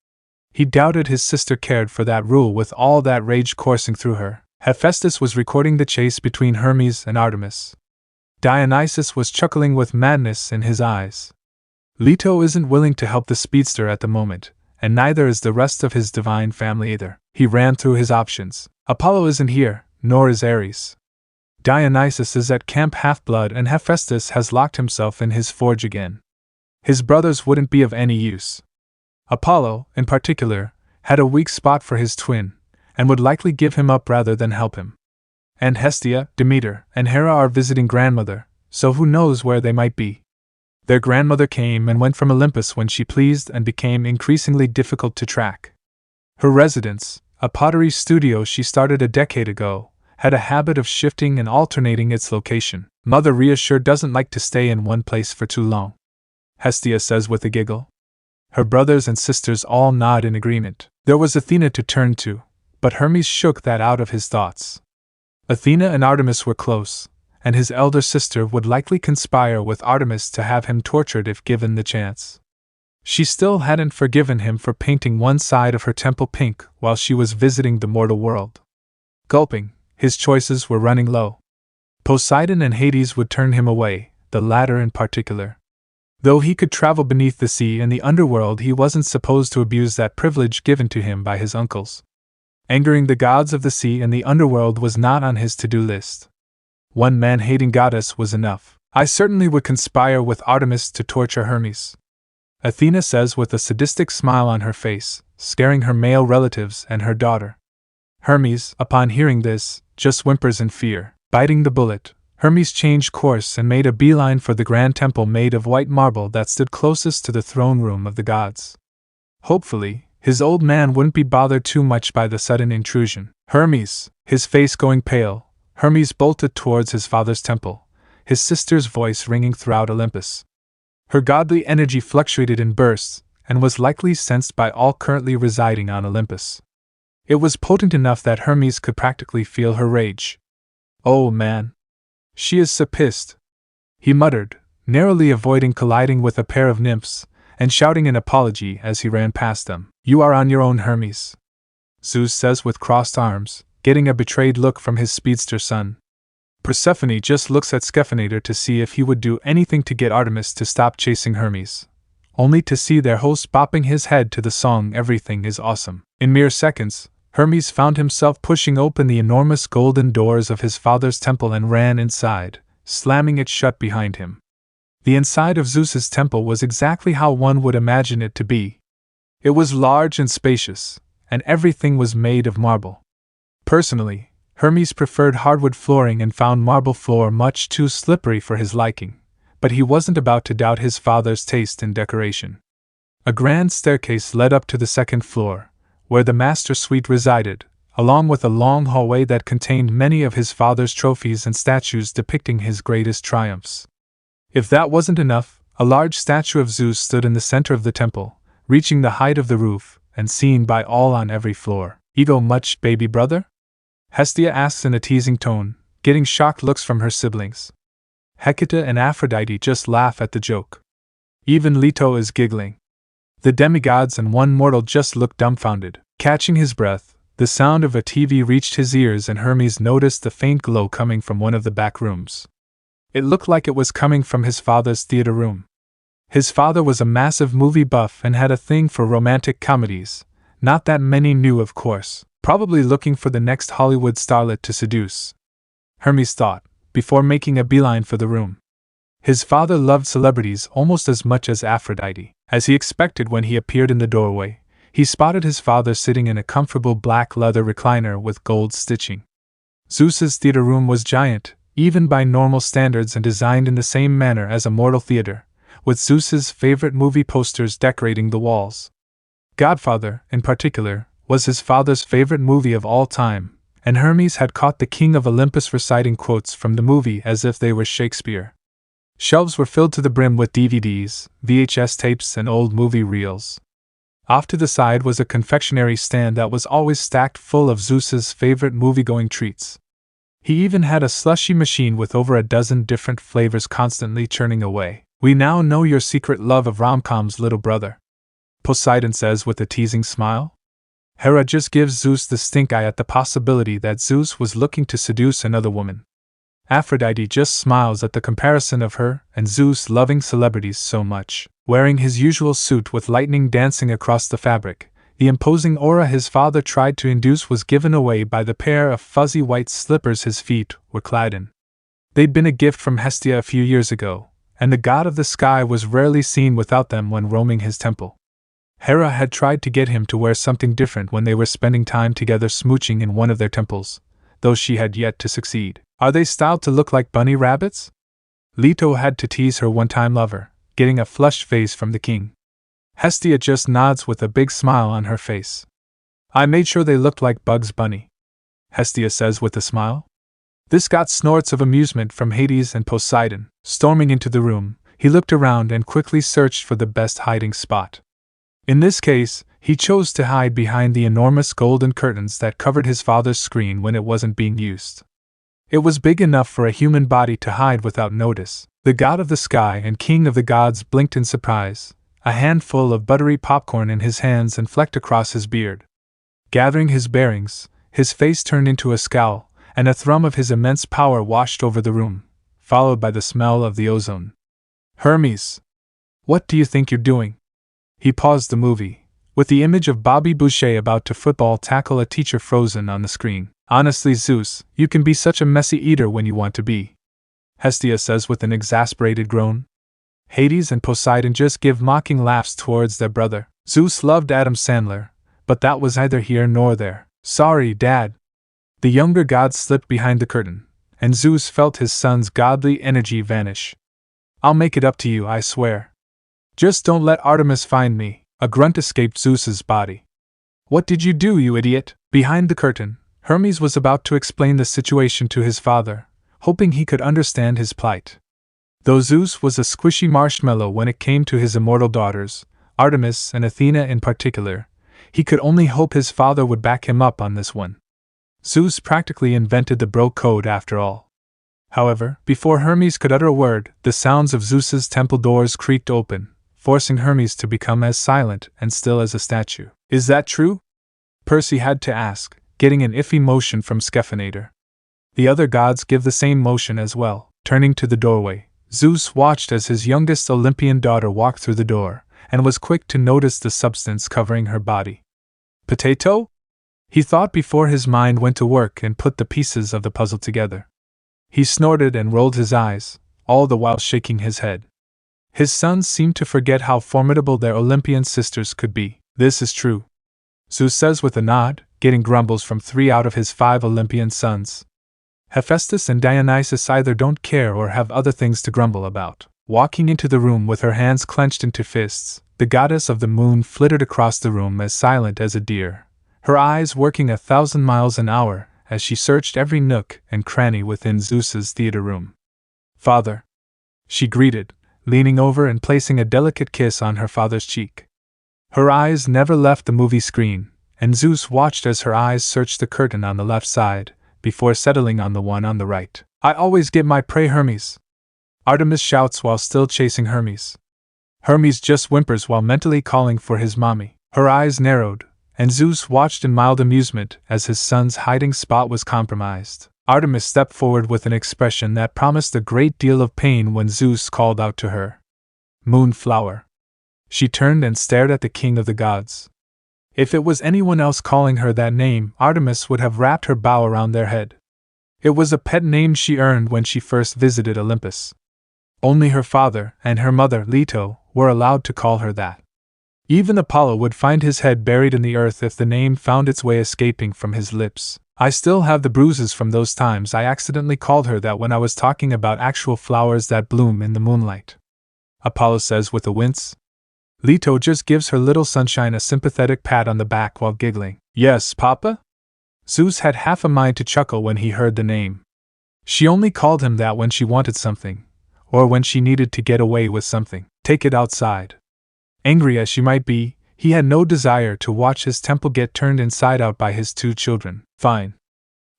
He doubted his sister cared for that rule with all that rage coursing through her. Hephaestus was recording the chase between Hermes and Artemis. Dionysus was chuckling with madness in his eyes. Leto isn't willing to help the speedster at the moment, and neither is the rest of his divine family either. He ran through his options. Apollo isn't here, nor is Ares. Dionysus is at Camp Half-Blood and Hephaestus has locked himself in his forge again. His brothers wouldn't be of any use. Apollo, in particular, had a weak spot for his twin, and would likely give him up rather than help him. And Hestia, Demeter, and Hera are visiting grandmother, so who knows where they might be. Their grandmother came and went from Olympus when she pleased and became increasingly difficult to track. Her residence, a pottery studio she started a decade ago, had a habit of shifting and alternating its location. Mother Rhea sure doesn't like to stay in one place for too long, Hestia says with a giggle. Her brothers and sisters all nod in agreement. There was Athena to turn to, but Hermes shook that out of his thoughts. Athena and Artemis were close, and his elder sister would likely conspire with Artemis to have him tortured if given the chance. She still hadn't forgiven him for painting one side of her temple pink while she was visiting the mortal world. Gulping, his choices were running low. Poseidon and Hades would turn him away, the latter in particular. Though he could travel beneath the sea and the underworld, he wasn't supposed to abuse that privilege given to him by his uncles. Angering the gods of the sea and the underworld was not on his to-do list. One man-hating goddess was enough. I certainly would conspire with Artemis to torture Hermes, Athena says with a sadistic smile on her face, scaring her male relatives and her daughter. Hermes, upon hearing this, just whimpers in fear. Biting the bullet, Hermes changed course and made a beeline for the grand temple made of white marble that stood closest to the throne room of the gods. Hopefully, his old man wouldn't be bothered too much by the sudden intrusion. Hermes, his face going pale, Hermes bolted towards his father's temple, his sister's voice ringing throughout Olympus. Her godly energy fluctuated in bursts, and was likely sensed by all currently residing on Olympus. It was potent enough that Hermes could practically feel her rage. "Oh man. She is so pissed," he muttered, narrowly avoiding colliding with a pair of nymphs, and shouting an apology as he ran past them. "You are on your own, Hermes," Zeus says with crossed arms, getting a betrayed look from his speedster son. Persephone just looks at Scheffinator to see if he would do anything to get Artemis to stop chasing Hermes, only to see their host bopping his head to the song "Everything is Awesome." In mere seconds, Hermes found himself pushing open the enormous golden doors of his father's temple and ran inside, slamming it shut behind him. The inside of Zeus's temple was exactly how one would imagine it to be. It was large and spacious, and everything was made of marble. Personally, Hermes preferred hardwood flooring and found marble floor much too slippery for his liking, but he wasn't about to doubt his father's taste in decoration. A grand staircase led up to the second floor, where the master suite resided, along with a long hallway that contained many of his father's trophies and statues depicting his greatest triumphs. If that wasn't enough, a large statue of Zeus stood in the center of the temple, reaching the height of the roof, and seen by all on every floor. "Ego much, baby brother?" Hestia asks in a teasing tone, getting shocked looks from her siblings. Hecate and Aphrodite just laugh at the joke. Even Leto is giggling. The demigods and one mortal just look dumbfounded. Catching his breath, the sound of a TV reached his ears and Hermes noticed a faint glow coming from one of the back rooms. It looked like it was coming from his father's theater room. His father was a massive movie buff and had a thing for romantic comedies, not that many knew of course, probably looking for the next Hollywood starlet to seduce, Hermes thought, before making a beeline for the room. His father loved celebrities almost as much as Aphrodite. As he expected when he appeared in the doorway, he spotted his father sitting in a comfortable black leather recliner with gold stitching. Zeus's theater room was giant, even by normal standards, and designed in the same manner as a mortal theater, with Zeus's favorite movie posters decorating the walls. Godfather, in particular, was his father's favorite movie of all time, and Hermes had caught the king of Olympus reciting quotes from the movie as if they were Shakespeare. Shelves were filled to the brim with DVDs, VHS tapes, and old movie reels. Off to the side was a confectionery stand that was always stacked full of Zeus's favorite movie-going treats. He even had a slushy machine with over a dozen different flavors constantly churning away. "We now know your secret love of rom-coms, little brother," Poseidon says with a teasing smile. Hera just gives Zeus the stink eye at the possibility that Zeus was looking to seduce another woman. Aphrodite just smiles at the comparison of her and Zeus loving celebrities so much. Wearing his usual suit with lightning dancing across the fabric, the imposing aura his father tried to induce was given away by the pair of fuzzy white slippers his feet were clad in. They'd been a gift from Hestia a few years ago, and the god of the sky was rarely seen without them when roaming his temple. Hera had tried to get him to wear something different when they were spending time together smooching in one of their temples, though she had yet to succeed. "Are they styled to look like bunny rabbits?" Leto had to tease her one-time lover, getting a flushed face from the king. Hestia just nods with a big smile on her face. "I made sure they looked like Bugs Bunny," Hestia says with a smile. This got snorts of amusement from Hades and Poseidon. Storming into the room, he looked around and quickly searched for the best hiding spot. In this case, he chose to hide behind the enormous golden curtains that covered his father's screen when it wasn't being used. It was big enough for a human body to hide without notice. The god of the sky and king of the gods blinked in surprise, a handful of buttery popcorn in his hands and flecked across his beard. Gathering his bearings, his face turned into a scowl, and a thrum of his immense power washed over the room, followed by the smell of the ozone. "Hermes! What do you think you're doing?" He paused the movie, with the image of Bobby Boucher about to football tackle a teacher frozen on the screen. "Honestly, Zeus, you can be such a messy eater when you want to be," Hestia says with an exasperated groan. Hades and Poseidon just give mocking laughs towards their brother. Zeus loved Adam Sandler, but that was neither here nor there. "Sorry, Dad." The younger god slipped behind the curtain, and Zeus felt his son's godly energy vanish. "I'll make it up to you, I swear. Just don't let Artemis find me." A grunt escaped Zeus's body. "What did you do, you idiot?" Behind the curtain, Hermes was about to explain the situation to his father, hoping he could understand his plight. Though Zeus was a squishy marshmallow when it came to his immortal daughters, Artemis and Athena in particular, he could only hope his father would back him up on this one. Zeus practically invented the bro code after all. However, before Hermes could utter a word, the sounds of Zeus's temple doors creaked open, forcing Hermes to become as silent and still as a statue. Is that true? Percy had to ask, getting an iffy motion from Scheffinator. The other gods give the same motion as well. Turning to the doorway, Zeus watched as his youngest Olympian daughter walked through the door, and was quick to notice the substance covering her body. Potato? He thought before his mind went to work and put the pieces of the puzzle together. He snorted and rolled his eyes, all the while shaking his head. His sons seemed to forget how formidable their Olympian sisters could be. This is true, Zeus says with a nod, getting grumbles from 3 out of his 5 Olympian sons. Hephaestus and Dionysus either don't care or have other things to grumble about. Walking into the room with her hands clenched into fists, the goddess of the moon flitted across the room as silent as a deer, her eyes working 1,000 miles an hour as she searched every nook and cranny within Zeus's theater room. Father, she greeted, leaning over and placing a delicate kiss on her father's cheek. Her eyes never left the movie screen, and Zeus watched as her eyes searched the curtain on the left side, before settling on the one on the right. I always get my prey, Hermes, Artemis shouts while still chasing Hermes. Hermes just whimpers while mentally calling for his mommy. Her eyes narrowed, and Zeus watched in mild amusement as his son's hiding spot was compromised. Artemis stepped forward with an expression that promised a great deal of pain when Zeus called out to her, "Moonflower." She turned and stared at the king of the gods. If it was anyone else calling her that name, Artemis would have wrapped her bow around their head. It was a pet name she earned when she first visited Olympus. Only her father and her mother, Leto, were allowed to call her that. Even Apollo would find his head buried in the earth if the name found its way escaping from his lips. I still have the bruises from those times I accidentally called her that when I was talking about actual flowers that bloom in the moonlight, Apollo says with a wince. Leto just gives her little sunshine a sympathetic pat on the back while giggling. Yes, Papa? Zeus had half a mind to chuckle when he heard the name. She only called him that when she wanted something, or when she needed to get away with something. Take it outside. Angry as she might be, he had no desire to watch his temple get turned inside out by his 2 children. Fine.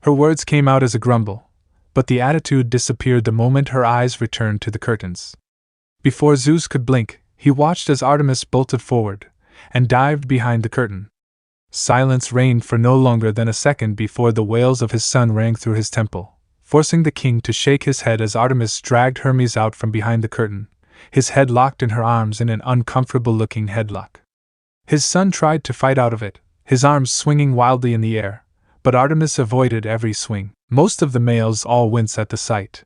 Her words came out as a grumble, but the attitude disappeared the moment her eyes returned to the curtains. Before Zeus could blink, he watched as Artemis bolted forward and dived behind the curtain. Silence reigned for no longer than a second before the wails of his son rang through his temple, forcing the king to shake his head as Artemis dragged Hermes out from behind the curtain, his head locked in her arms in an uncomfortable-looking headlock. His son tried to fight out of it, his arms swinging wildly in the air, but Artemis avoided every swing. Most of the males all wince at the sight.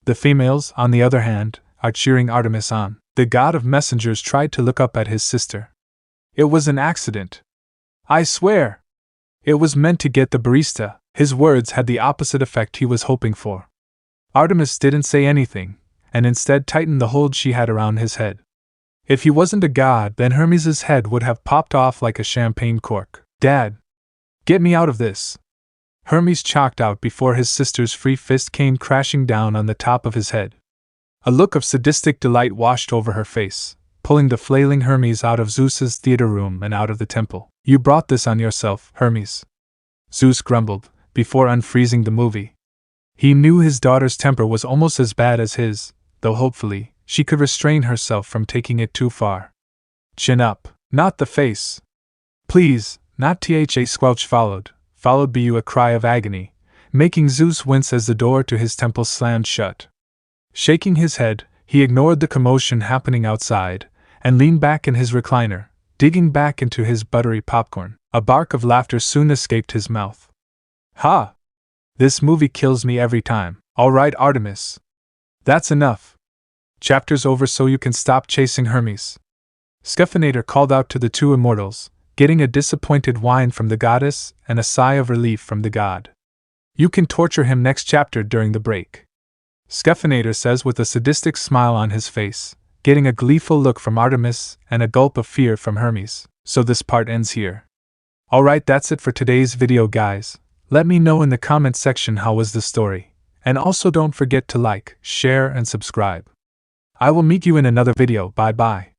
The females, on the other hand, are cheering Artemis on. The god of messengers tried to look up at his sister. It was an accident. I swear! It was meant to get the barista. His words had the opposite effect he was hoping for. Artemis didn't say anything, and instead tightened the hold she had around his head. If he wasn't a god, then Hermes's head would have popped off like a champagne cork. Dad! Get me out of this! Hermes chalked out before his sister's free fist came crashing down on the top of his head. A look of sadistic delight washed over her face, pulling the flailing Hermes out of Zeus's theater room and out of the temple. You brought this on yourself, Hermes, Zeus grumbled, before unfreezing the movie. He knew his daughter's temper was almost as bad as his, though hopefully, she could restrain herself from taking it too far. Chin up, not the face. Please, not tha squelch followed bu a cry of agony, making Zeus wince as the door to his temple slammed shut. Shaking his head, he ignored the commotion happening outside, and leaned back in his recliner, digging back into his buttery popcorn. A bark of laughter soon escaped his mouth. Ha! This movie kills me every time. All right, Artemis. That's enough. Chapter's over so you can stop chasing Hermes. Scheffinator called out to the 2 immortals, getting a disappointed whine from the goddess and a sigh of relief from the god. You can torture him next chapter during the break, Scheffinator says with a sadistic smile on his face, getting a gleeful look from Artemis and a gulp of fear from Hermes. So this part ends here. Alright, that's it for today's video, guys. Let me know in the comment section how was the story, And also don't forget to like, share, and subscribe. I will meet you in another video. Bye bye.